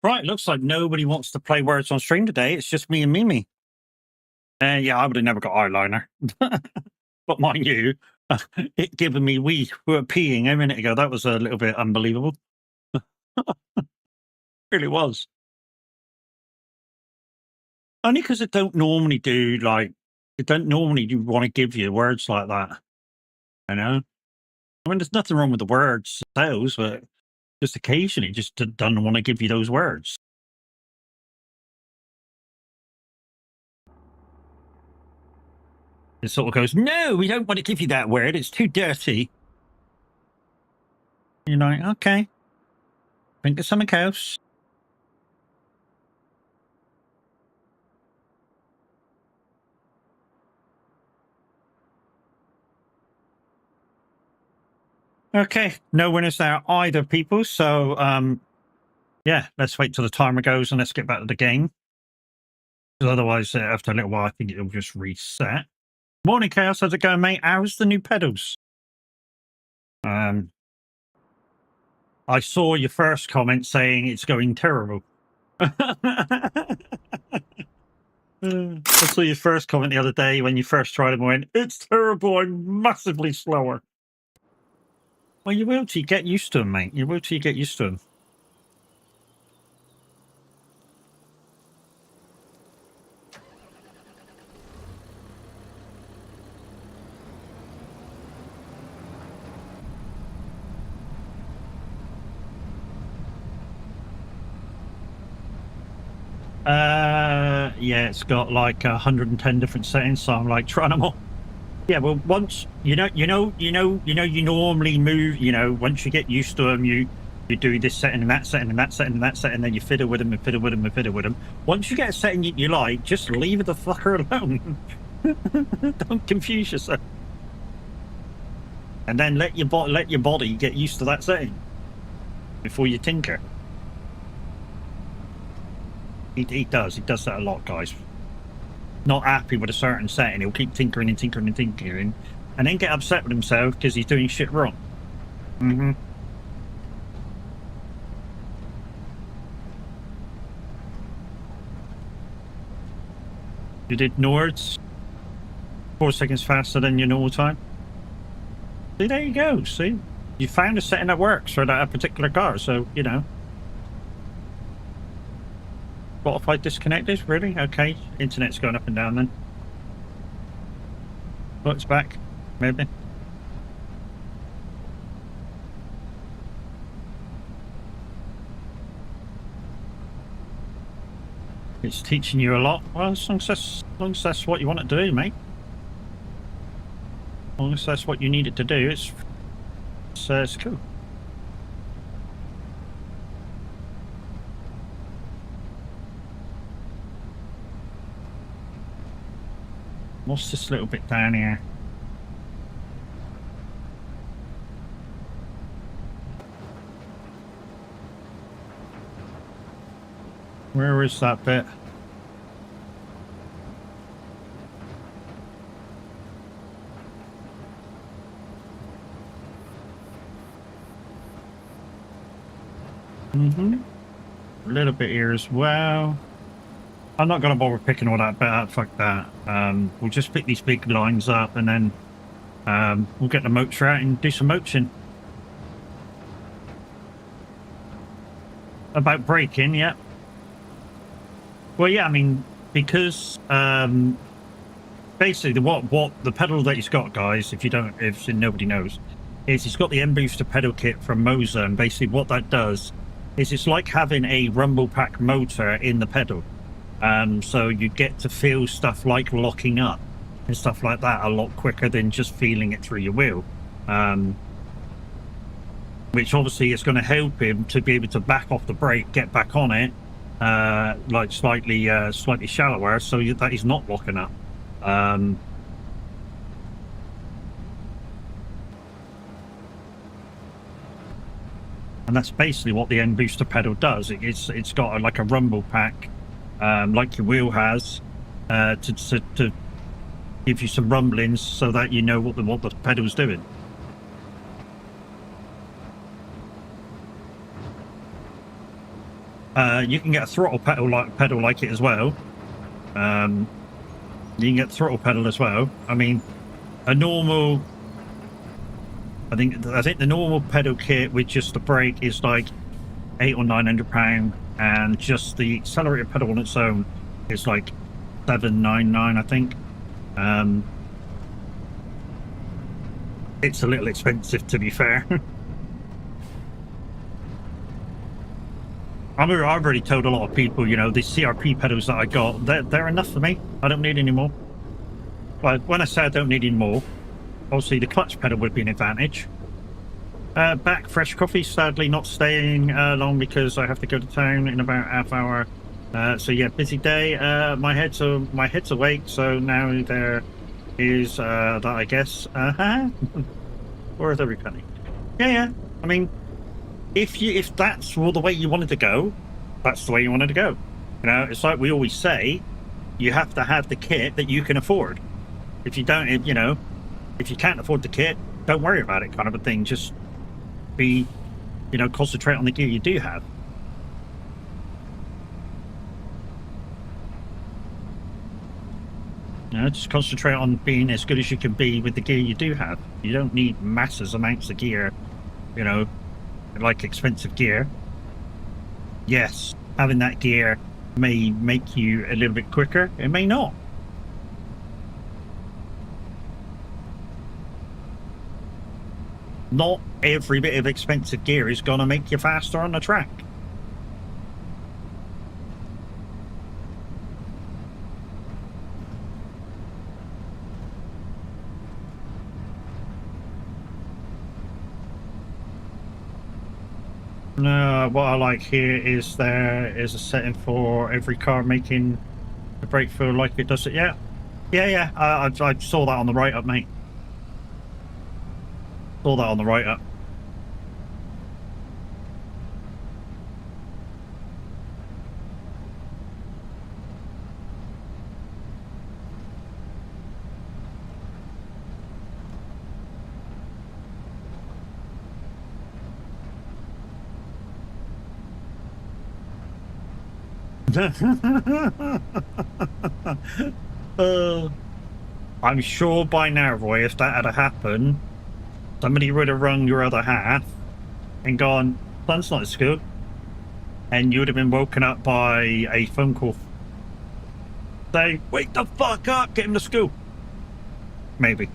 Right, looks like nobody wants to play Words on stream today. It's just me and Mimi. Yeah, I would have never got eyeliner. But mind you, it given me we were peeing a minute ago. That was a little bit unbelievable. Really was. Only because it don't normally do it don't normally do want to give you words like that. You know? I mean, there's nothing wrong with the words themselves, but just occasionally just doesn't want to give you those words. It sort of goes, no, we don't want to give you that word. It's too dirty. You're like, okay, think of something else. Okay, no winners there either, people. So, yeah, let's wait till the timer goes and let's get back to the game. Because otherwise, after a little while, I think it'll just reset. Morning, Chaos. How's it going, mate? How's the new pedals? I saw your first comment saying it's going terrible. I saw your first comment the other day when you first tried them and went, it's terrible, I'm massively slower. Well, you will till you get used to them, mate. You will till you get used to them. Yeah, it's got like 110 different settings, so I'm like trying them all. Yeah, well, once you normally move. Once you get used to them, you do this setting and that setting and that setting and that setting, and then you fiddle with them and fiddle with them and fiddle with them. Once you get a setting you like, just leave the fucker alone. Don't confuse yourself, and then let your body get used to that setting before you tinker. He does that a lot, guys. Not happy with a certain setting, he'll keep tinkering and tinkering and tinkering, and then get upset with himself because he's doing shit wrong. You did Nords 4 seconds faster than your normal time. See, there you go. See, you found a setting that works for that particular car, so Spotify disconnected? Really? Okay. Internet's going up and down then. Oh, it's back. Maybe. It's teaching you a lot. Well, as long as that's what you want to do, mate. As long as that's what you need it to do, it's cool. What's this little bit down here? Where is that bit? A little bit here as well. I'm not going to bother picking all that bit out. Fuck that. We'll just pick these big lines up and then we'll get the motor out and do some moaching. About braking, yeah. Well, yeah, I mean, because basically what the pedal that he's got, guys, if nobody knows, is he's got the M Booster pedal kit from Moser, and basically what that does is it's like having a rumble pack motor in the pedal. So you get to feel stuff like locking up and stuff like that a lot quicker than just feeling it through your wheel. Which obviously is going to help him to be able to back off the brake, get back on it, like slightly shallower, so that he's not locking up. And that's basically what the N booster pedal does. It's got like a rumble pack, like your wheel has, to give you some rumblings so that you know what the pedal's doing. You can get a throttle pedal like it as well. You can get throttle pedal as well. I mean, a normal. I think the normal pedal kit with just the brake is like £800 or £900, and just the accelerator pedal on its own is like £799, I think. It's a little expensive, to be fair. I've already told a lot of people, you know, the CRP pedals that I got, they're enough for me. I don't need any more. But when I say I don't need any more, obviously the clutch pedal would be an advantage. Back fresh coffee, sadly not staying long because I have to go to town in about half hour. So yeah, busy day. My head's awake, so now there is that, I guess. Worth every penny. Yeah. I mean, if that's all the way you wanted to go, that's the way you wanted to go. You know, it's like we always say, you have to have the kit that you can afford. If you don't, if you can't afford the kit, don't worry about it, kind of a thing. Just concentrate on the gear you do have. You know, just concentrate on being as good as you can be with the gear you do have. You don't need massive amounts of gear, you know, like expensive gear. Yes, having that gear may make you a little bit quicker. It may not. Not every bit of expensive gear is going to make you faster on the track. What I like here is there is a setting for every car making the brake feel like it does it. Yeah. I saw that on the write-up, mate. Saw that on the write-up. I'm sure by now, Roy, if that had happened, somebody would have rung your other half and gone, "Son's not at school," and you would have been woken up by a phone call. Say, "Wake the fuck up, get him to school." Maybe.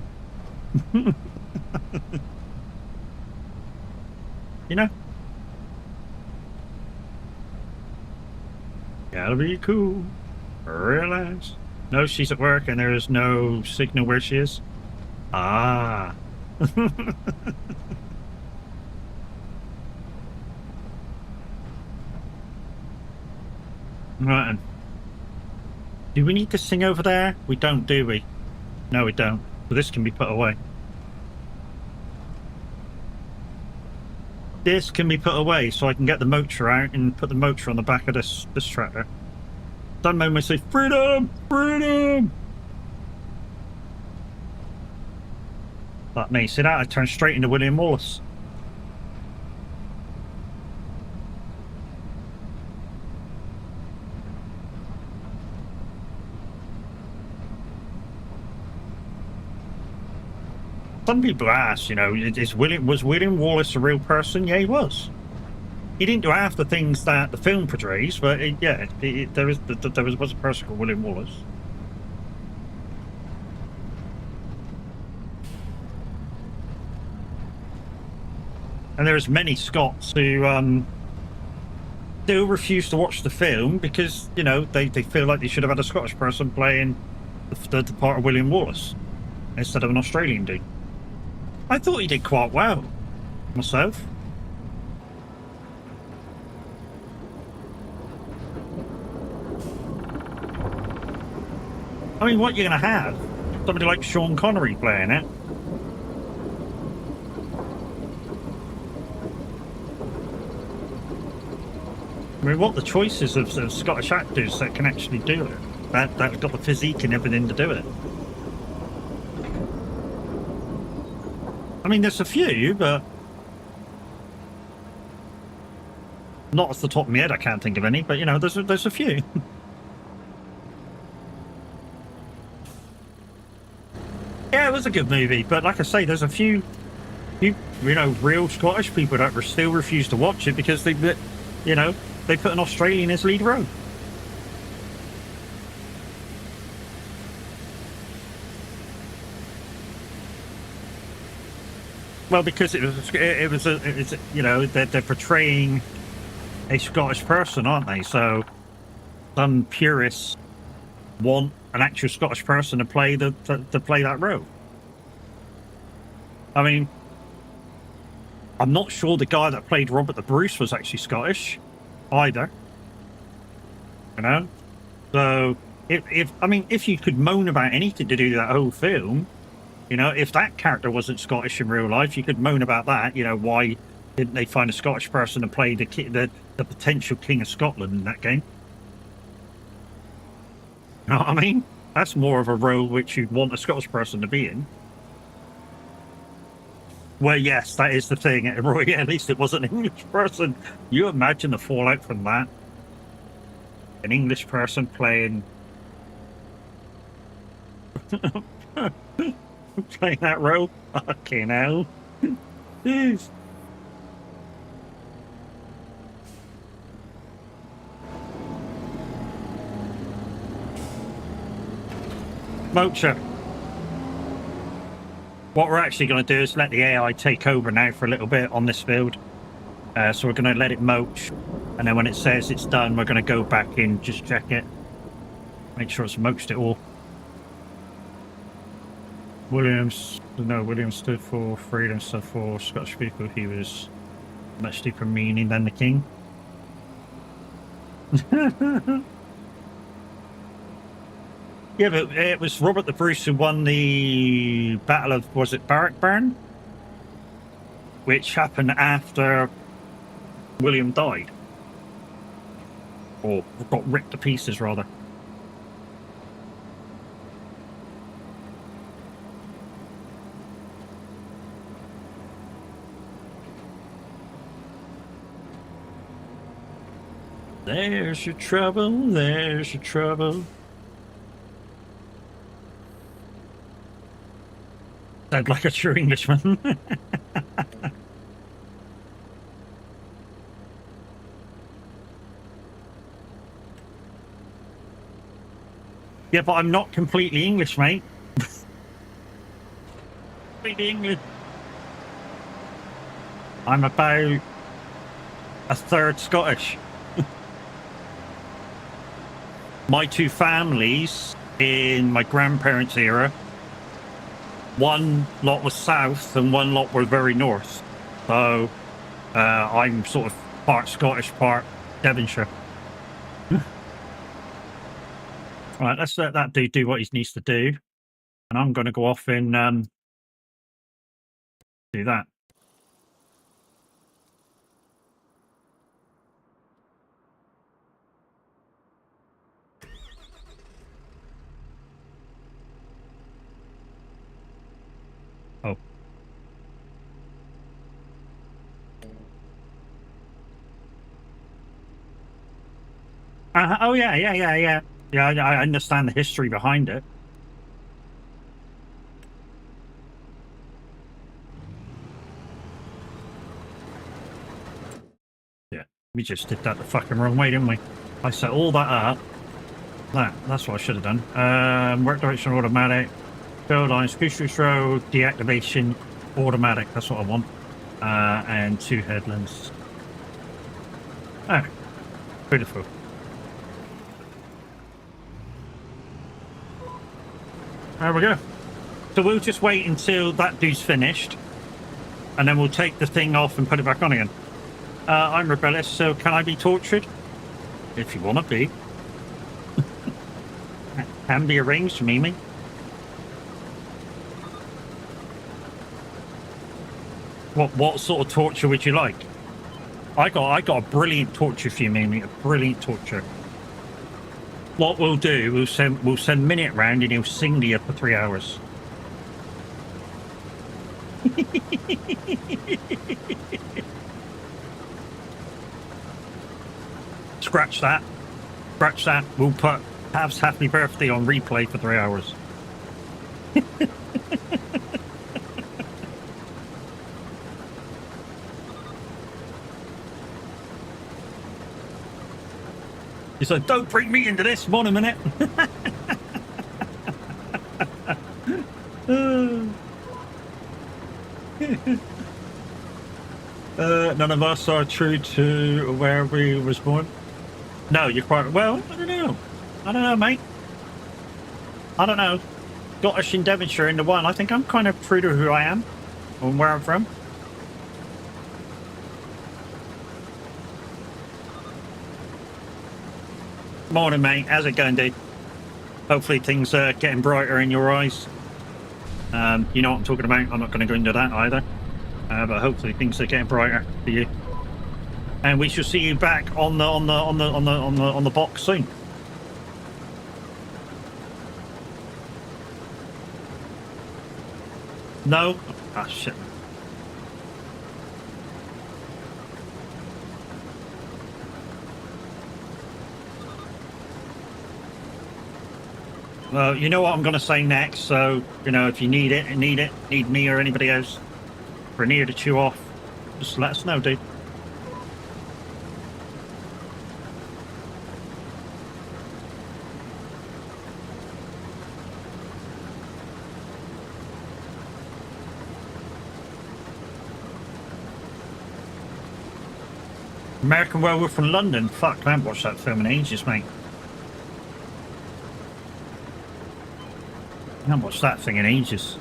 You know? Gotta be cool. Relax. No, she's at work and there is no signal where she is. Ah. Right. Do we need to sing over there? We don't, do we? No, we don't. So this can be put away. This can be put away so I can get the motor out and put the motor on the back of this tractor. That moment I say, freedom! Freedom! Like me, see that? I turned straight into William Wallace. Some people ask, you know, was William Wallace a real person? Yeah, he was. He didn't do half the things that the film portrays, but there was a person called William Wallace. And there's many Scots who still refuse to watch the film because, you know, they feel like they should have had a Scottish person playing the part of William Wallace instead of an Australian dude. I thought he did quite well myself. I mean, what you're going to have? Somebody like Sean Connery playing it. I mean, what the choices of Scottish actors that can actually do it? That's got the physique and everything to do it. I mean, there's a few, but Not off the top of my head, I can't think of any, but you know, there's a few. Yeah, it was a good movie, but like I say, there's a few, you know, real Scottish people that still refuse to watch it because they, you know, they put an Australian as lead role. Well, because it was you know, they're portraying a Scottish person, aren't they? So some purists want an actual Scottish person to play to play that role. I mean, I'm not sure the guy that played Robert the Bruce was actually Scottish either. You know, so if I mean, if you could moan about anything to do that whole film, you know, if that character wasn't Scottish in real life, you could moan about that. You know, why didn't they find a Scottish person to play the potential King of Scotland in that game? You know what I mean? That's more of a role which you'd want a Scottish person to be in. Well, yes, that is the thing. Roy, at least it was an English person. You imagine the fallout from that? An English person playing playing that role? Fucking hell. Jeez. Mocha. What we're actually going to do is let the AI take over now for a little bit on this field. So we're going to let it moach, and then when it says it's done, we're going to go back in, just check it, make sure it's moached it all. William stood for freedom, stood for Scottish people. He was much deeper meaning than the king. Yeah, but it was Robert the Bruce who won the Battle of, was it Barrackburn? Which happened after William died. Or got ripped to pieces, rather. There's your trouble, there's your trouble. Sound like a true Englishman. Yeah, but I'm not completely English, mate. Completely English. I'm about a third Scottish. My two families in my grandparents' era, one lot was south and one lot were very north. So I'm sort of part Scottish, part Devonshire. Right, let's let that dude do what he needs to do. And I'm going to go off and do that. Oh. Oh, yeah. Yeah, I understand the history behind it. Yeah, we just did that the fucking wrong way, didn't we? I set all that up. That's what I should have done. Work direction automatic. Build lines, push road, deactivation, automatic. That's what I want. And 2 headlands. Oh, beautiful. There we go. So we'll just wait until that dude's finished, and then we'll take the thing off and put it back on again. I'm rebellious, so can I be tortured? If you want to be. Can be arranged, Mimi. What sort of torture would you like? I got a brilliant torture for you, Mimi. A brilliant torture. What we'll do, we'll send Minute round and he'll sing to you for 3 hours. scratch that. Scratch that. We'll put Pav's happy birthday on replay for 3 hours. He's like, don't bring me into this. One a minute. None of us are true to where we was born. No, you're quite well. I don't know, mate. I don't know. Scottish in Devonshire in the one. I think I'm kind of true to who I am and where I'm from. Morning, mate. How's it going, dude? Hopefully things are getting brighter in your eyes. You know what I'm talking about. I'm not going to go into that either. But hopefully things are getting brighter for you. And we shall see you back on the box soon. No? Ah, shit. Well, you know what I'm going to say next, so, you know, if you need me or anybody else for an ear to chew off, just let us know, dude. American Werewolf from London. Fuck, I haven't watched that film in ages, mate. I haven't watched that thing in ages.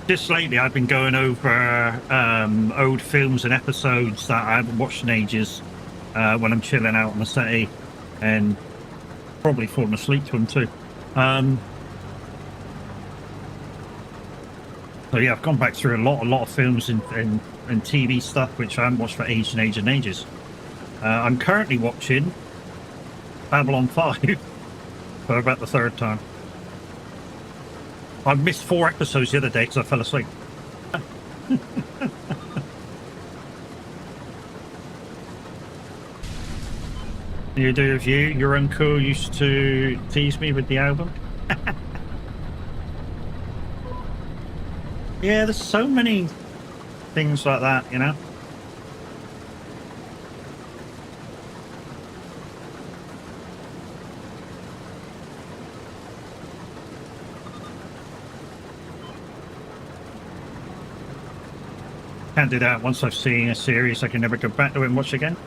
Just lately I've been going over old films and episodes that I haven't watched in ages when I'm chilling out on the city, and probably falling asleep to them too. So yeah, I've gone back through a lot of films and TV stuff which I haven't watched for ages. I'm currently watching Babylon 5 for about the third time. I missed 4 episodes the other day because I fell asleep. You do review. Your uncle used to tease me with the album. Yeah, there's so many things like that, you know. Can't do that. Once I've seen a series, I can never go back to it and watch again.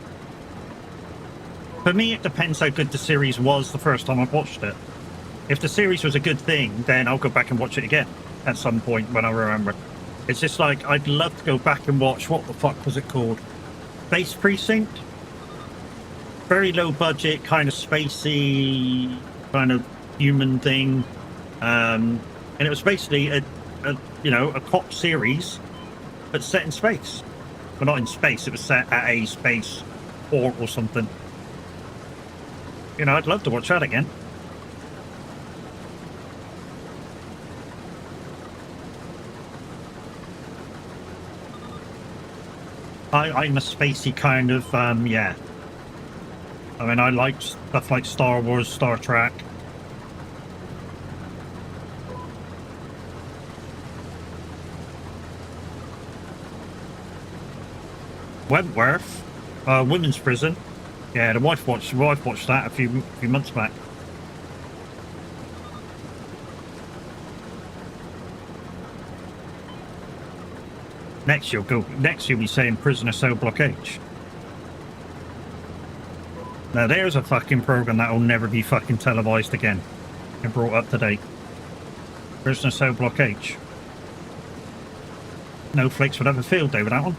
For me, it depends how good the series was the first time I've watched it. If the series was a good thing, then I'll go back and watch it again at some point when I remember. It's just like, I'd love to go back and watch, what the fuck was it called? Space Precinct? Very low budget, kind of spacey, kind of human thing. And it was basically a cop series, but set in space. Well, not in space, it was set at a space port or something. You know, I'd love to watch that again. I'm a spacey kind of, yeah. I mean, I like stuff like Star Wars, Star Trek. Wentworth, women's prison. Yeah, the wife watched that a few months back. Next you'll be saying Prisoner Cell Block H. Now there's a fucking program that'll never be fucking televised again and brought up to date. Prisoner Cell Block H. No Flakes would have a field day with that one.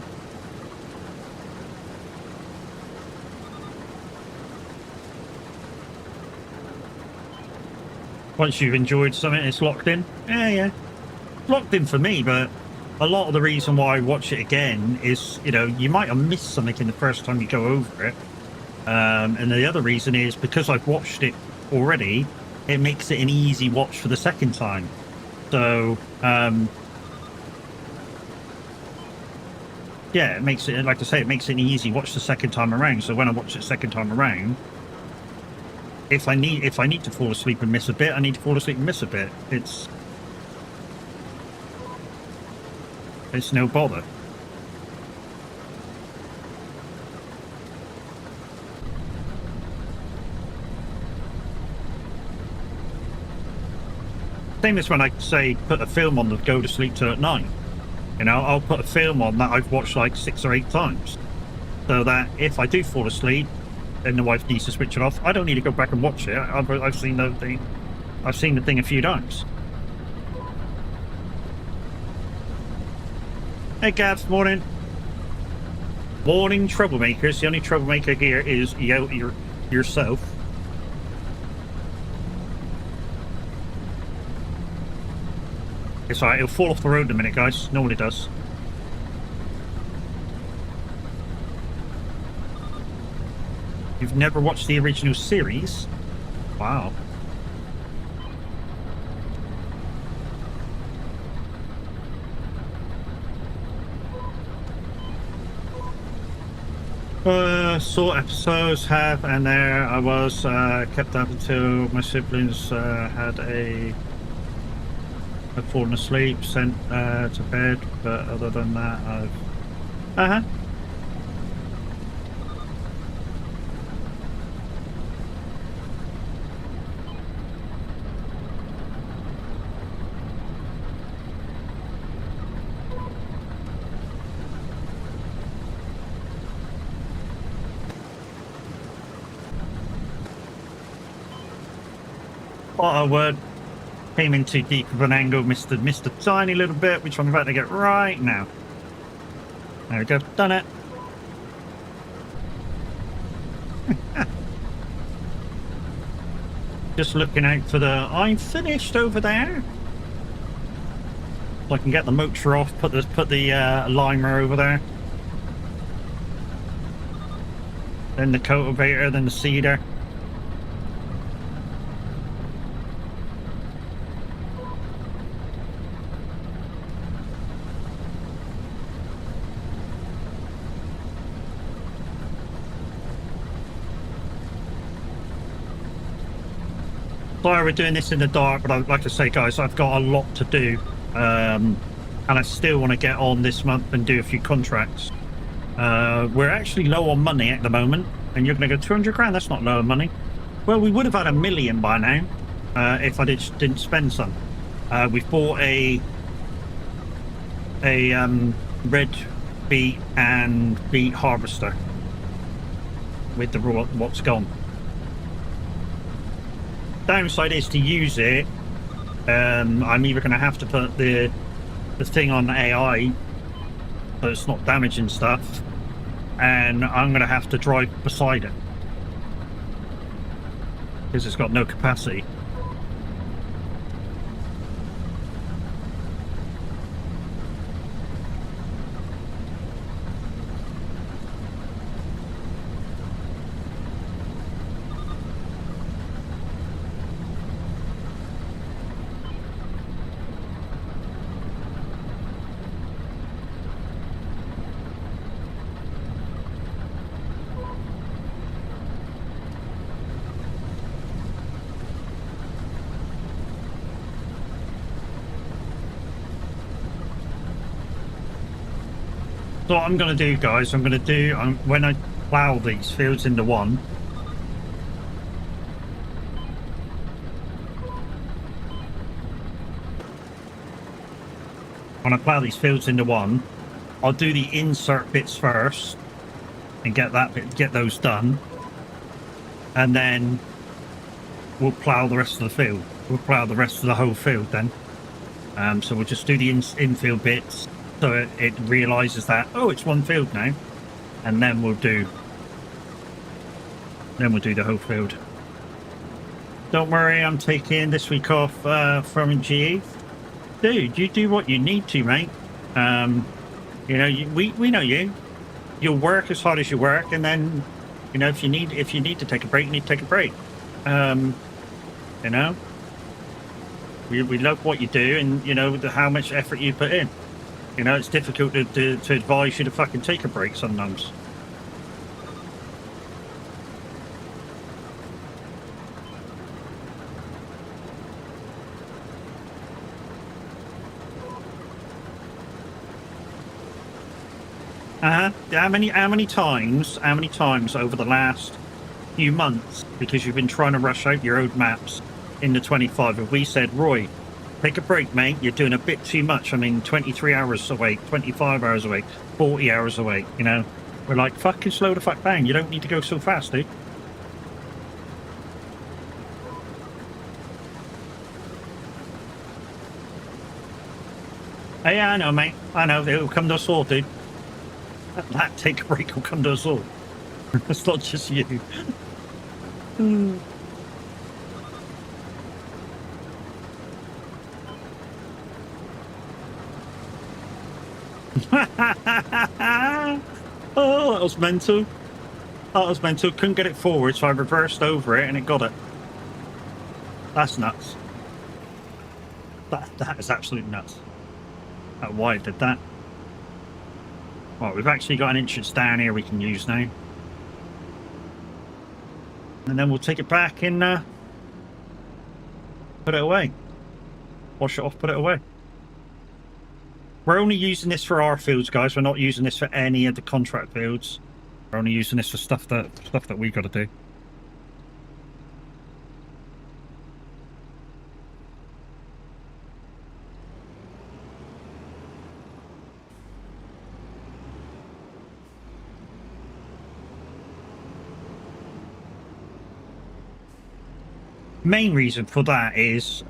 Once you've enjoyed something, it's locked in. Yeah. Locked in for me, but a lot of the reason why I watch it again is, you know, you might have missed something in the first time you go over it. And the other reason is because I've watched it already, it makes it an easy watch for the second time. So, yeah, it makes it, like I say, it makes it an easy watch the second time around. So when I watch it second time around, if I need to fall asleep and miss a bit, I need to fall asleep and miss a bit. It's no bother. Same as when I say put a film on to go to sleep to at night. You know, I'll put a film on that I've watched like 6 or 8 times, so that if I do fall asleep and the wife needs to switch it off, I don't need to go back and watch it. I've seen the thing. I've seen the thing a few times. Hey, Gav, morning. Morning, troublemakers. The only troublemaker here is yourself. It's alright, it'll fall off the road in a minute, guys. Normally does. You've never watched the original series? Wow. Saw episodes have, and there I was, kept up until my siblings had fallen asleep, sent to bed, but other than that, I've... Thought I would. Came in too deep of an angle, missed a tiny little bit, which I'm about to get right now. There we go, done it. Just looking out for the... I'm finished over there. So I can get the motor off, put the limer over there. Then the cultivator, then the seeder. Sorry we're doing this in the dark, but like I say, guys, I've got a lot to do, and I still want to get on this month and do a few contracts. We're actually low on money at the moment, and you're going to go 200 grand. That's not low on money. Well, we would have had $1 million by now if I didn't spend some. We've bought a red beet and beet harvester with the what's gone. Downside is to use it, I'm either going to have to put the thing on AI so it's not damaging stuff, and I'm going to have to drive beside it because it's got no capacity. So what I'm going to do, guys, when I plough these fields into one, I'll do the insert bits first and get those done, and then we'll plough the rest of the field. We'll plough the rest of the whole field then. So we'll just do the infield bits, so it realizes that, oh, it's one field now, and then we'll do the whole field. Don't worry, I'm taking this week off from GE. Dude, you do what you need to, mate. You know, we know you. You'll work as hard as you work, and then You know, if you need to take a break, you need to take a break. You know, we love what you do, and you know how much effort you put in. You know, it's difficult to advise you to fucking take a break sometimes. How many times over the last few months, because you've been trying to rush out your old maps in the 25, have we said, Roy, take a break, mate, you're doing a bit too much. I mean, 23 hours awake, 25 hours awake, 40 hours awake, you know? We're like, fucking slow the fuck down. You don't need to go so fast, dude. Hey, yeah, I know, mate. I know. It'll come to us all, dude. That take a break will come to us all. It's not just you. Oh, that was mental. That was mental. Couldn't get it forward, so I reversed over it and it got it. That's nuts. That is absolutely nuts. Why did that? Well, we've actually got an entrance down here we can use now. And then we'll take it back and put it away. Wash it off, put it away. We're only using this for our fields, guys. We're not using this for any of the contract fields. We're only using this for stuff that we've got to do. Main reason for that is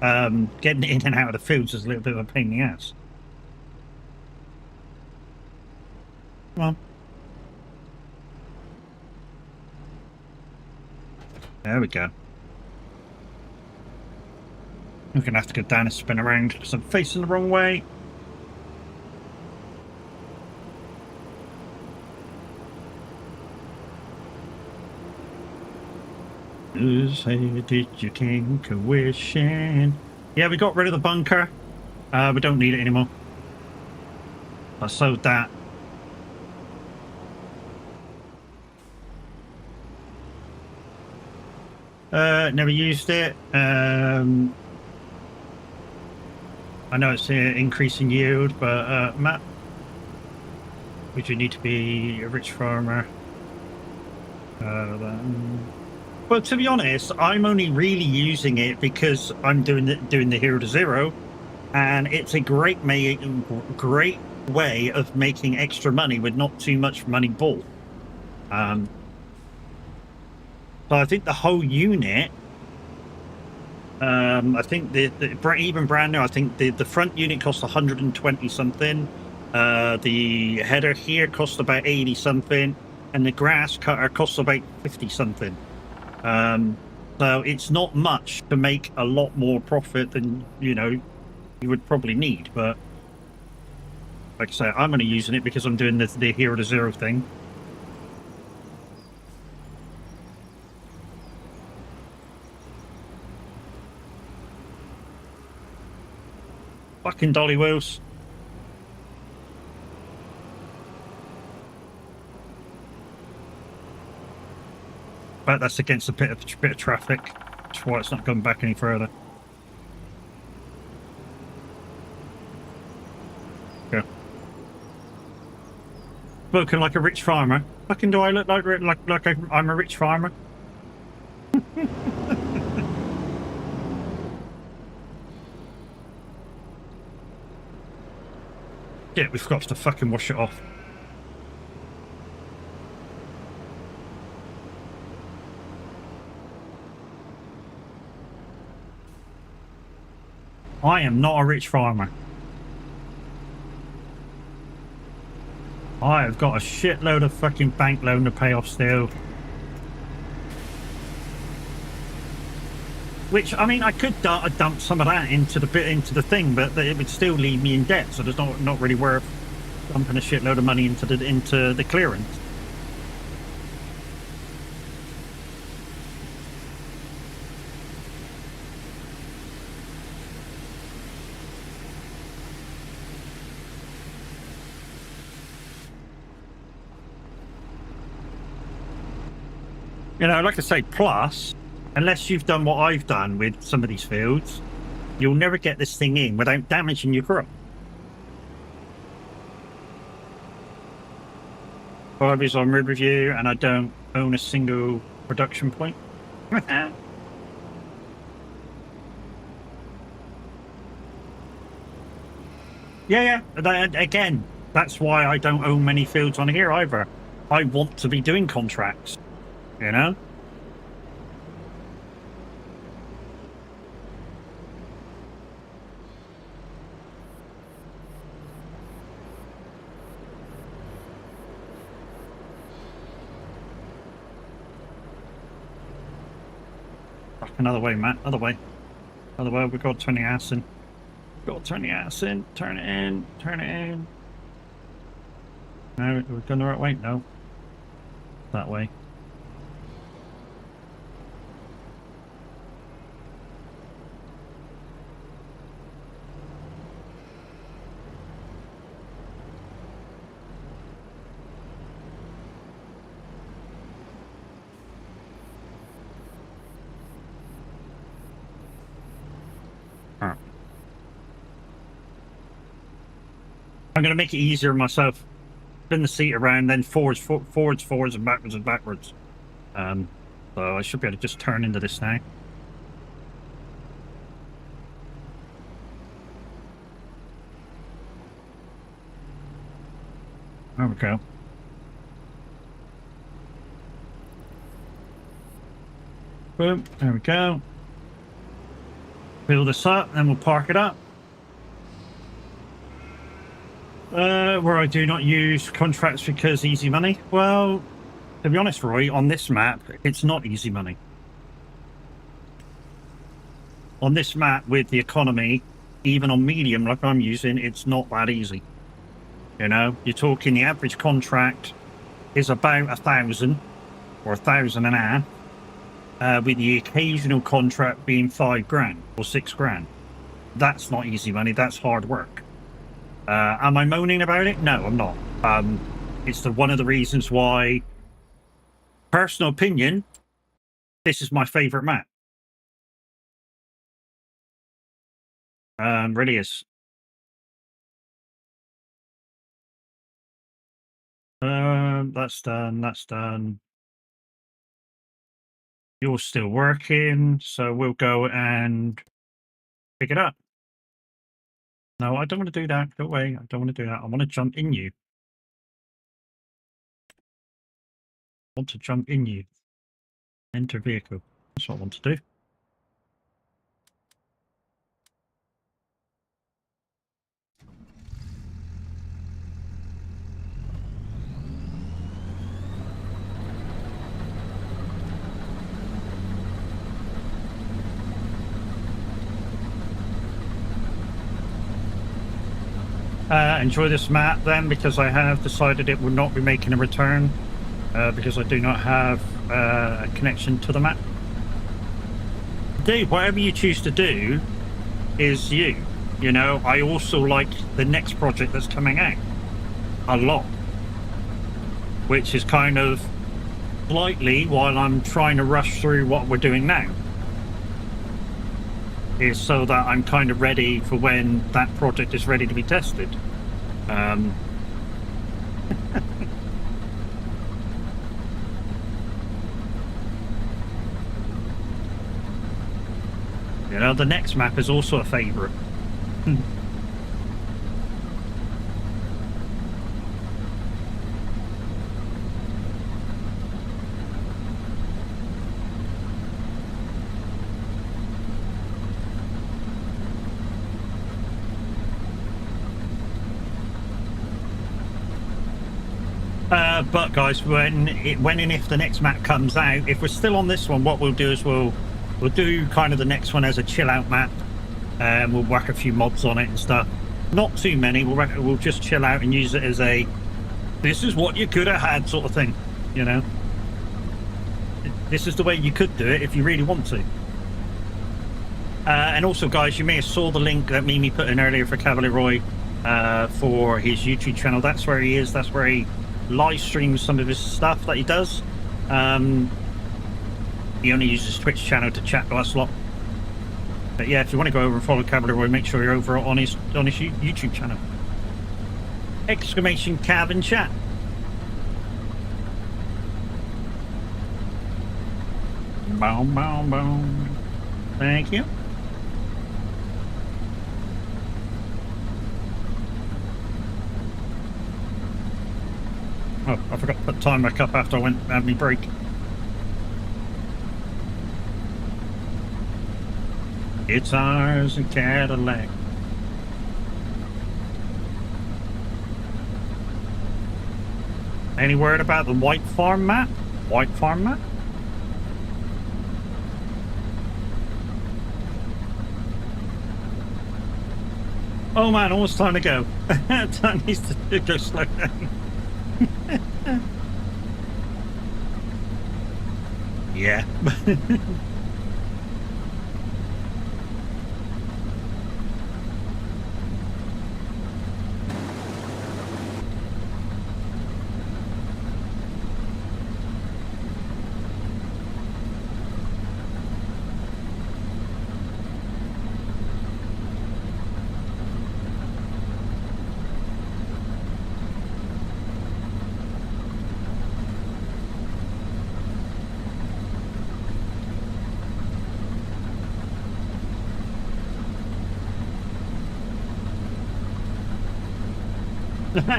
getting in and out of the fields is a little bit of a pain in the ass. Come on. There we go. We're going to have to go down and spin around because I'm facing the wrong way. Say, did you think a wishing? Yeah, we got rid of the bunker. We don't need it anymore. I sold that. Never used it. I know it's increasing yield, but Matt, would you need to be a rich farmer? Well, to be honest, I'm only really using it because I'm doing the 0 to 0, and it's a great way of making extra money with not too much money bought. So I think the whole unit, I think even brand new, I think the front unit costs 120 something. The header here costs about 80 something, and the grass cutter costs about 50 something. So it's not much to make a lot more profit than, you know, you would probably need. But like I say, I'm only using it because I'm doing the 0 to 0 thing. Fucking dolly wheels. But that's against a bit of traffic. That's why it's not going back any further. Yeah. Spoken like a rich farmer. Fucking do I look like I'm a rich farmer? Yeah, we've got to fucking wash it off. I am not a rich farmer. I have got a shitload of fucking bank loan to pay off still. Which, I mean, I could dump some of that into the thing, but it would still leave me in debt. So there's not really worth dumping a shitload of money into the clearance. You know, like I say, plus, unless you've done what I've done with some of these fields, you'll never get this thing in without damaging your crop. Barbies on Riverview, and I don't own a single production point. Yeah. Again, that's why I don't own many fields on here either. I want to be doing contracts, you know? Back another way, Matt. Other way. Other way. We've got to turn the ass in. Got to turn the ass in. Turn it in. Turn it in. No, we're going the right way? No. That way. I'm going to make it easier myself. Spin the seat around, then forwards, and backwards. So I should be able to just turn into this now. There we go. Boom, there we go. Fill this up, then we'll park it up. Where I do not use contracts because easy money. Well, to be honest, Roy, on this map, it's not easy money. On this map with the economy, even on medium like I'm using, it's not that easy. You know, you're talking the average contract is about 1,000 or 1,500, with the occasional contract being 5 grand or 6 grand. That's not easy money, that's hard work. Am I moaning about it? No, I'm not. It's one of the reasons why, personal opinion, this is my favorite map. Really is. That's done, that's done. You're still working, so we'll go and pick it up. No, I don't want to do that. Go away. I don't want to do that. I want to jump in you. I want to jump in you. Enter vehicle. That's what I want to do. Enjoy this map then, because I have decided it will not be making a return because I do not have a connection to the map. Do whatever you choose to do is you. You know, I also like the next project that's coming out a lot, which is kind of slightly while I'm trying to rush through what we're doing now, is so that I'm kind of ready for when that project is ready to be tested. You know, the next map is also a favourite. But guys, when and if the next map comes out, if we're still on this one, what we'll do is we'll do kind of the next one as a chill out map, and we'll whack a few mods on it and stuff. Not too many. We'll just chill out and use it as a this is what you could have had sort of thing. You know, this is the way you could do it if you really want to. And also, guys, you may have saw the link that Mimi put in earlier for Cavalier Roy for his YouTube channel. That's where he is. That's where he live streams some of his stuff that he does. He only uses Twitch channel to chat to us lot. But yeah, if you want to go over and follow Cavalry Roy, make sure you're over on his YouTube channel. Exclamation Cav in chat. Boom, boom, boom. Thank you. Oh, I forgot to put the time back up after I went and had me break. It's ours in Cadillac. Any word about the White Farm map? White Farm map? Oh man, almost time to go. Time needs to go slow down. Yeah.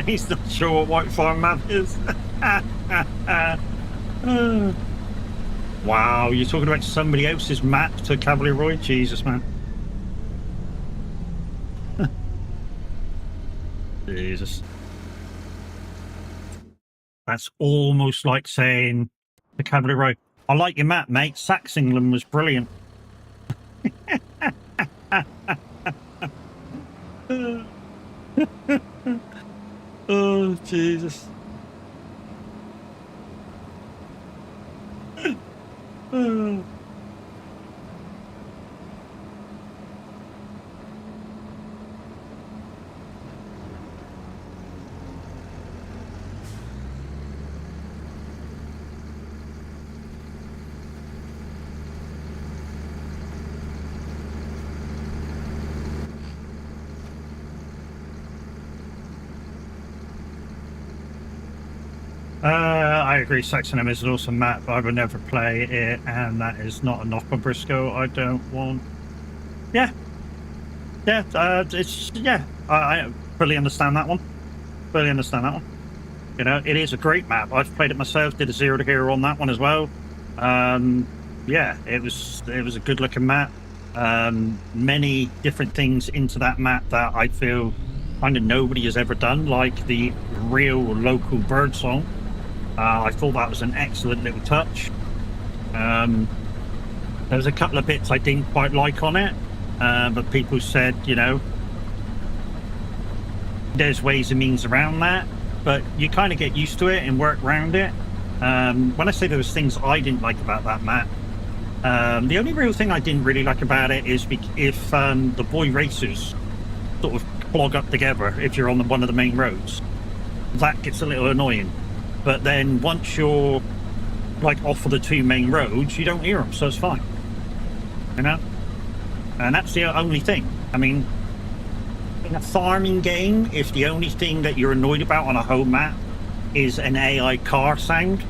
He's not sure what White Farm map is. Wow, you're talking about somebody else's map to Cavalry Roy? Jesus, man. Jesus. That's almost like saying to Cavalry Roy, I like your map, mate. Sax England was brilliant. Oh, Jesus. I agree, Saxonham is an awesome map. I would never play it, and that is not a knock on Briscoe. I don't want... Yeah. Yeah, I fully understand that one. Fully understand that one. You know, it is a great map. I've played it myself, did a 0 to hero on that one as well. Yeah, it was a good looking map. Many different things into that map that I feel kind of nobody has ever done, like the real local bird song. I thought that was an excellent little touch. There was a couple of bits I didn't quite like on it, but people said, you know, there's ways and means around that, but you kind of get used to it and work around it. When I say there was things I didn't like about that map, the only real thing I didn't really like about it is if the boy racers sort of clog up together if you're on one of the main roads. That gets a little annoying. But then once you're like off of the 2 main roads, you don't hear them, so it's fine. You know? And that's the only thing. I mean, in a farming game, if the only thing that you're annoyed about on a home map is an AI car sound,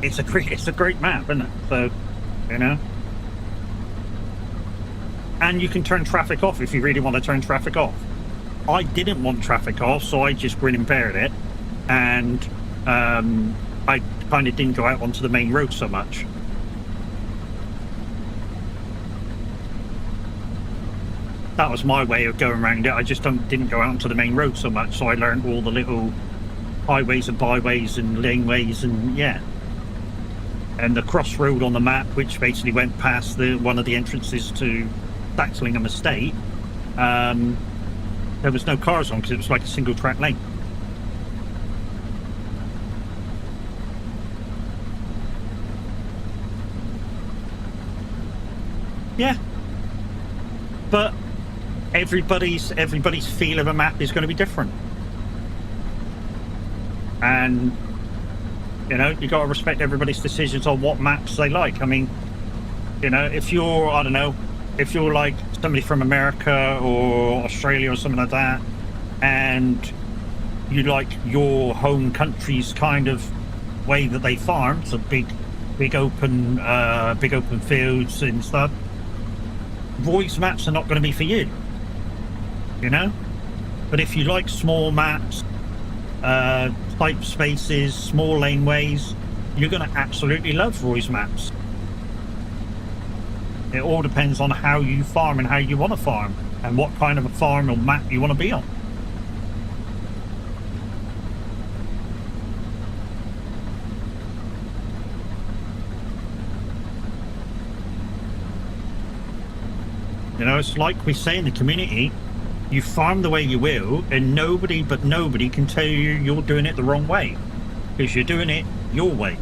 it's a great map, isn't it? So, you know. And you can turn traffic off if you really want to turn traffic off. I didn't want traffic off, so I just grin and bear it. And I kind of didn't go out onto the main road so much. That was my way of going around it. I just didn't go out onto the main road so much, so I learned all the little highways and byways and laneways, and yeah. And the crossroad on the map, which basically went past one of the entrances to Saxlingham Estate, there was no cars on because it was like a single track lane. Yeah, but everybody's feel of a map is going to be different, and You know, you got to respect everybody's decisions on what maps they like. I mean, you know, if you're, I don't know, if you're like somebody from America or Australia or something like that, and you like your home country's kind of way that they farm, so big open fields and stuff, Roy's maps are not going to be for you, you know. But if you like small maps, tight spaces, small laneways, you're going to absolutely love Roy's maps. It all depends on how you farm and how you want to farm, and what kind of a farm or map you want to be on. You know, it's like we say in the community, you farm the way you will, and nobody can tell you you're doing it the wrong way, because you're doing it your way.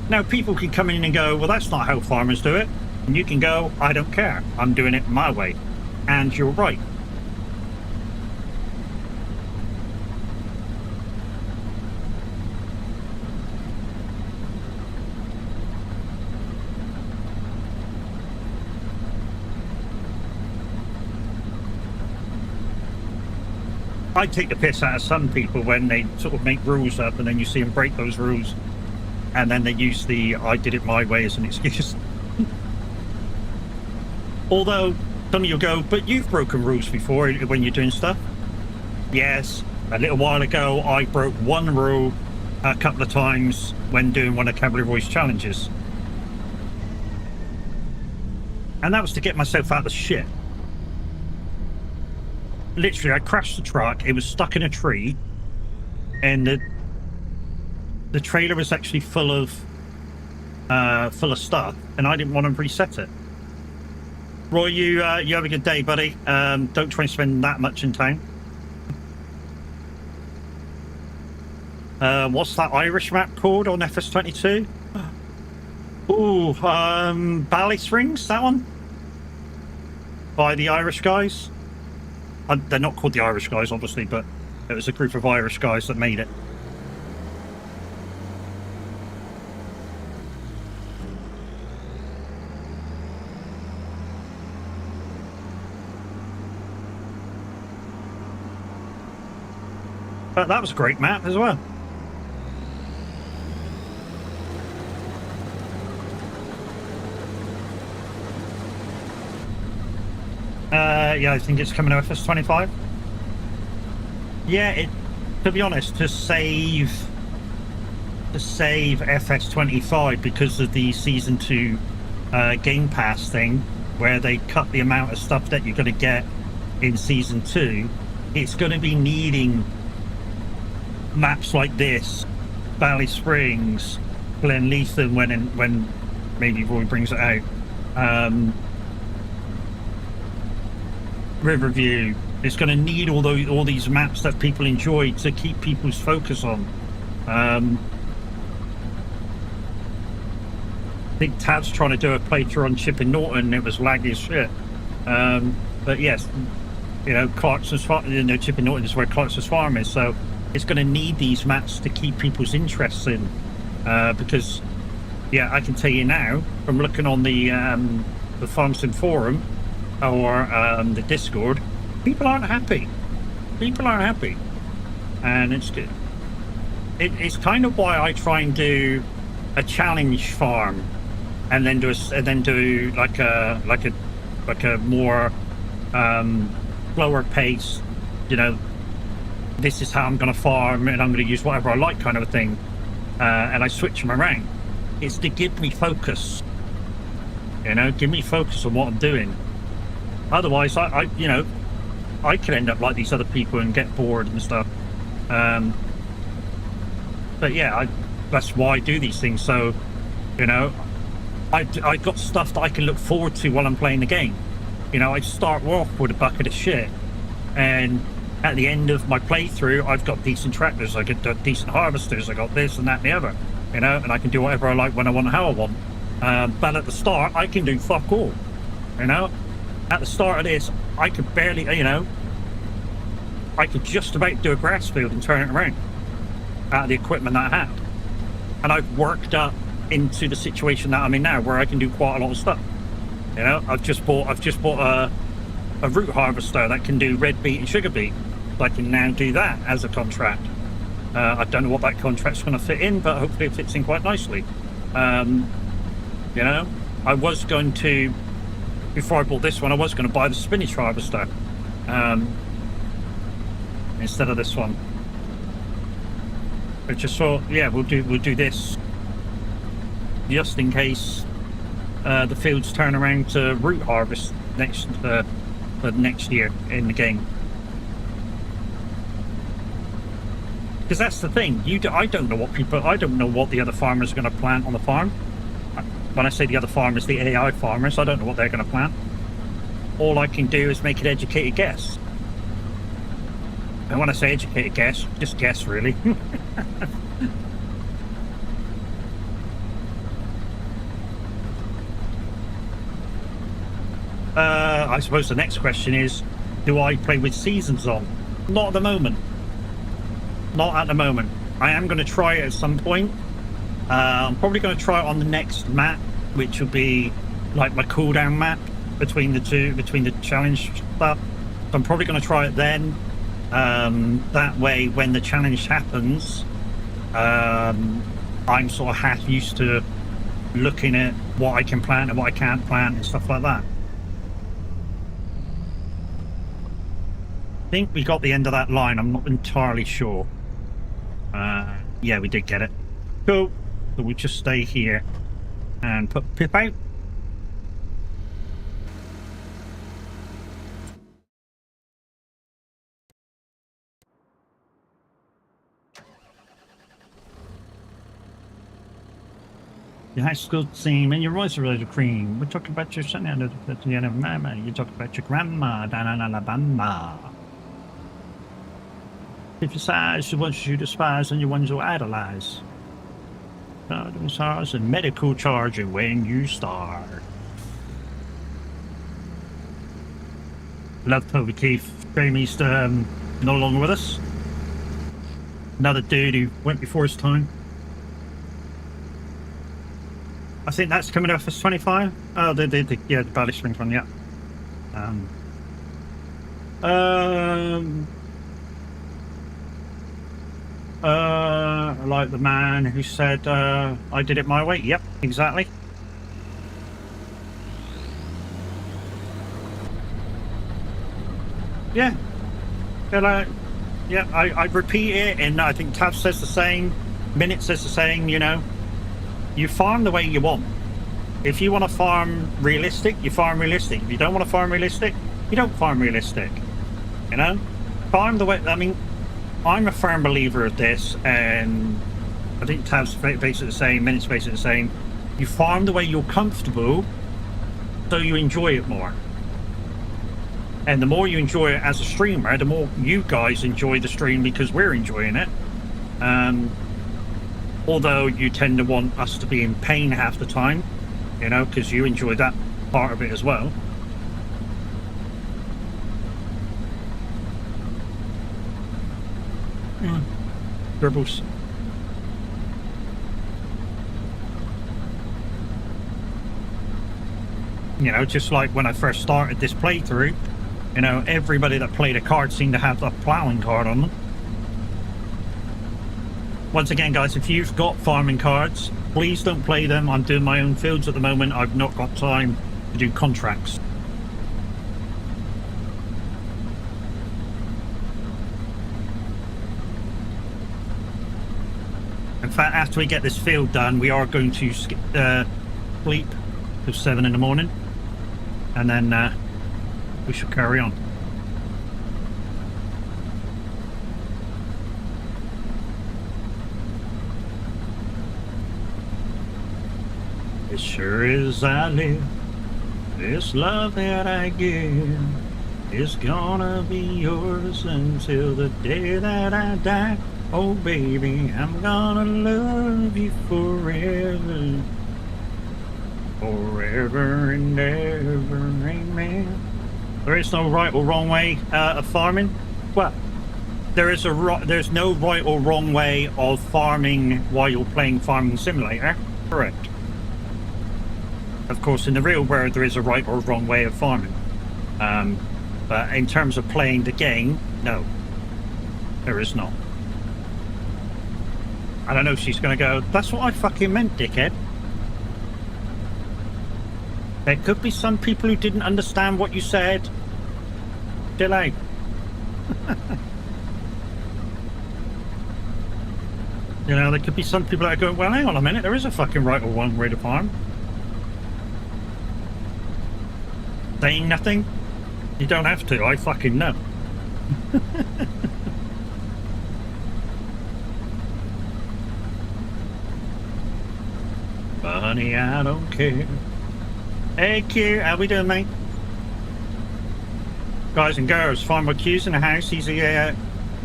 Now, people can come in and go, well, that's not how farmers do it. And you can go, I don't care, I'm doing it my way. And you're right. I take the piss out of some people when they sort of make rules up and then you see them break those rules, and then they use the I did it my way as an excuse. Although some of you go, but you've broken rules before when you're doing stuff. Yes, a little while ago I broke one rule a couple of times when doing one of Cavalry Roy's challenges, and that was to get myself out of the shit. Literally, I crashed the truck, it was stuck in a tree, and the trailer was actually full of stuff, and I didn't want to reset it. Roy, you have a good day, buddy. Don't try and spend that much in town. What's that Irish map called on FS22? Ooh, Bally Springs, that one? By the Irish guys? They're not called the Irish guys, obviously, but it was a group of Irish guys that made it. But that was a great map as well. Yeah, I think it's coming to FS25. Yeah, to be honest, to save FS25 because of the Season 2 Game Pass thing, where they cut the amount of stuff that you're going to get in Season 2, it's going to be needing maps like this, Bally Springs, Glen Lethan when maybe Roy brings it out, Riverview. It's going to need all these maps that people enjoy to keep people's focus on. I think Tad's trying to do a playthrough on Chipping Norton, and it was laggy as shit. But yes, you know, Clarkson's farm, you know, Chipping Norton is where Clarkson's farm is, so it's going to need these maps to keep people's interest in. Because, yeah, I can tell you now from looking on the Farmstead forum or the Discord, people aren't happy. People aren't happy, and it's good. It's kind of why I try and do a challenge farm, and then do like a more slower pace. You know, this is how I'm going to farm, and I'm going to use whatever I like, kind of a thing. And I switch them around. It's to give me focus. You know, give me focus on what I'm doing. Otherwise, I could end up like these other people and get bored and stuff. But yeah, that's why I do these things. So, you know, I got stuff that I can look forward to while I'm playing the game. You know, I start off with a bucket of shit, and at the end of my playthrough, I've got decent tractors, I got decent harvesters, I got this and that and the other. You know, and I can do whatever I like when I want, how I want. But at the start, I can do fuck all. You know, at the start of this, I could barely, you know, I could just about do a grass field and turn it around. out of the equipment that I have. And I've worked up into the situation that I'm in now, where I can do quite a lot of stuff. You know, I've just bought a root harvester that can do red beet and sugar beet. So I can now do that as a contract. I don't know what that contract's going to fit in, but hopefully it fits in quite nicely. You know, I was going to, before I bought this one, I was going to buy the spinach harvester instead of this one. I just thought, yeah, we'll do this just in case the fields turn around to root harvest next year in the game. Because that's the thing, I don't know what the other farmers are going to plant on the farm. When I say the other farmers, the AI farmers, I don't know what they're going to plant. All I can do is make an educated guess. And when I say educated guess, just guess really. I suppose the next question is, do I play with seasons on? Not at the moment. Not at the moment. I am going to try it at some point. I'm probably going to try it on the next map, which will be like my cooldown map between the challenge stuff. So I'm probably going to try it then. That way, when the challenge happens, I'm sort of half used to looking at what I can plant and what I can't plant and stuff like that. I think we got the end of that line. I'm not entirely sure. Yeah, we did get it. Cool. So we'll just stay here and put Pip out. Your high school team and your voice are really cream. We're talking about your son and the mama. You talk about your grandma down in Alabama. If you size the ones you despise and the ones you idolize. SARS and medical charging when you start. Love Toby Keith. Jamie's no longer with us. Another dude who went before his time. I think that's coming off as 25. Oh, yeah, the Valley Springs one, yeah. Like the man who said, I did it my way. Yep, exactly. Yeah. Yeah, I repeat it, and I think Tav says the same. Minute says the same, you know. You farm the way you want. If you want to farm realistic, you farm realistic. If you don't want to farm realistic, you don't farm realistic. You know? Farm the way, I mean, I'm a firm believer of this, and I think Tav's basically the same, Minute's basically the same. You farm the way you're comfortable, so you enjoy it more. And the more you enjoy it as a streamer, the more you guys enjoy the stream because we're enjoying it. Although you tend to want us to be in pain half the time, you know, because you enjoy that part of it as well. Dribbles. You know, just like when I first started this playthrough, you know, everybody that played a card seemed to have the plowing card on them. Once again, guys, if you've got farming cards, please don't play them. I'm doing my own fields at the moment. I've not got time to do contracts. In fact, after we get this field done, we are going to sleep till 7 in the morning, and then we shall carry on. As sure as I live, this love that I give is gonna be yours until the day that I die. Oh baby, I'm gonna love you forever, forever and ever, amen. There is no right or wrong way of farming. Well, there's no right or wrong way of farming while you're playing Farming Simulator. Correct. Of course, in the real world, there is a right or wrong way of farming. But in terms of playing the game, no, there is not. I don't know if she's going to go, that's what I fucking meant, dickhead. There could be some people who didn't understand what you said. Chill out. You know, there could be some people that are going, well, hang on a minute, there is a fucking right or wrong way to farm. Saying nothing? You don't have to, I fucking know. But honey, I don't care. Hey Q, how we doing, mate? Guys and girls, Farmer Q's in the house. He's a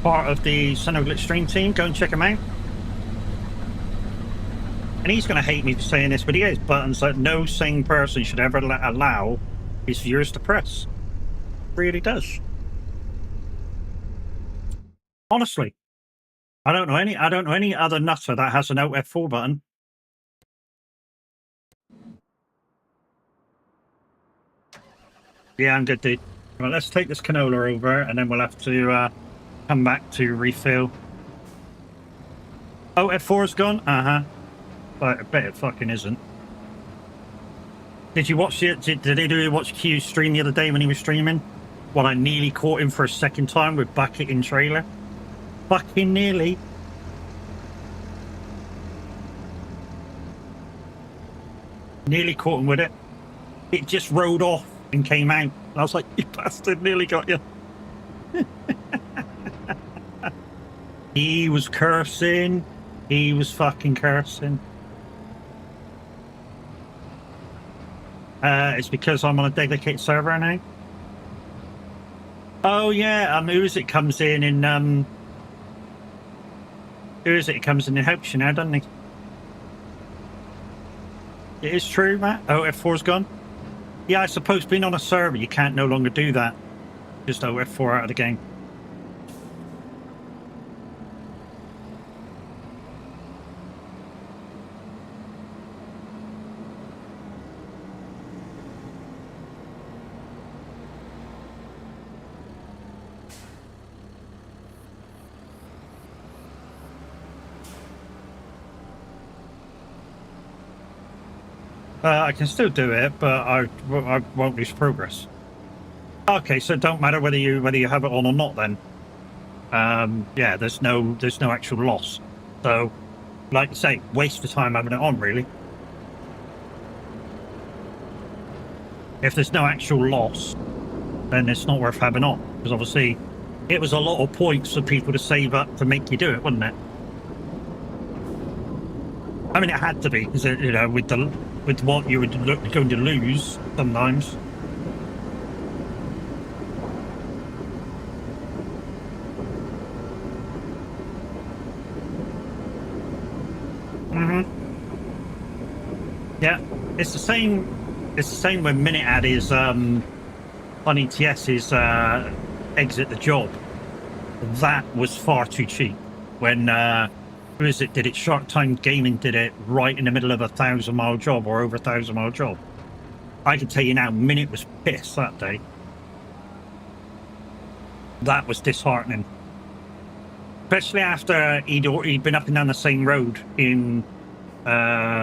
part of the Son of Glitch stream team. Go and check him out. And he's going to hate me for saying this, but he has buttons that no sane person should ever allow his viewers to press. Really does. Honestly, I don't know any other nutter that has an Alt F4 button. Yeah, I'm good, dude. Well, let's take this canola over, and then we'll have to come back to refill. Oh, F4's gone? Uh-huh. But I bet it fucking isn't. Did you watch it? Did anybody watch Q's stream the other day when he was streaming? Well, I nearly caught him for a second time with bucket in trailer. Fucking nearly. Nearly caught him with it. It just rode off and came out. I was like, you bastard, nearly got you. He was cursing. He was fucking cursing. It's because I'm on a dedicated server now. Oh yeah, who is it comes in who is it? It comes in and helps you now, doesn't he? It is true, Matt. Oh, F4's gone. Yeah, I suppose being on a server, you can't no longer do that. Just F4 out of the game. I can still do it, but I won't lose progress. Okay, so it don't matter whether you have it on or not then. Yeah, there's no actual loss. So, like I say, waste of time having it on, really. If there's no actual loss, then it's not worth having on. Because obviously, it was a lot of points for people to save up to make you do it, wasn't it? I mean, it had to be, because, you know, with what you were going to lose sometimes. Yeah, it's the same. It's the same when Minute is on ETS is exit the job. That was far too cheap. When who is it? Did it? Shark Time Gaming did it right in the middle of a 1,000-mile job or over a 1,000-mile job. I can tell you now, Minute was pissed that day. That was disheartening, especially after he'd been up and down the same road in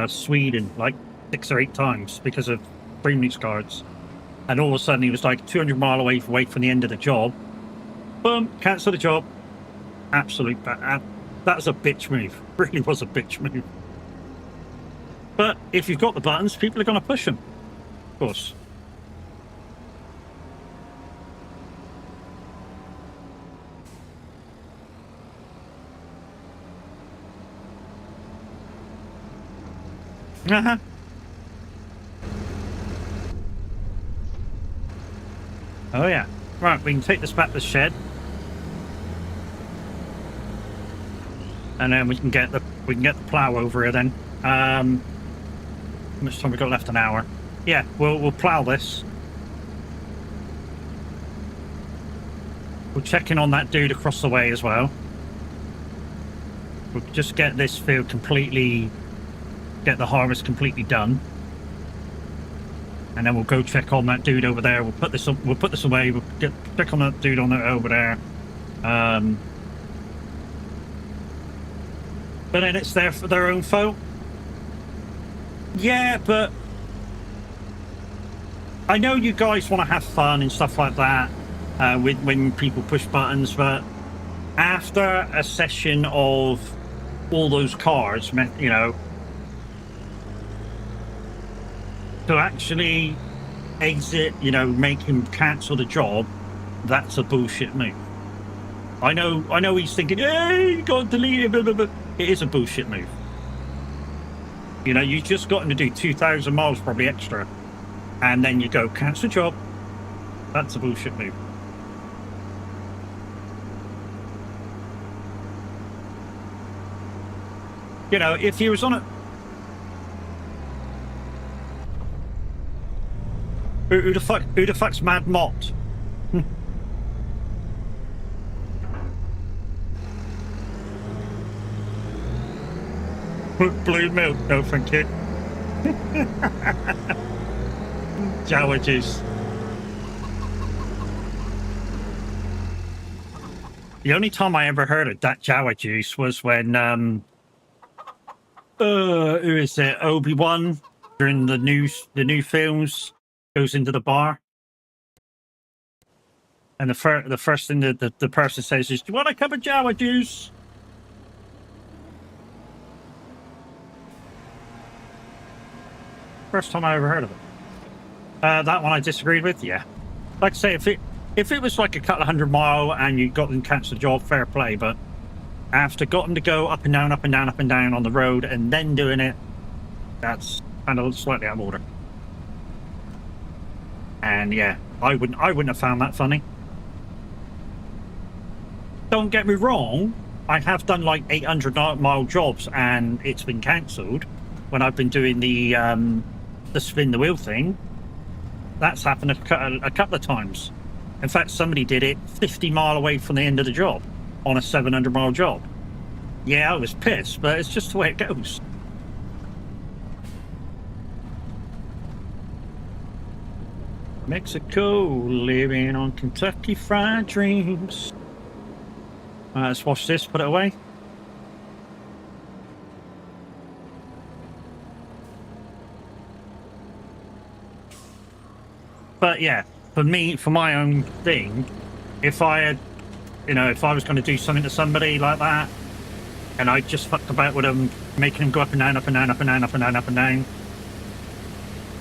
Sweden like 6 or 8 times because of premiums cards, and all of a sudden he was like 200 mile away from the end of the job. Boom, cancel the job. Absolute bad. That was a bitch move. Really was a bitch move. But if you've got the buttons, people are going to push them, of course. Uh-huh. Oh yeah. Right, we can take this back to the shed. And then we can get the plow over here then. How much time we got left? An hour. Yeah, we'll plow this. We'll check in on that dude across the way as well. We'll just get this field completely, get the harvest completely done. And then we'll go check on that dude over there. We'll put this away. We'll check on that dude over there. But then it's there for their own fault. Yeah, but I know you guys want to have fun and stuff like that when people push buttons, but after a session of all those cars, you know, to actually exit, you know, make him cancel the job, that's a bullshit move. I know he's thinking, hey, you got to delete it, blah, blah, blah. It is a bullshit move. You know, you just got him to do 2,000 miles probably extra, and then you go cancel job. That's a bullshit move. You know, if he was on a... Who the fuck's Mad Mott? Blue milk, no thank you. Jawa juice. The only time I ever heard of that Jawa juice was when who is it? Obi-Wan during the new films goes into the bar, and the first thing that the person says is, "Do you want a cup of Jawa juice?" First time I ever heard of it. That one I disagreed with. Yeah, like I say, if it was like a couple of 100-mile and you got them cancel the job, fair play. But after got them to go up and down, up and down, up and down on the road, and then doing it, that's kind of slightly out of order. And yeah, I wouldn't have found that funny. Don't get me wrong, I have done like 800-mile jobs and it's been cancelled when I've been doing the spin the wheel thing. That's happened a couple of times. In fact, somebody did it 50 mile away from the end of the job on a 700-mile job. Yeah, I was pissed, but it's just the way it goes. Mexico, living on Kentucky Fried Dreams. Let's wash this, put it away. But yeah, for me, for my own thing, if I had, you know, if I was going to do something to somebody like that, and I just fucked about with them, making them go up and down, up and down, up and down, up and down, up and down,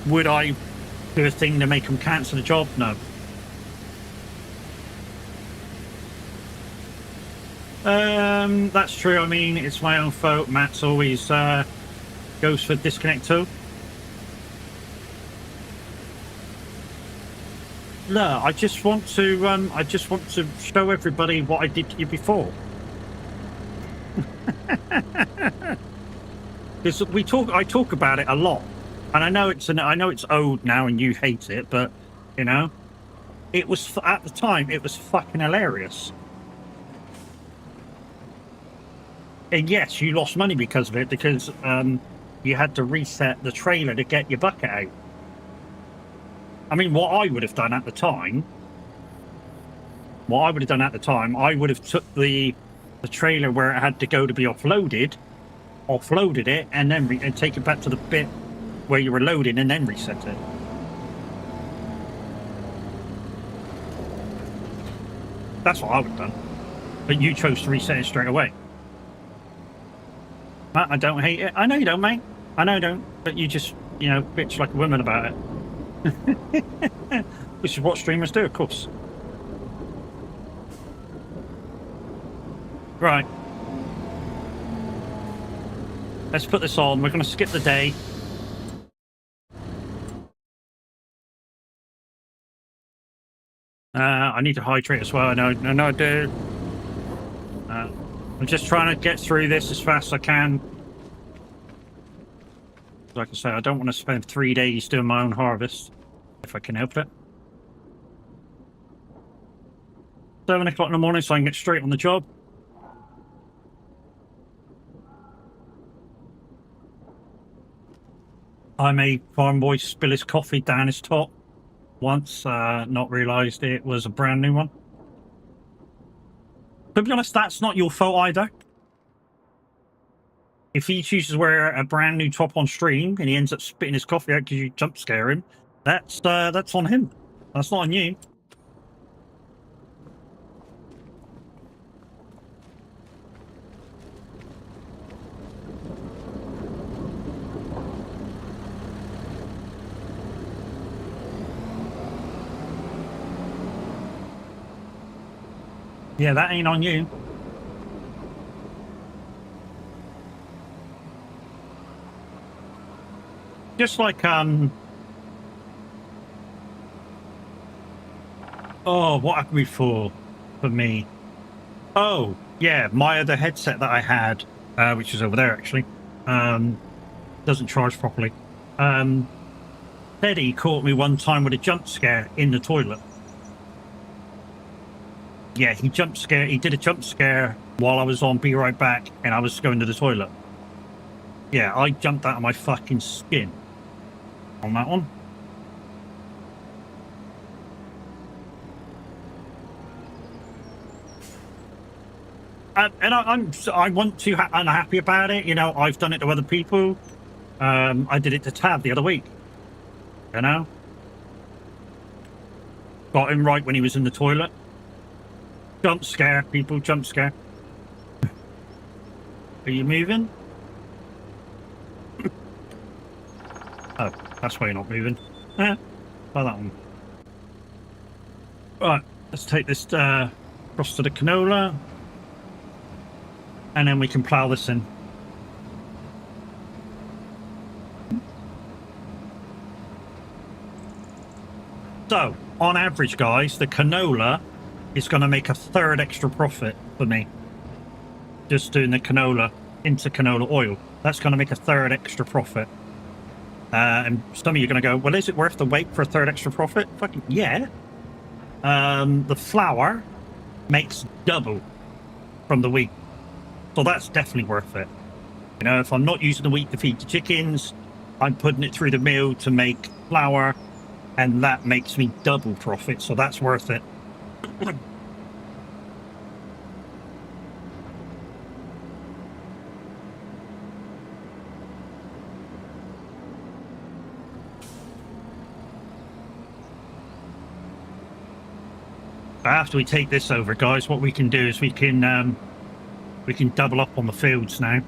would I do a thing to make them cancel the job? No. That's true. I mean, it's my own fault. Matt's always goes for disconnect too. No, I just want to show everybody what I did to you before. Because I talk about it a lot, and I know it's old now and you hate it, but you know, it was at the time it was fucking hilarious. And yes, you lost money because of it, because you had to reset the trailer to get your bucket out. I mean, what I would have done at the time, I would have took the trailer where it had to go to be offloaded it, and then and take it back to the bit where you were loading, and then reset it. That's what I would have done. But you chose to reset it straight away. Matt, I don't hate it. I know you don't, mate. I know you don't. But you just, you know, bitch like a woman about it. Which is what streamers do, of course. Right. Let's put this on. We're going to skip the day. I need to hydrate as well. I know I do. I'm just trying to get through this as fast as I can. Like I say, I don't want to spend 3 days doing my own harvest, if I can help it. 7 o'clock in the morning so I can get straight on the job. I made farm boy spill his coffee down his top once, not realised it was a brand new one. To be honest, that's not your fault either. If he chooses to wear a brand new top on stream and he ends up spitting his coffee out because you jump scare him, that's on him. That's not on you. Yeah, that ain't on you. Just like, oh, what happened before for me? Oh, yeah, my other headset that I had, which is over there actually, doesn't charge properly. Teddy caught me one time with a jump scare in the toilet. Yeah, he did a jump scare while I was on Be Right Back and I was going to the toilet. Yeah, I jumped out of my fucking skin on that one. And I want to, I'm happy about it. You know, I've done it to other people. I did it to Tab the other week. You know? Got him right when he was in the toilet. Jump scare, people, jump scare. Are you moving? Oh, that's why you're not moving. Try that one. Right, let's take this across to the canola. And then we can plough this in. So, on average, guys, the canola is going to make a third extra profit for me. Just doing the canola into canola oil. That's going to make a third extra profit. And some of you are going to go, well, is it worth the wait for a third extra profit? Fucking yeah. The flour makes double from the wheat. So that's definitely worth it. You know, if I'm not using the wheat to feed the chickens, I'm putting it through the mill to make flour, and that makes me double profit. So that's worth it. After we take this over, guys, what we can do is we can double up on the fields now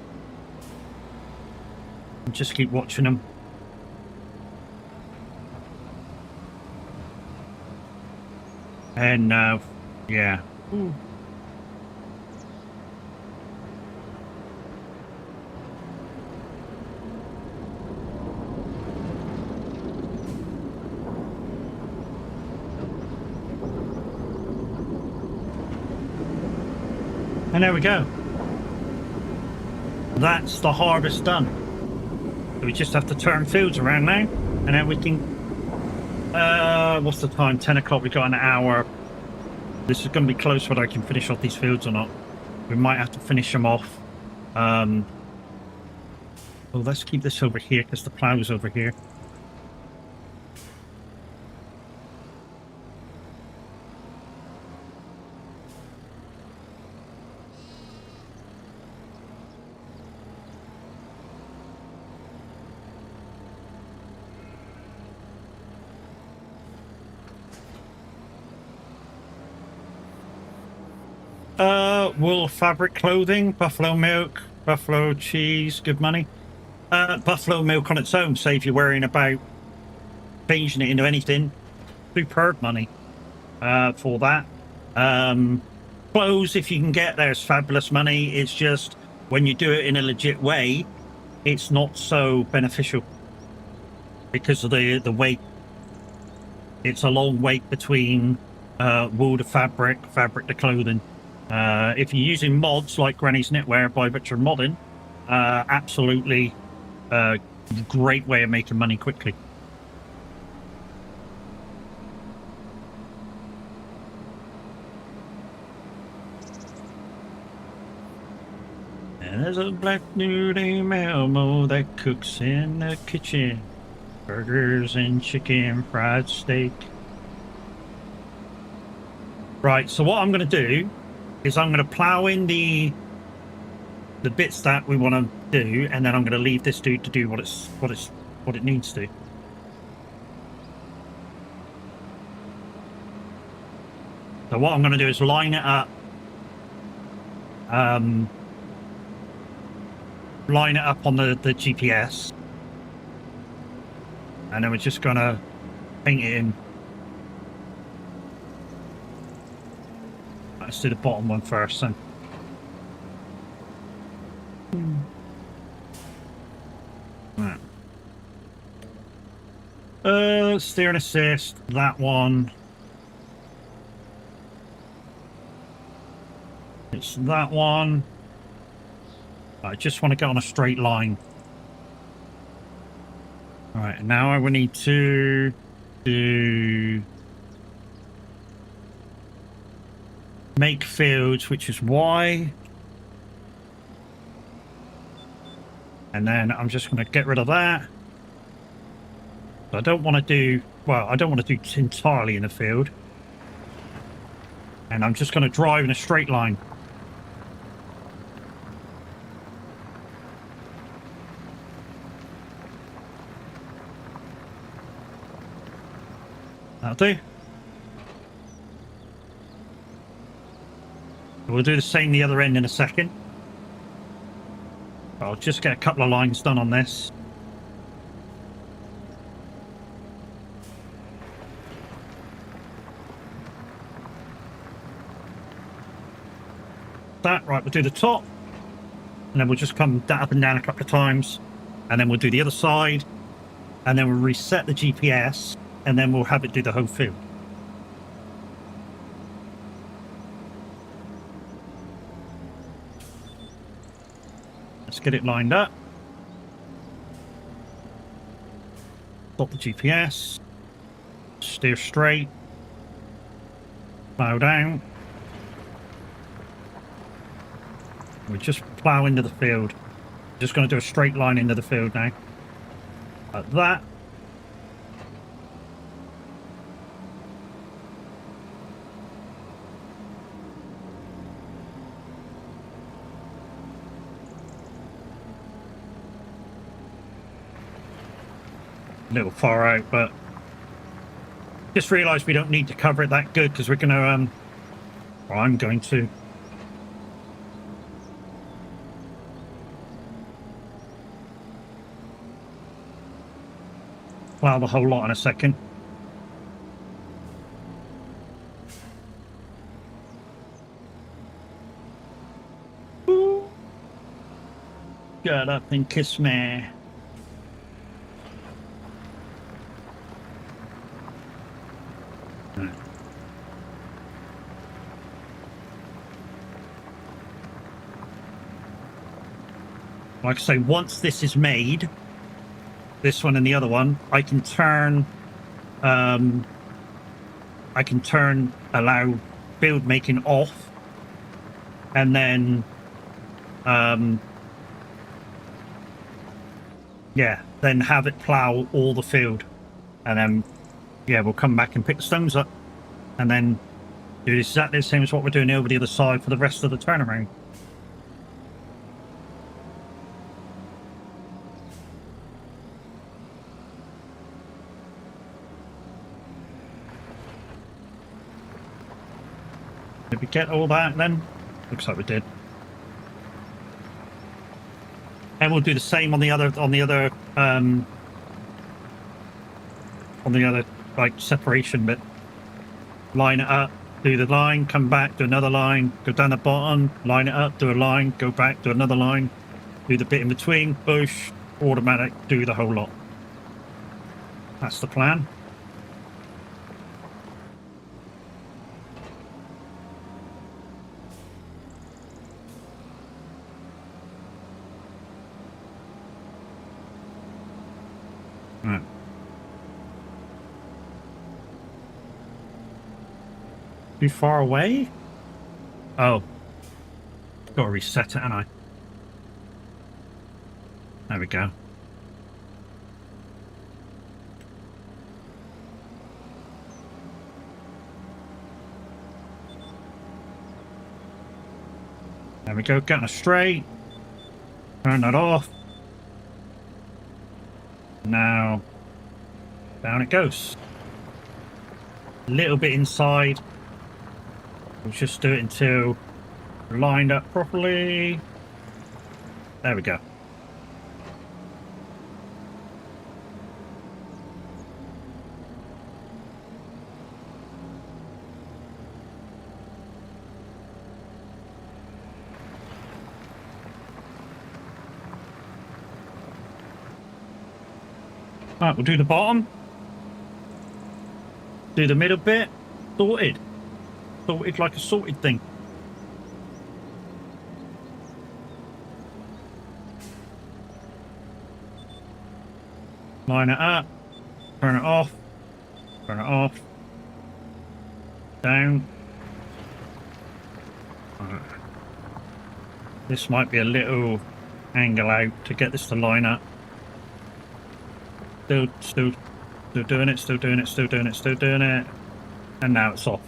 and just keep watching them. And yeah. Ooh. And there we go. That's the harvest done. So we just have to turn fields around now, and then we can, what's the time? 10 o'clock, we got an hour. This is going to be close whether I can finish off these fields or not. We might have to finish them off. Well, let's keep this over here because the plow's over here. Wool, fabric, clothing, buffalo milk, buffalo cheese, good money. Buffalo milk on its own, say if you're worrying about changing it into anything, superb money for that. Clothes, if you can get there's fabulous money. It's just when you do it in a legit way, it's not so beneficial because of the weight. It's a long wait between wool to fabric, fabric to clothing. If you're using mods like Granny's Knitwear by Butcher Modding, absolutely great way of making money quickly. And there's a black dude named Elmo that cooks in the kitchen. Burgers and chicken, fried steak. Right, so what I'm going to do is I'm going to plow in the bits that we want to do, and then I'm going to leave this dude to do what it needs to. So what I'm going to do is line it up. Line it up on the GPS, and then we're just going to paint it in. Let's do the bottom one first then. Right. Steer and assist, that one. It's that one. I just want to get on a straight line. All right, now I will need to do make fields, which is Y. And then I'm just going to get rid of that. I don't want to do, well, I don't want to do entirely in a field. And I'm just going to drive in a straight line. That'll do. We'll do the same the other end in a second. I'll just get a couple of lines done on this. That, right, we'll do the top. And then we'll just come that up and down a couple of times. And then we'll do the other side. And then we'll reset the GPS. And then we'll have it do the whole field. Let's get it lined up. Stop the GPS. Steer straight. Plow down. We just plow into the field. Just going to do a straight line into the field now. Like that. A little far out, but just realised we don't need to cover it that good because we're going to, or I'm going to. Plow the whole lot in a second. Ooh. Get up and kiss me. Like I say, once this is made, this one and the other one, I can turn allow field making off, and then yeah, then have it plow all the field, and then yeah, we'll come back and pick the stones up, and then do exactly the same as what we're doing over the other side for the rest of the turnaround. Did we get all that then? Looks like we did. And we'll do the same on the other like separation bit. Line it up, do the line, come back, do another line, go down the bottom, line it up, do a line, go back, do another line, do the bit in between, push, automatic, do the whole lot. That's the plan. Right. Too far away? Oh. Gotta reset it, haven't I? There we go. There we go, getting it straight. Turn that off. Now, down it goes. A little bit inside. We'll just do it until we're lined up properly. There we go. Right, we'll do the bottom. Do the middle bit. Sorted. Sorted like a sorted thing. Line it up. Turn it off. Turn it off. Down. Right. This might be a little angle out to get this to line up. Still doing it, still doing it, still doing it, still doing it. And now it's off.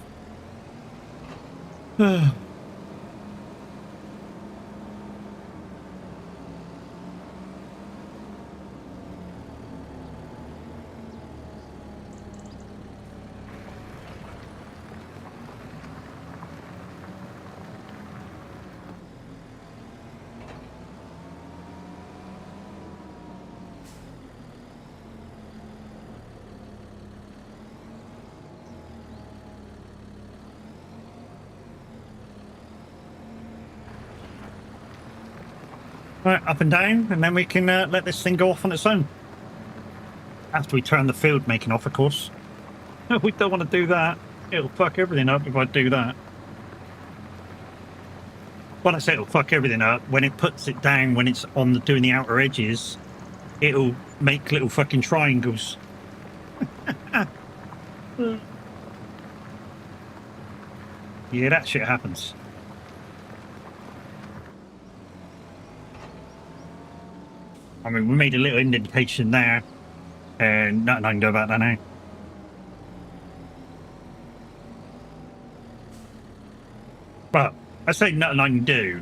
Right, up and down, and then we can let this thing go off on its own. After we turn the field making off, of course. No, we don't want to do that. It'll fuck everything up if I do that. When I say it'll fuck everything up, when it puts it down, when it's on doing the outer edges, it'll make little fucking triangles. Yeah, that shit happens. I mean, we made a little indentation there, and nothing I can do about that now. But I say nothing I can do.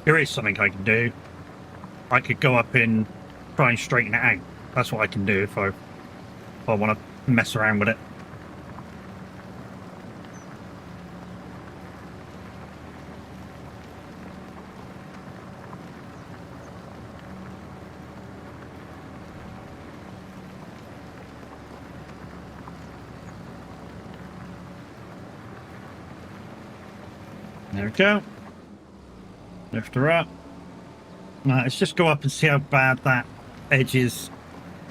There is something I can do. I could go up and try and straighten it out. That's what I can do if I want to mess around with it. There we go. Lift her up. Now, let's just go up and see how bad that edge is.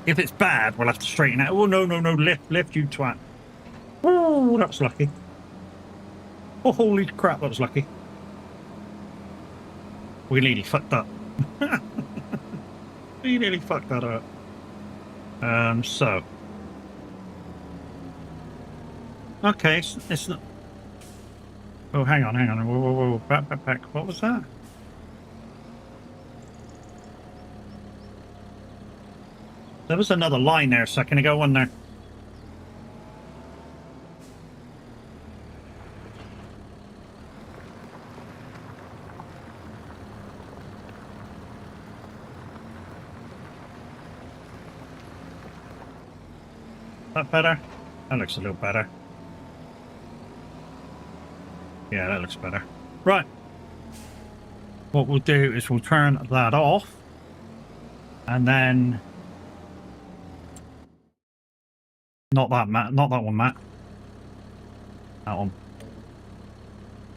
If it's bad, we'll have to straighten it. Oh, no, lift, you twat. Oh, that's lucky. Oh, holy crap, that was lucky. We nearly fucked up. We nearly fucked that up. So. Okay, it's not... Oh, hang on. Whoa. Back. What was that? There was another line there a second ago, wasn't there? That better? That looks a little better. Yeah, that looks better. Right. What we'll do is we'll turn that off. And then... Not that, Matt. Not that one, Matt. That one.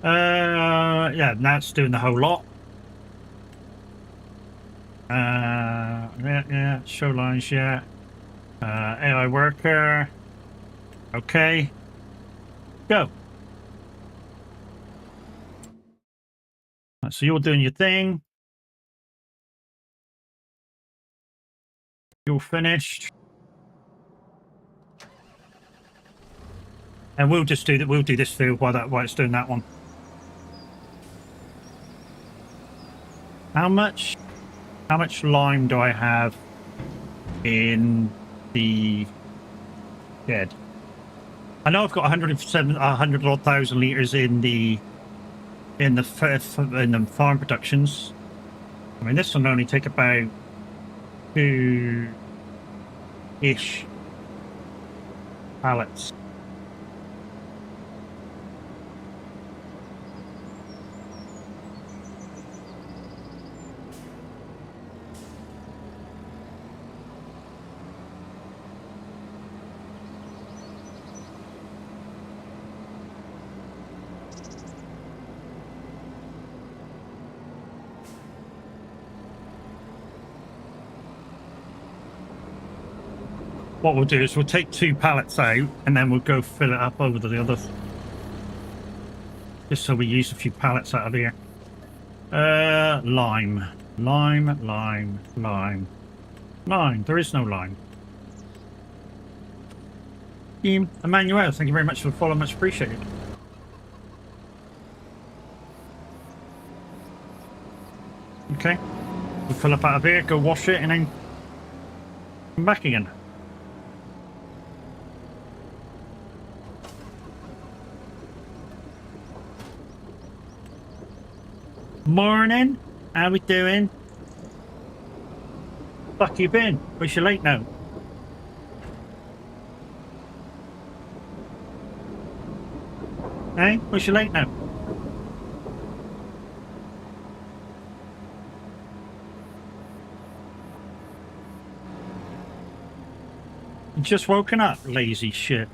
Yeah, now it's doing the whole lot. Yeah. Show lines, yeah. AI worker. Okay. Go. So you're doing your thing. You're finished. And we'll just do that. We'll do this field while it's doing that one. How much How much lime do I have in the shed? I know I've got 100 odd thousand liters in the farm productions. I mean, this will only take about 2-ish pallets. What we'll do is we'll take 2 pallets out and then we'll go fill it up over to the others. Just so we use a few pallets out of here. Lime. Lime. There is no lime. Emmanuel, thank you very much for the follow, much appreciated. Okay. We'll fill up out of here, go wash it, and then come back again. Morning, how we doing? Fuck you been? Where's your late now? Hey, where's your late now? You just woken up, lazy shit.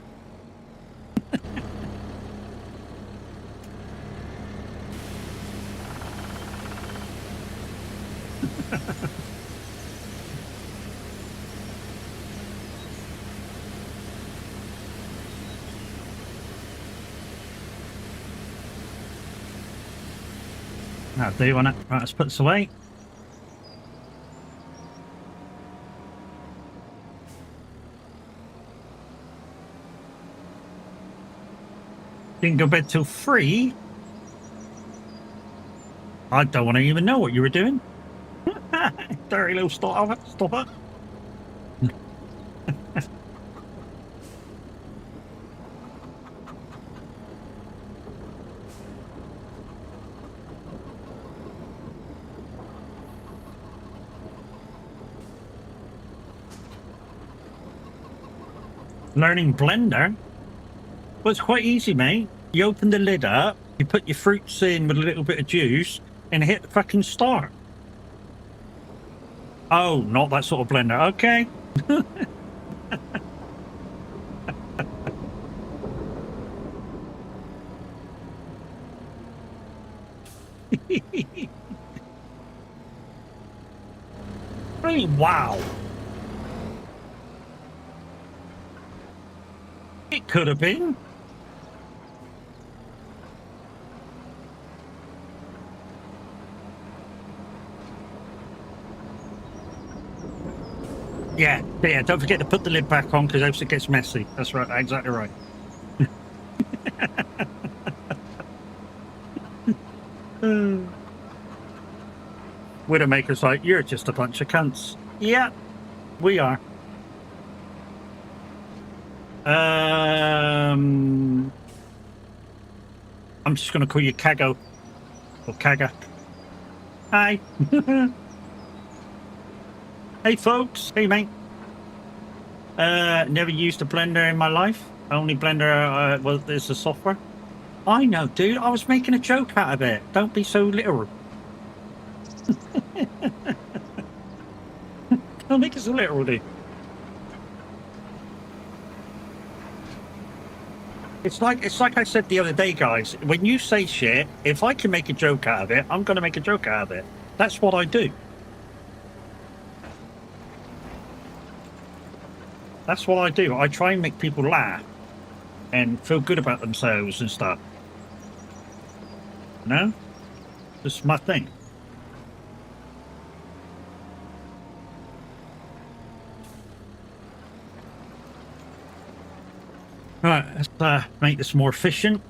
That'll do on it. Right, let's put this away. Didn't go to bed till 3. I don't want to even know what you were doing. Dirty little stopper. Learning Blender? Well, it's quite easy, mate. You open the lid up, you put your fruits in with a little bit of juice, and hit the fucking start. Oh, not that sort of blender. Okay. Really? Wow. It could have been. Yeah, don't forget to put the lid back on because else it gets messy. That's right, exactly right. Widowmaker's like, you're just a bunch of cunts. Yeah, we are. I'm just going to call you Kago. Or Kaga. Hi. Hey folks, hey mate. Never used a blender in my life. Only blender is the software. I know, dude. I was making a joke out of it. Don't be so literal. Don't make it so literal, dude. It's like I said the other day, guys. When you say shit, if I can make a joke out of it, I'm going to make a joke out of it. That's what I do. That's what I do. I try and make people laugh and feel good about themselves and stuff. No? This is my thing. Right, let's make this more efficient.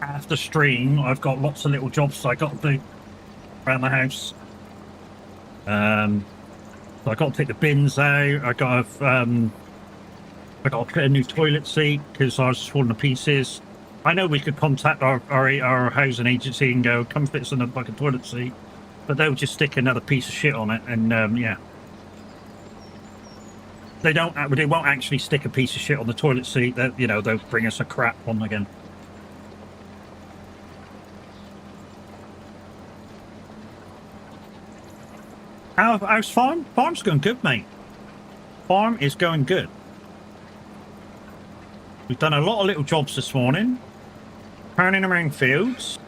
after stream, I've got lots of little jobs I got to do around the house. So I got to take the bins out. I got to get a new toilet seat because I was falling to pieces. I know we could contact our housing agency and go, come fix another fucking toilet seat, but they'll just stick another piece of shit on it, and yeah. They won't actually stick a piece of shit on the toilet seat. That, you know, they'll bring us a crap one again. How's farm? Farm's going good, mate. Farm is going good. We've done a lot of little jobs this morning, turning around fields.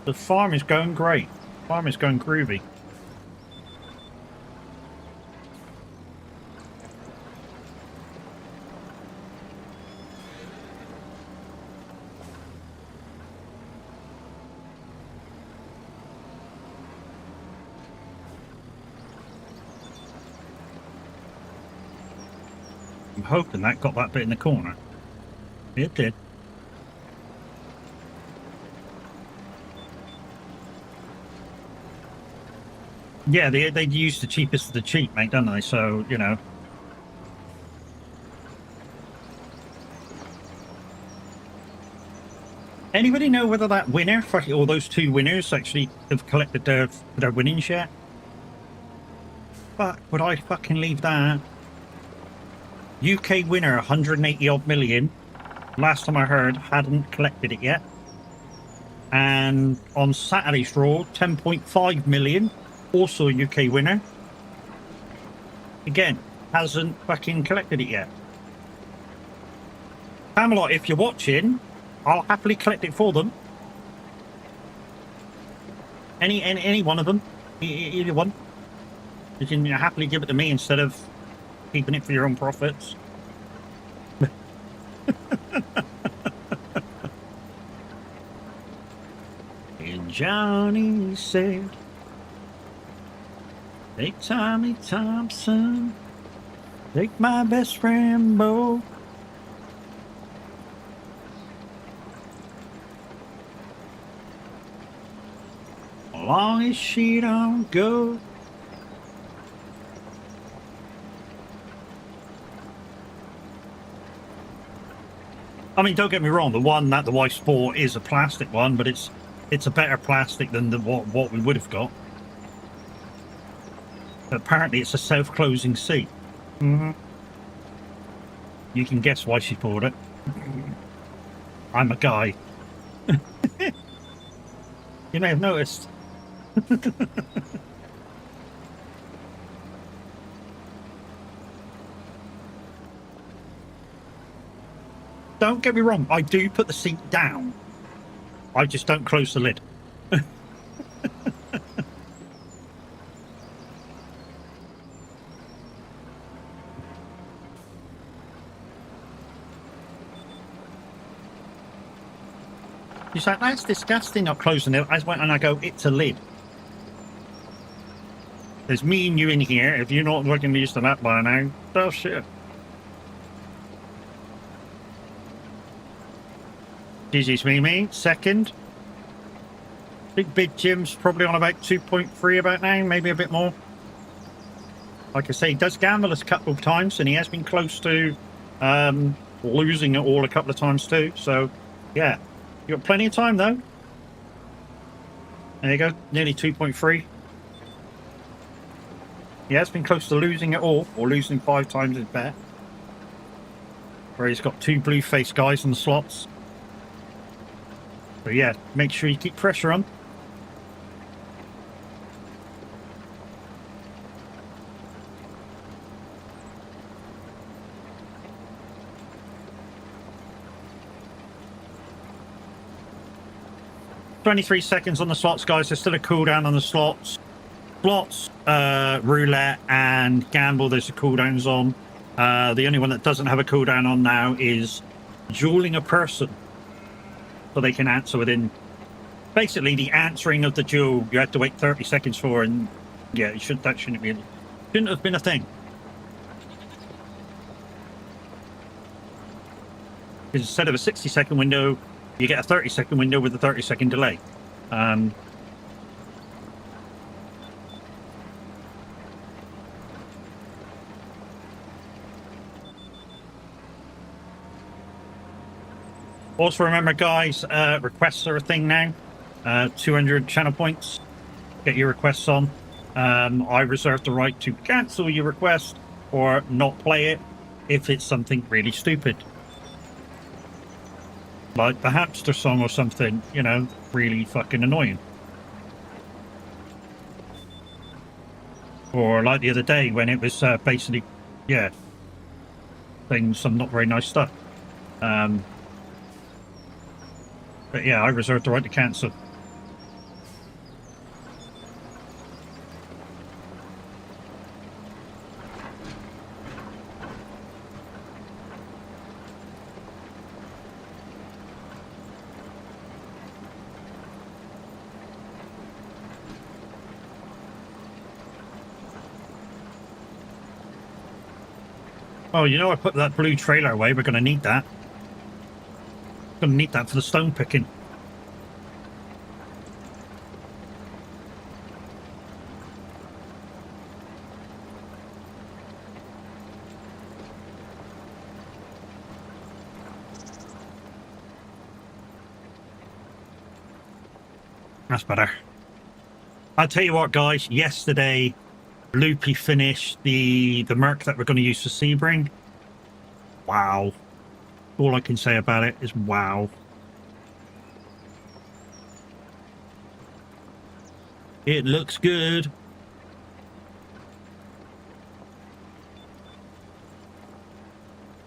The farm is going great. Farm is going groovy. I'm hoping that got that bit in the corner. It did. Yeah, they use the cheapest of the cheap, mate, don't they? So, you know. Anybody know whether that winner, or those two winners, actually have collected their winnings yet? Fuck, would I fucking leave that? UK winner, 180 odd million. Last time I heard, hadn't collected it yet. And on Saturday's draw, 10.5 million, also a UK winner. Again, hasn't fucking collected it yet. Camelot, if you're watching, I'll happily collect it for them. Any one of them, either one. You can happily give it to me instead of keeping it for your own profits. And Johnny said, take Tommy Thompson, take my best friend Bo. As long as she don't go. I mean, don't get me wrong, the one that the wife's bought is a plastic one, but it's a better plastic than what we would have got. But apparently it's a self-closing seat. Mm-hmm. You can guess why she bought it. I'm a guy. You may have noticed. Don't get me wrong, I do put the seat down. I just don't close the lid. She's like, that's disgusting, not closing it. I went and I go, it's a lid. There's me and you in here. If you're not looking used to that by now, oh shit. Dizzy's me, second. Big Jim's probably on about 2.3 about now, maybe a bit more. Like I say, he does gamble a couple of times, and he has been close to losing it all a couple of times too. So, yeah, you got plenty of time though. There you go, nearly 2.3. He has been close to losing it all, or losing 5 times his bet. Where he's got 2 blue-faced guys in the slots. So yeah, make sure you keep pressure on. $23 seconds on the slots, guys. There's still a cooldown on the slots. Slots, roulette, and gamble. There's the cooldowns on. The only one that doesn't have a cooldown on now is dueling a person. So they can answer within, basically the answering of the duel you have to wait 30 seconds for, and yeah, that shouldn't have been a thing. Because instead of a 60-second window, You get a 30-second window with a 30-second delay. Also remember, guys, requests are a thing now. 200 channel points. Get your requests on. I reserve the right to cancel your request or not play it if it's something really stupid. Like the hamster song or something, you know, really fucking annoying. Or like the other day when it was basically, yeah, saying some not very nice stuff. But yeah, I reserve the right to cancel. Oh, you know, I put that blue trailer away. We're going to need that. Going to need that for the stone picking. That's better. I'll tell you what, guys. Yesterday, Loopy finished the Merc that we're going to use for Sebring. Wow. All I can say about it is wow. It looks good.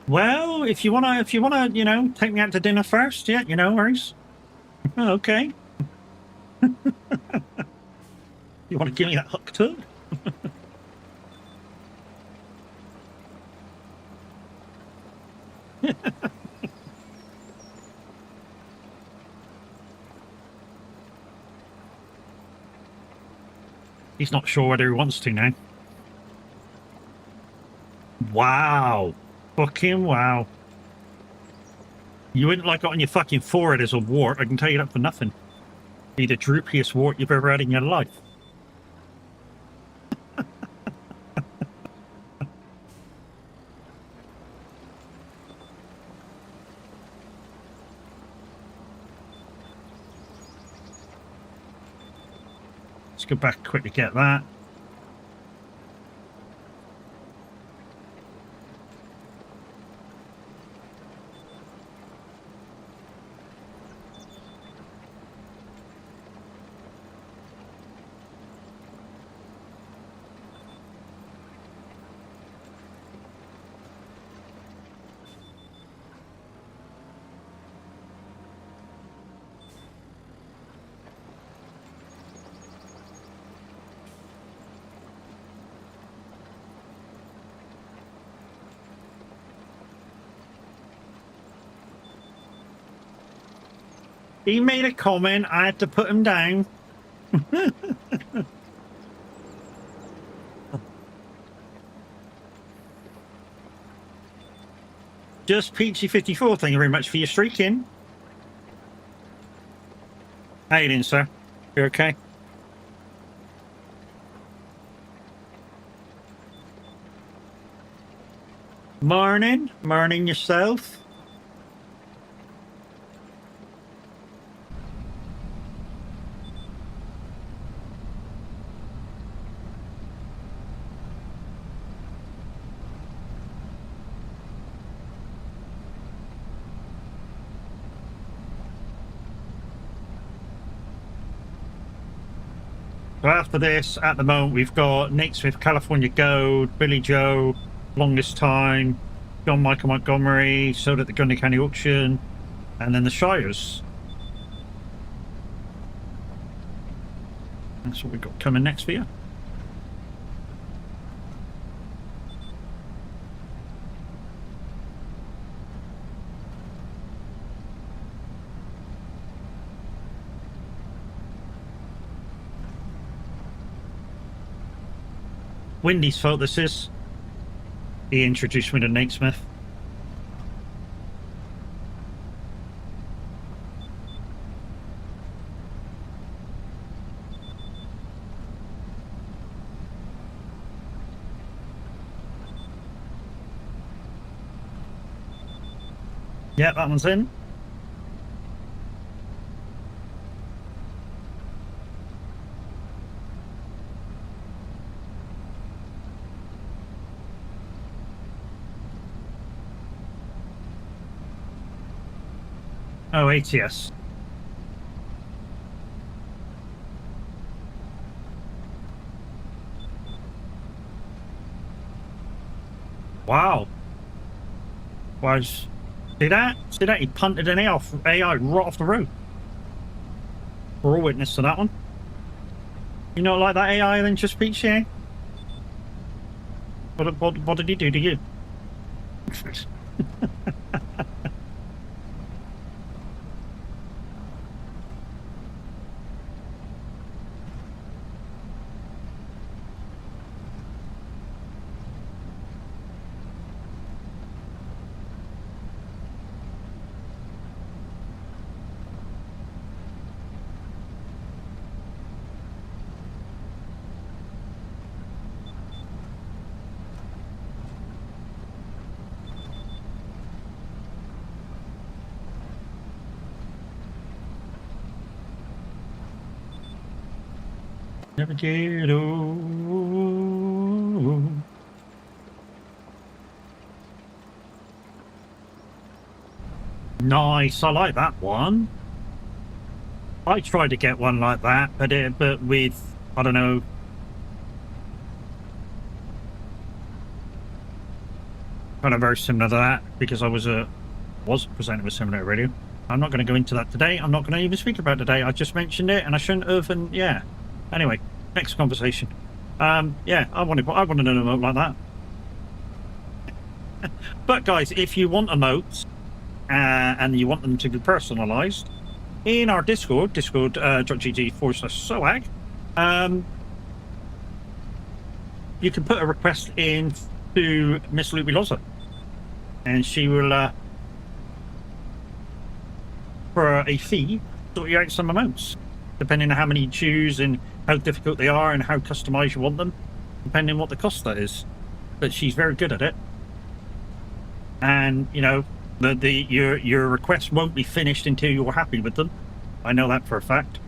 Well, if you wanna, you know, take me out to dinner first, yeah, you know, worries. Okay. You want to give me that hook too? He's not sure whether he wants to now. Wow. Fucking wow. You wouldn't like it on your fucking forehead as a wart, I can tell you that for nothing. Be the droopiest wart you've ever had in your life. Let's go back quickly, get that. He made a comment, I had to put him down. Just Peachy54, thank you very much for your streaking. How you doing, sir? You okay? Morning. Morning yourself. So after this, at the moment, we've got Nate Smith, California Gold, Billy Joe, Longest Time, John Michael Montgomery, sold at the Grundy County Auction, and then the Shires. That's what we've got coming next for you. Windy's fault this is. He introduced me to Nate Smith. Yeah, that one's in. Oh, ATS. Wow. Was see that? See that? He punted an AI right off the road. We're all witness to that one. You not like that AI then just speaks to you? What did he do to you? Never get old. Nice, I like that one. I tried to get one like that, but with, I don't know, kind of very similar to that, because I was presented with Simulator Radio. I'm not going to go into that today. I'm not going to even speak about it today. I just mentioned it, and I shouldn't have. And yeah. Anyway, next conversation. Yeah, I wanted an emote like that. But guys, if you want emotes and you want them to be personalised, in our discord.gg/soag, you can put a request in to Miss Lubiloza, and she will, for a fee, sort you out some emotes, depending on how many you choose and how difficult they are and how customized you want them, depending on what the cost that is. But she's very good at it, and you know, your requests won't be finished until you're happy with them. I know that for a fact.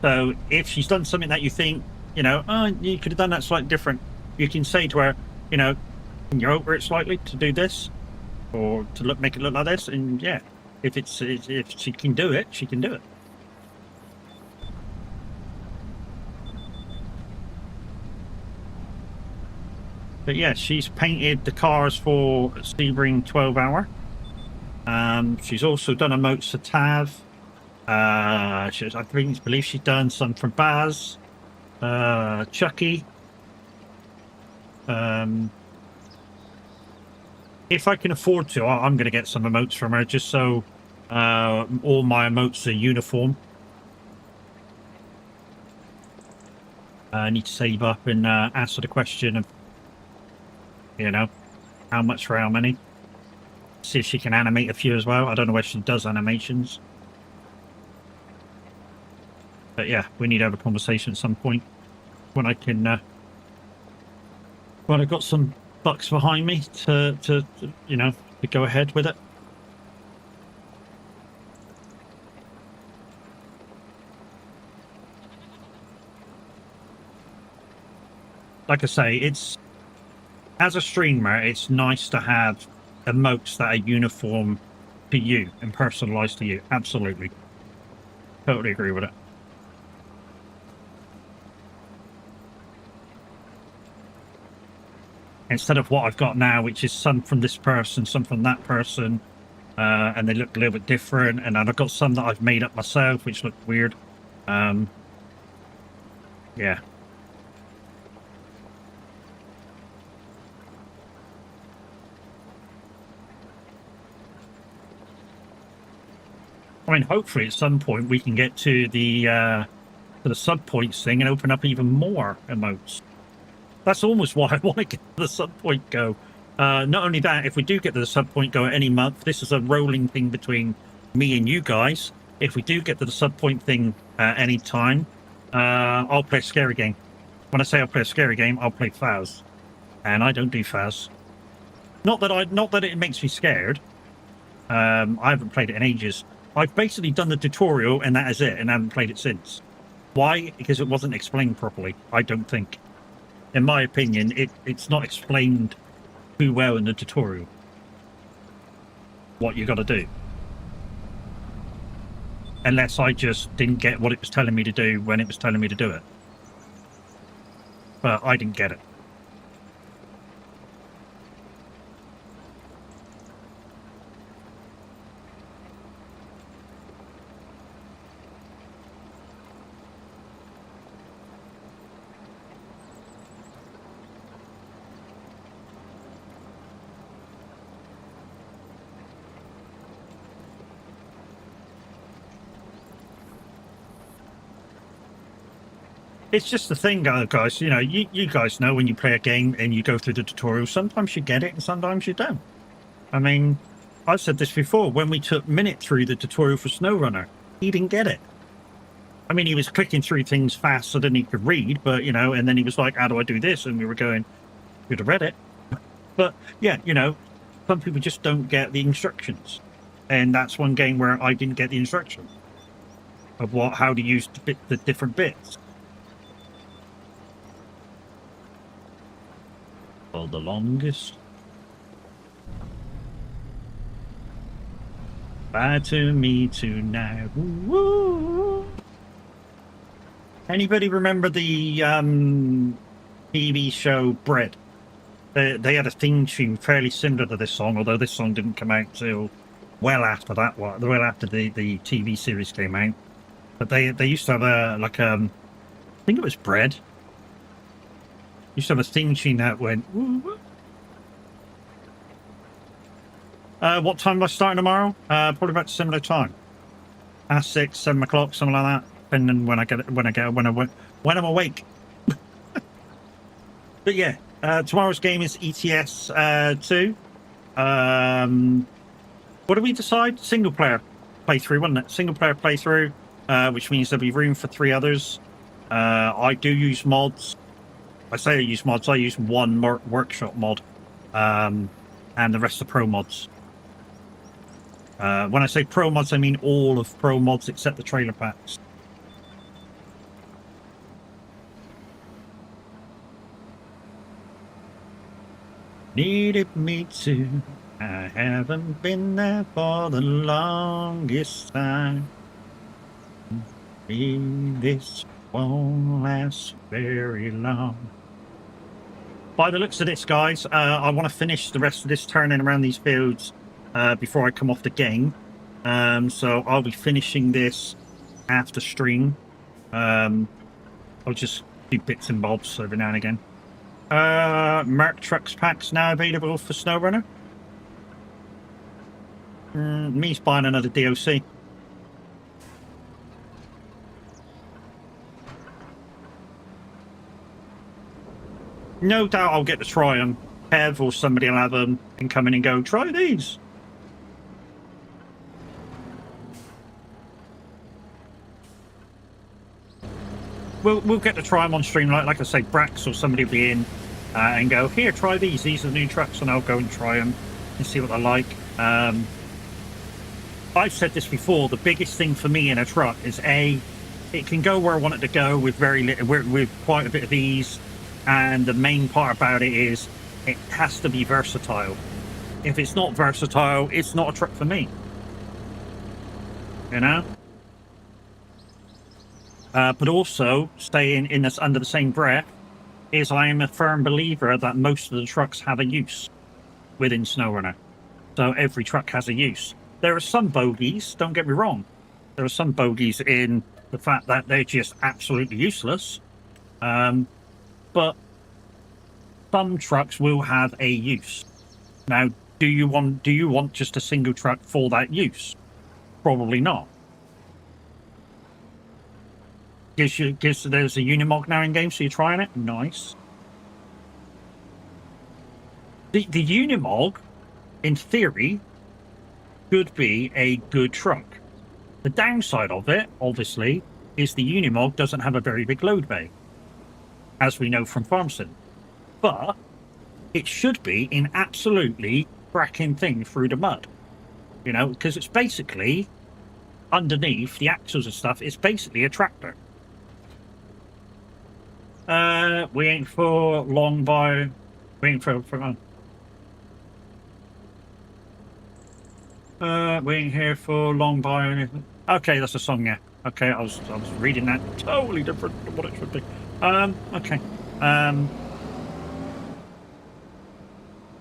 So if she's done something that you think, you know, oh, you could have done that slightly different, you can say to her, you know, can you alter it slightly to do this, or to make it look like this? And yeah, if she can do it, she can do it. But yeah, she's painted the cars for Sebring 12 Hour. She's also done emotes for Tav. I believe she's done some for Baz, Chucky. If I can afford to, I'm going to get some emotes from her, just so all my emotes are uniform. I need to save up and answer the question of, you know, how much for how many. See if she can animate a few as well. I don't know where she does animations. But yeah, we need to have a conversation at some point when I can, when I've got some bucks behind me to you know, to go ahead with it. Like I say, it's, as a streamer, it's nice to have emotes that are uniform to you and personalized to you. Absolutely. Totally agree with it. Instead of what I've got now, which is some from this person, some from that person, and they look a little bit different, and I've got some that I've made up myself, which look weird. Yeah. I mean, hopefully at some point we can get to the sub points thing and open up even more emotes. That's almost why I want to get to the sub point go. Not only that, if we do get to the sub point go any month, this is a rolling thing between me and you guys. If we do get to the sub point thing any time, I'll play a scary game. When I say I'll play a scary game, I'll play Faz. And I don't do Faz. Not that it makes me scared. I haven't played it in ages. I've basically done the tutorial and that is it, and I haven't played it since. Why? Because it wasn't explained properly, I don't think. In my opinion, it's not explained too well in the tutorial what you got to do. Unless I just didn't get what it was telling me to do when it was telling me to do it. But I didn't get it. It's just the thing, guys. You know, you guys know when you play a game and you go through the tutorial, sometimes you get it and sometimes you don't. I mean, I've said this before. When we took Minute through the tutorial for SnowRunner, he didn't get it. I mean, he was clicking through things faster than he could read, but, you know, and then he was like, how do I do this? And we were going, you'd have read it. But, yeah, you know, some people just don't get the instructions. And that's one game where I didn't get the instructions of how to use the different bits. For the longest. Bye to me tonight. Woo. Anybody remember the TV show Bread? They had a theme tune fairly similar to this song, although this song didn't come out till well after that one, well after the TV series came out. But they used to have I think it was Bread. Used to have a theme tune that went. Woo. What time am I starting tomorrow? Probably about similar time. 6, 7 o'clock, something like that. Depending when I'm awake. But yeah, tomorrow's game is ETS 2. What do we decide? Single player playthrough, wasn't it? Single player playthrough, which means there'll be room for 3 others. I do use mods. I say I use mods. I use one workshop mod, and the rest are pro mods. When I say pro mods, I mean all of pro mods except the trailer packs. Needed me to. I haven't been there for the longest time. Maybe this won't last very long. By the looks of this, guys, I want to finish the rest of this turning around these fields before I come off the game. So I'll be finishing this after stream. I'll just do bits and bobs every now and again. Merc Trucks packs now available for SnowRunner. Me's buying another DLC. No doubt I'll get to try them. Kev or somebody will have them and come in and go, try these. We'll get to try them on stream. Like I say, Brax or somebody will be in and go, here, try these. These are the new trucks, and I'll go and try them and see what they're like. I've said this before. The biggest thing for me in a truck is it can go where I want it to go with with quite a bit of ease. And the main part about it is it has to be versatile. If it's not versatile, it's not a truck for me. You know? But also, staying in this under the same breath, is I am a firm believer that most of the trucks have a use within SnowRunner. So every truck has a use. There are some bogies, don't get me wrong. There are some bogies in the fact that they're just absolutely useless. But some trucks will have a use. Now, do you want just a single truck for that use? Probably not. There's a Unimog now in game, so you're trying it. Nice. The Unimog, in theory, could be a good truck. The downside of it, obviously, is the Unimog doesn't have a very big load bay, as we know from FarmSim. But it should be in absolutely cracking thing through the mud, you know, because it's basically underneath the axles and stuff. It's basically a tractor. Waiting for long by, waiting for waiting here for long by or anything. Okay, that's a song, yeah. Okay, I was reading that totally different than what it should be. Okay.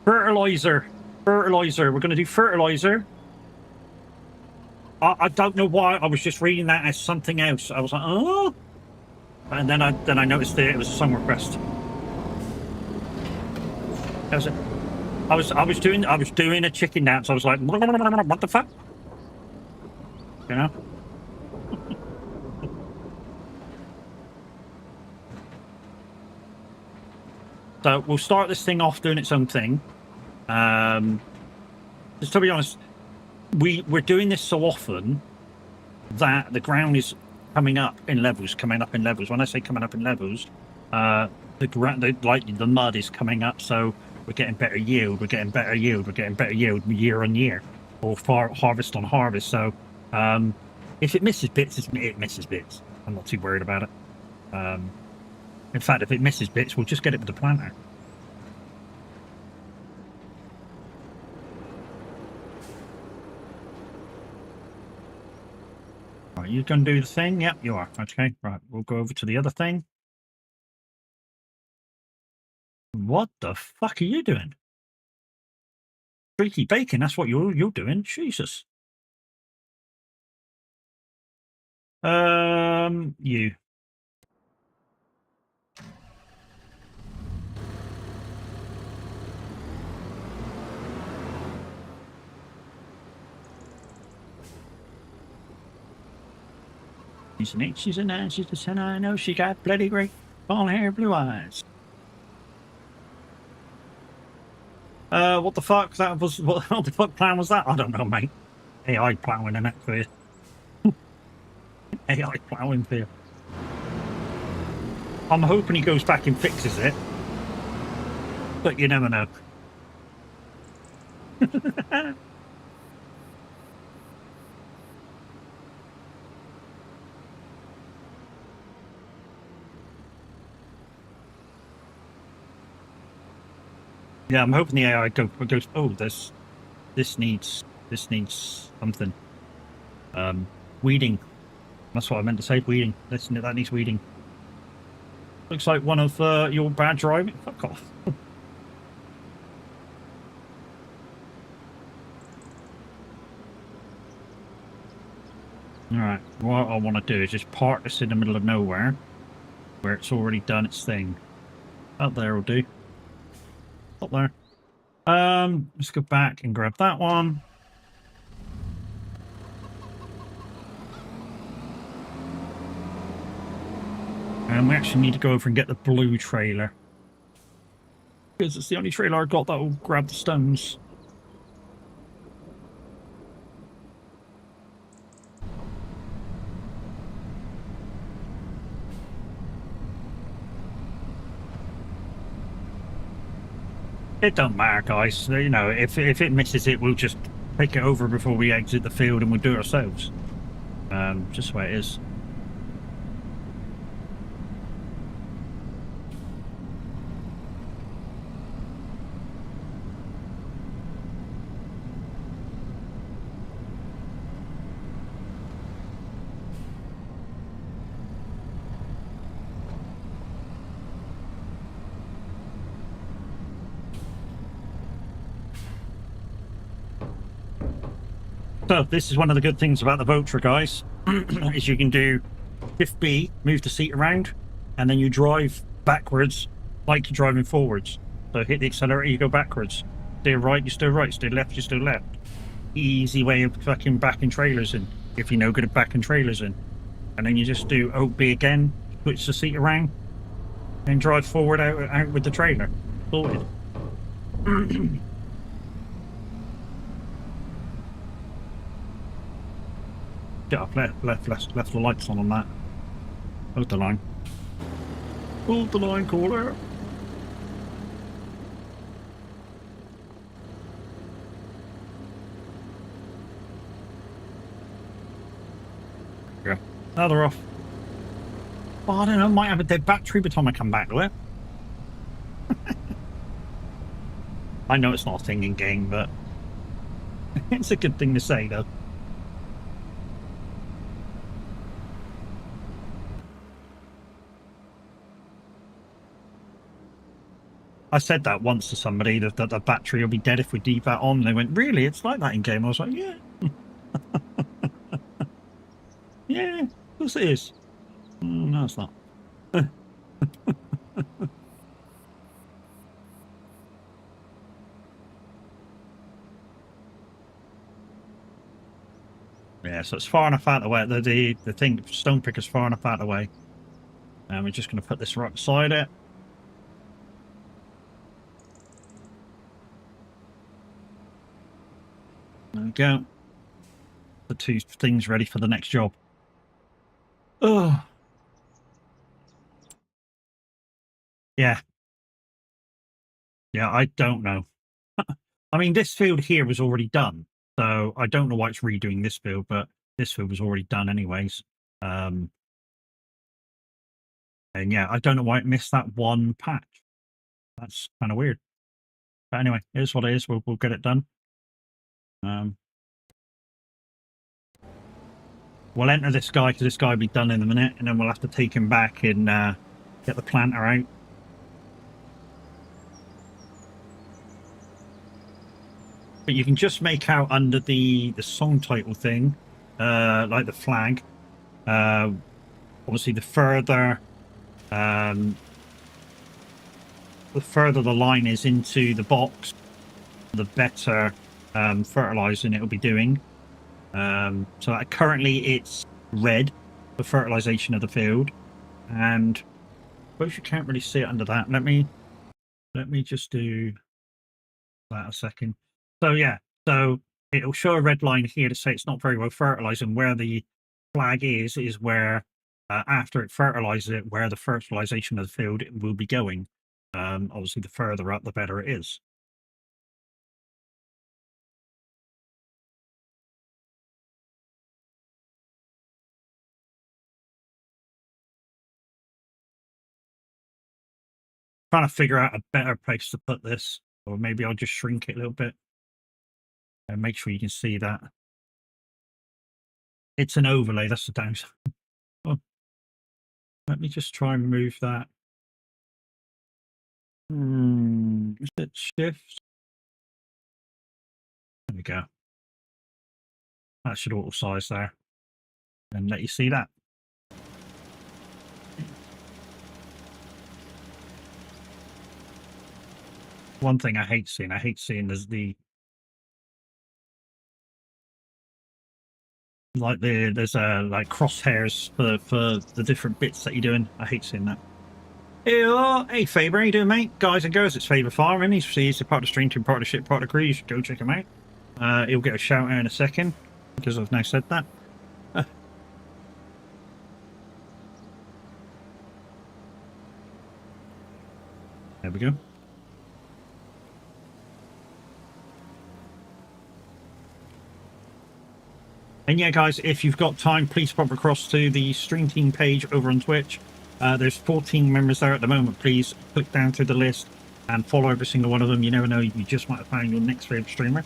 Fertilizer. We're gonna do fertilizer. I don't know why. I was just reading that as something else. I was like, oh, and then I noticed that it was a song request. That was it. I was doing a chicken dance. I was like, what the fuck? You know? So we'll start this thing off doing its own thing. Just to be honest, we're doing this so often that the ground is coming up in levels. When I say coming up in levels, the mud is coming up, so we're getting better yield. We're getting better yield year on year, or harvest on harvest. So if it misses bits, it misses bits. I'm not too worried about it. In fact, if it misses bits, we'll just get it with the planter. Right, you gonna do the thing? Yep, you are. Okay, right. We'll go over to the other thing. What the fuck are you doing? Streaky bacon, that's what you're doing. Jesus. You. She's an 8, she's a 9, she's a 10, I know she got bloody great long hair, blue eyes. What the fuck? That was what the fuck plan was that? I don't know, mate. AI plowing in that for you. AI plowing for you. I'm hoping he goes back and fixes it, but you never know. Yeah, I'm hoping the AI goes. Oh, this needs something. Weeding. That's what I meant to say. Weeding. That needs weeding. Looks like one of your bad driving. Fuck off. All right. What I want to do is just park this in the middle of nowhere, where it's already done its thing. Up there will do. Up there. Let's go back and grab that one. And we actually need to go over and get the blue trailer, because it's the only trailer I got that will grab the stones. It don't matter, guys. You know, if it misses it, we'll just take it over before we exit the field and we'll do it ourselves. Just the way it is. So this is one of the good things about the Votra, guys, is you can do Shift B, move the seat around, and then you drive backwards like you're driving forwards. So hit the accelerator, you go backwards. Steer right, you steer right. Steer left, you steer left. Easy way of fucking backing trailers in, if you know good at backing trailers in. And then you just do OB again, switch the seat around, and drive forward out with the trailer. Sorted. Get up, left the lights on that. Hold the line. Hold the line, caller. Now they're off. Well, I don't know, might have a dead battery by the time I come back to it. I know it's not a thing in game, but it's a good thing to say, though. I said that once to somebody, that the battery will be dead if we leave that on. And they went, really? It's like that in game? I was like, yeah. Yeah, of course it is. No, it's not. Yeah, so it's far enough out of the way. The thing, stone picker's far enough out of the way. And we're just going to put this right beside it. There we go. The two things ready for the next job. Oh. Yeah. Yeah, I don't know. I mean, this field here was already done. So I don't know why it's redoing this field, but this field was already done anyways. And yeah, I don't know why it missed that one patch. That's kind of weird. But anyway, it is what it is. We'll get it done. We'll enter this guy because this guy will be done in a minute, and then we'll have to take him back and get the planter out. But you can just make out under the song title thing, like the flag. Obviously, the further the line is into the box, the better fertilizing it will be doing. So currently it's red for fertilization of the field, and I suppose you can't really see it under that. Let me just do that a second. So yeah, so it'll show a red line here to say it's not very well fertilized, and where the flag is where after it fertilizes it, where the fertilization of the field will be going. Obviously, the further up, the better it is. Trying to figure out a better place to put this, or maybe I'll just shrink it a little bit and make sure you can see that. It's an overlay, that's the downside. Oh, let me just try and move that. Is it shift? There we go. That should auto size there and let you see that. One thing I hate seeing is there's like crosshairs for the different bits that you're doing. I hate seeing that. Hey Faber, how you doing, mate? Guys and girls, it's Faber Farming. He's a part of the stream team, part of the ship, part of the crew. You should go check him out. He'll get a shout out in a second because I've now said that. There we go. And yeah, guys, if you've got time, please pop across to the stream team page over on Twitch. There's 14 members there at the moment. Please click down through the list and follow every single one of them. You never know, you just might have found your next favorite streamer.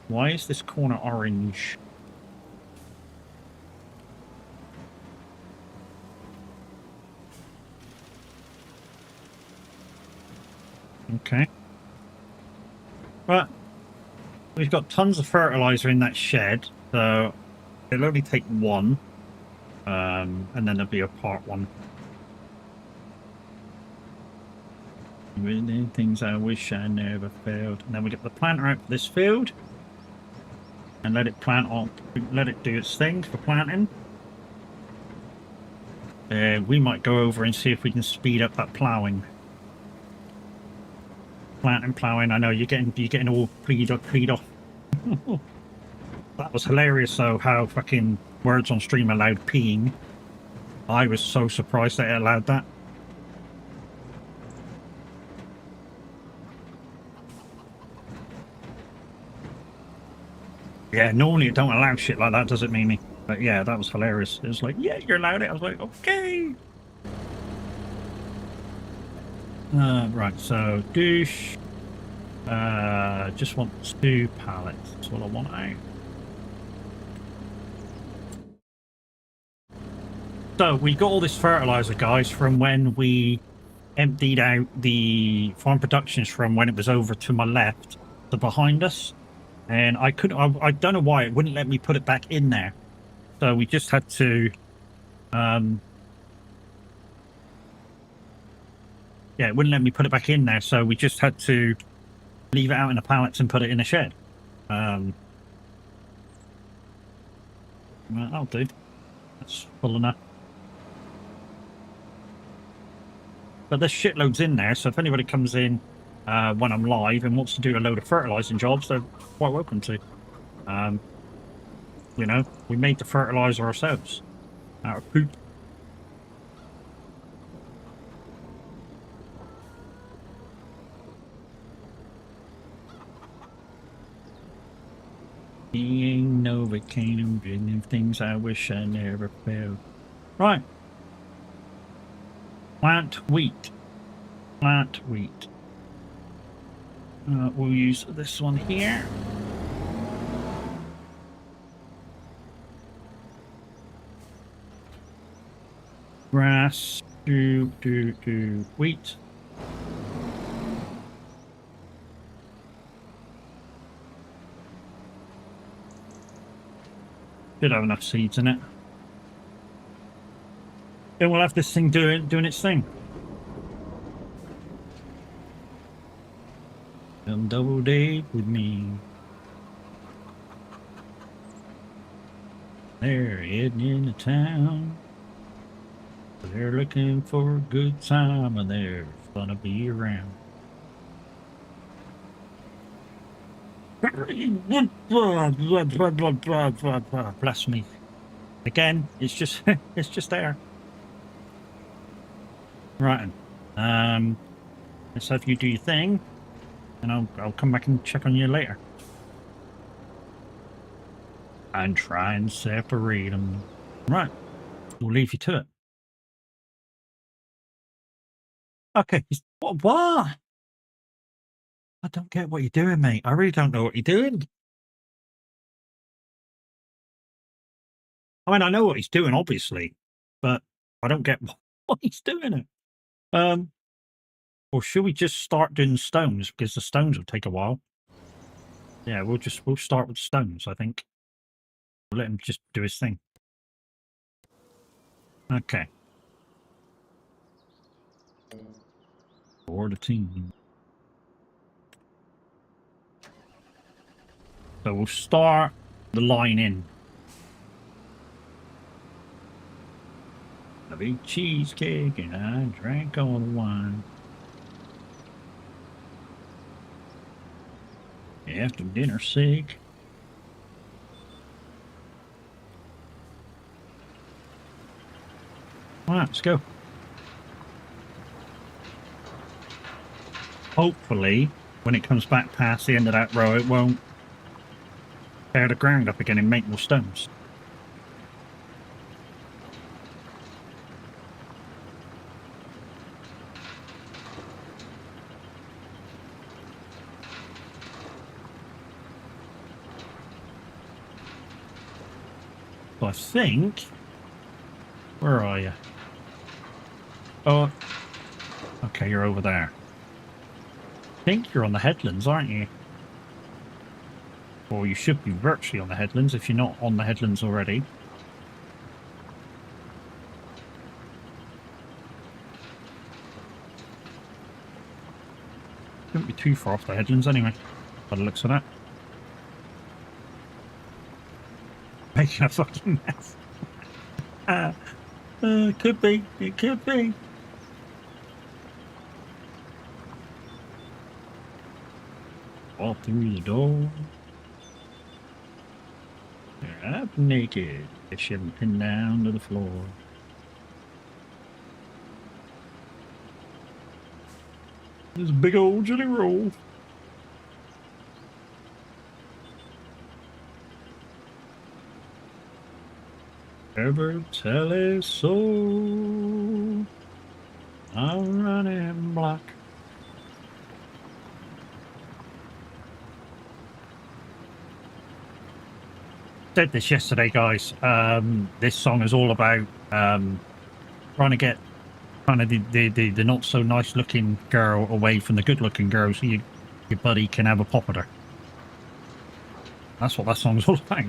Why is this corner orange? Okay. But we've got tons of fertilizer in that shed, so it'll only take one. And then there'll be a part one. Really, things I wish I never failed. And then we get the planter out for this field. And let it plant on, let it do its thing for planting. We might go over and see if we can speed up that ploughing. Planting, ploughing. I know you're getting all pleed off. That was hilarious, though, how fucking words on stream allowed peeing. I was so surprised that it allowed that. Yeah, normally it don't allow shit like that, does it, Mimi? But yeah, that was hilarious. It was like, yeah, you're allowed it. I was like, okay. Right, so douche. Just want 2 pallets. That's what I want out. So we got all this fertilizer, guys, from when we emptied out the farm productions from when it was over to my left to behind us. And I don't know why it wouldn't let me put it back in there. So we just had to, yeah, it wouldn't let me put it back in there. So we just had to leave it out in the pallets and put it in a shed. Well, that'll do. That's full enough. But there's shitloads in there. So if anybody comes in when I'm live and wants to do a load of fertilizing jobs, they're quite welcome to. You know, we made the fertilizer ourselves out of poop. Being no volcano, bringing things I wish I never felt. Right. Plant wheat. Plant wheat. We'll use this one here. Grass. Do wheat. Should have enough seeds in it. Then we'll have this thing doing its thing. Come double date with me. They're heading into town. They're looking for a good time and they're gonna be around. Bless me. Again, it's just it's just there. Right. Let's have you do your thing, and I'll come back and check on you later. And try and separate them. Right. We'll leave you to it. Okay. What? I don't get what you're doing, mate. I really don't know what you're doing. I mean, I know what he's doing, obviously, but I don't get what he's doing it. Or should we just start doing stones? Because the stones will take a while. Yeah, we'll start with stones, I think. We'll let him just do his thing. Okay. For the team. So we'll start the line in. I ate cheesecake and I drank all the wine. After dinner sick. All right, let's go. Hopefully, when it comes back past the end of that row, it won't tear the ground up again and make more stones. So I think... Where are you? Oh, okay, you're over there. I think you're on the headlands, aren't you? Or you should be virtually on the headlands if you're not on the headlands already. Shouldn't be too far off the headlands anyway, by the looks of that. Making a fucking mess. It could be. It could be. Walk through the door. Up naked, fishing pinned down to the floor. This big old jelly roll. Ever tell his soul I'm running black. Said this yesterday, guys. This song is all about trying to get the not so nice looking girl away from the good looking girl, so your buddy can have a pop at her. That's what that song's all about.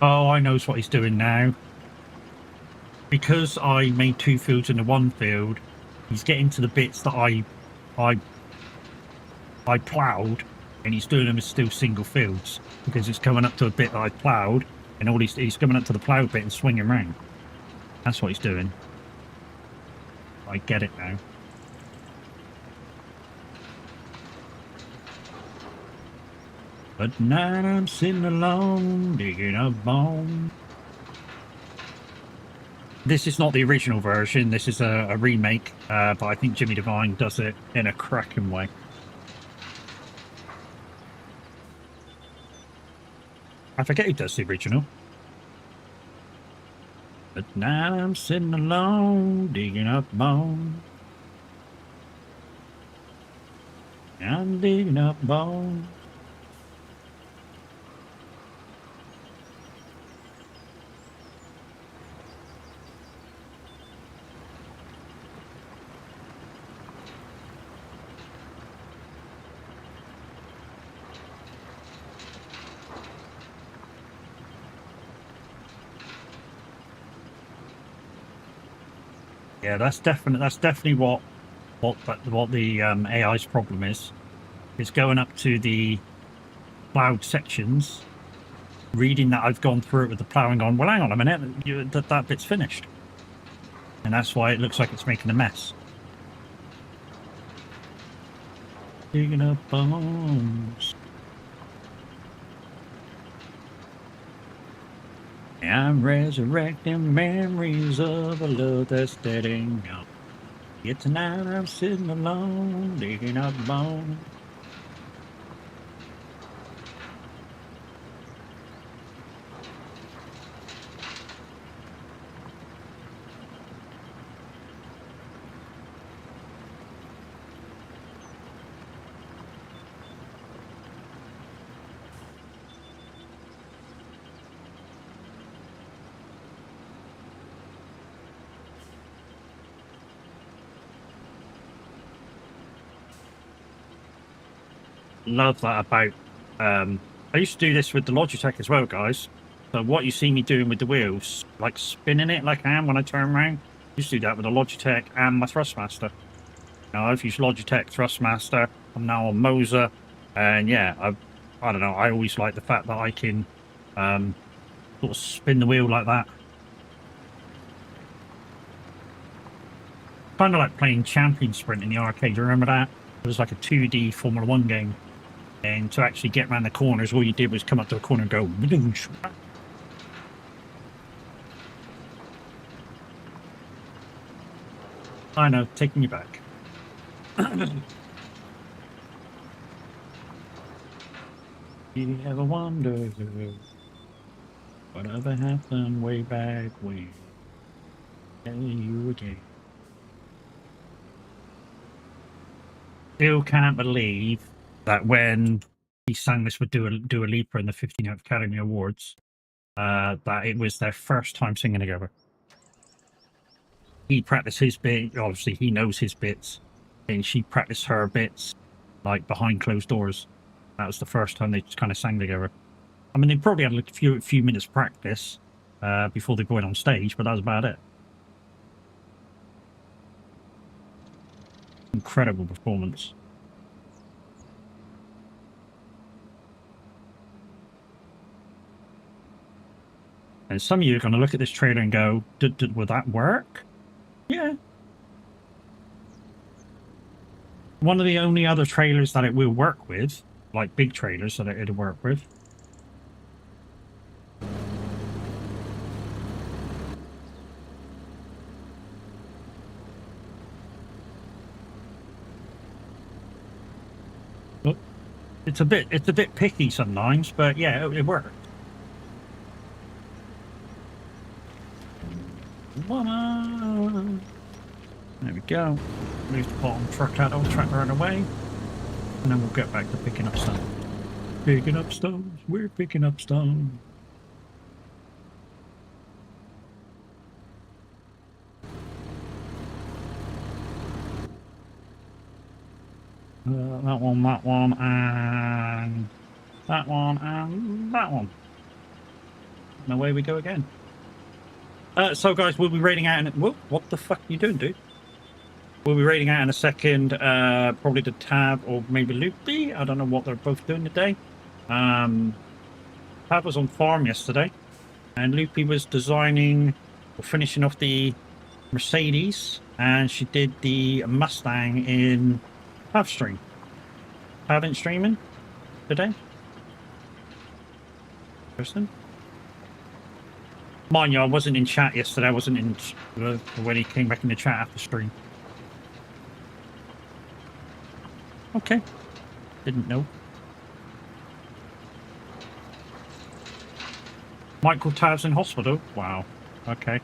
Oh, I knows what he's doing now. Because I made 2 fields into 1 field, he's getting to the bits that I ploughed, and he's doing them as still single fields because it's coming up to a bit that I ploughed, and all he's coming up to the ploughed bit and swinging around. That's what he's doing. I get it now. But now I'm sitting alone, digging a bone. This is not the original version. This is a remake, but I think Jimmy Devine does it in a cracking way. I forget who does the original. But now I'm sitting alone, digging up bone. I'm digging up bone. Yeah, that's definitely what the AI's problem is. It's going up to the plowed sections, reading that I've gone through it with the plow and gone, well, hang on a minute, that bit's finished, and that's why it looks like it's making a mess. Digging up bones. I'm resurrecting memories of a love that's dead and gone. Yet tonight I'm sitting alone, digging up bones. Love that about I used to do this with the Logitech as well, guys. So what you see me doing with the wheels, like spinning it like I am when I turn around, I used to do that with the Logitech and my Thrustmaster. Now I've used Logitech, Thrustmaster, I'm now on Moser, and yeah, I don't know, I always like the fact that I can sort of spin the wheel like that. Kind of like playing Champion Sprint in the arcade, remember that? It was like a 2D Formula 1 game. And to actually get around the corners, all you did was come up to a corner and go. I know, taking you back. You ever wonder whatever happened way back when? Tell you again. Still can't believe that when he sang this with Dua Lipa in the 15th Academy Awards, that it was their first time singing together. He practiced his bit, obviously he knows his bits, and she practiced her bits, like behind closed doors. That was the first time they just kind of sang together. I mean, they probably had like a few minutes practice before they went on stage, but that was about it. Incredible performance. And some of you are going to look at this trailer and go, would that work? Yeah. one of the only other trailers that it will work with, like big trailers that it'll work with. Oh, it's a bit picky sometimes, but yeah, it works. There we go. Move the bottom truck out of the tractor out of the way. And then we'll get back to picking up stones. Picking up stones. We're picking up stones. That one, and that one, and that one. And away we go again. So guys, we'll be raiding out in... Whoa, what the fuck are you doing, dude? We'll be raiding out in a second, probably the Tab or maybe Loopy. I don't know what they're both doing today. Tab was on farm yesterday, and Loopy was designing or finishing off the Mercedes, and she did the Mustang in Tab stream. Tab ain't streaming today. Person. Mind you, I wasn't in chat yesterday. I wasn't in when he came back in the chat after stream. Okay. Didn't know. Michael Tab's in hospital. Wow. Okay.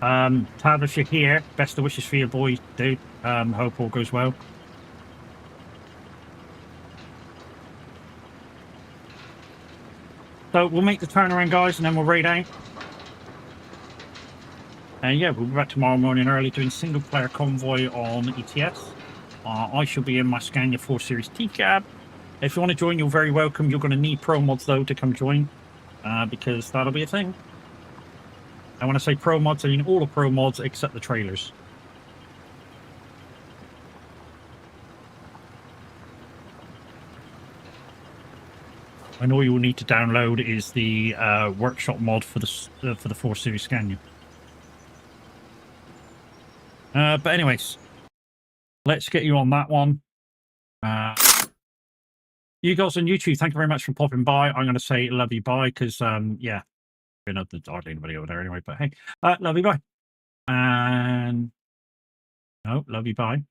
Tab, if you're here, best of wishes for your boy, dude. Hope all goes well. So we'll make the turnaround, guys, and then we'll raid out. And yeah, we'll be back tomorrow morning early doing single player convoy on ETS. I shall be in my Scania 4 Series T cab. If you want to join, you're very welcome. You're going to need pro mods though to come join, because that'll be a thing. And when I say pro mods, I mean all the pro mods except the trailers. And all you will need to download is the workshop mod for the 4 Series Scania. But anyways, let's get you on that one. You guys on YouTube, thank you very much for popping by. I'm going to say love you, bye, because yeah, you know, there's hardly anybody over there anyway. But hey, love you, bye, and no, love you, bye.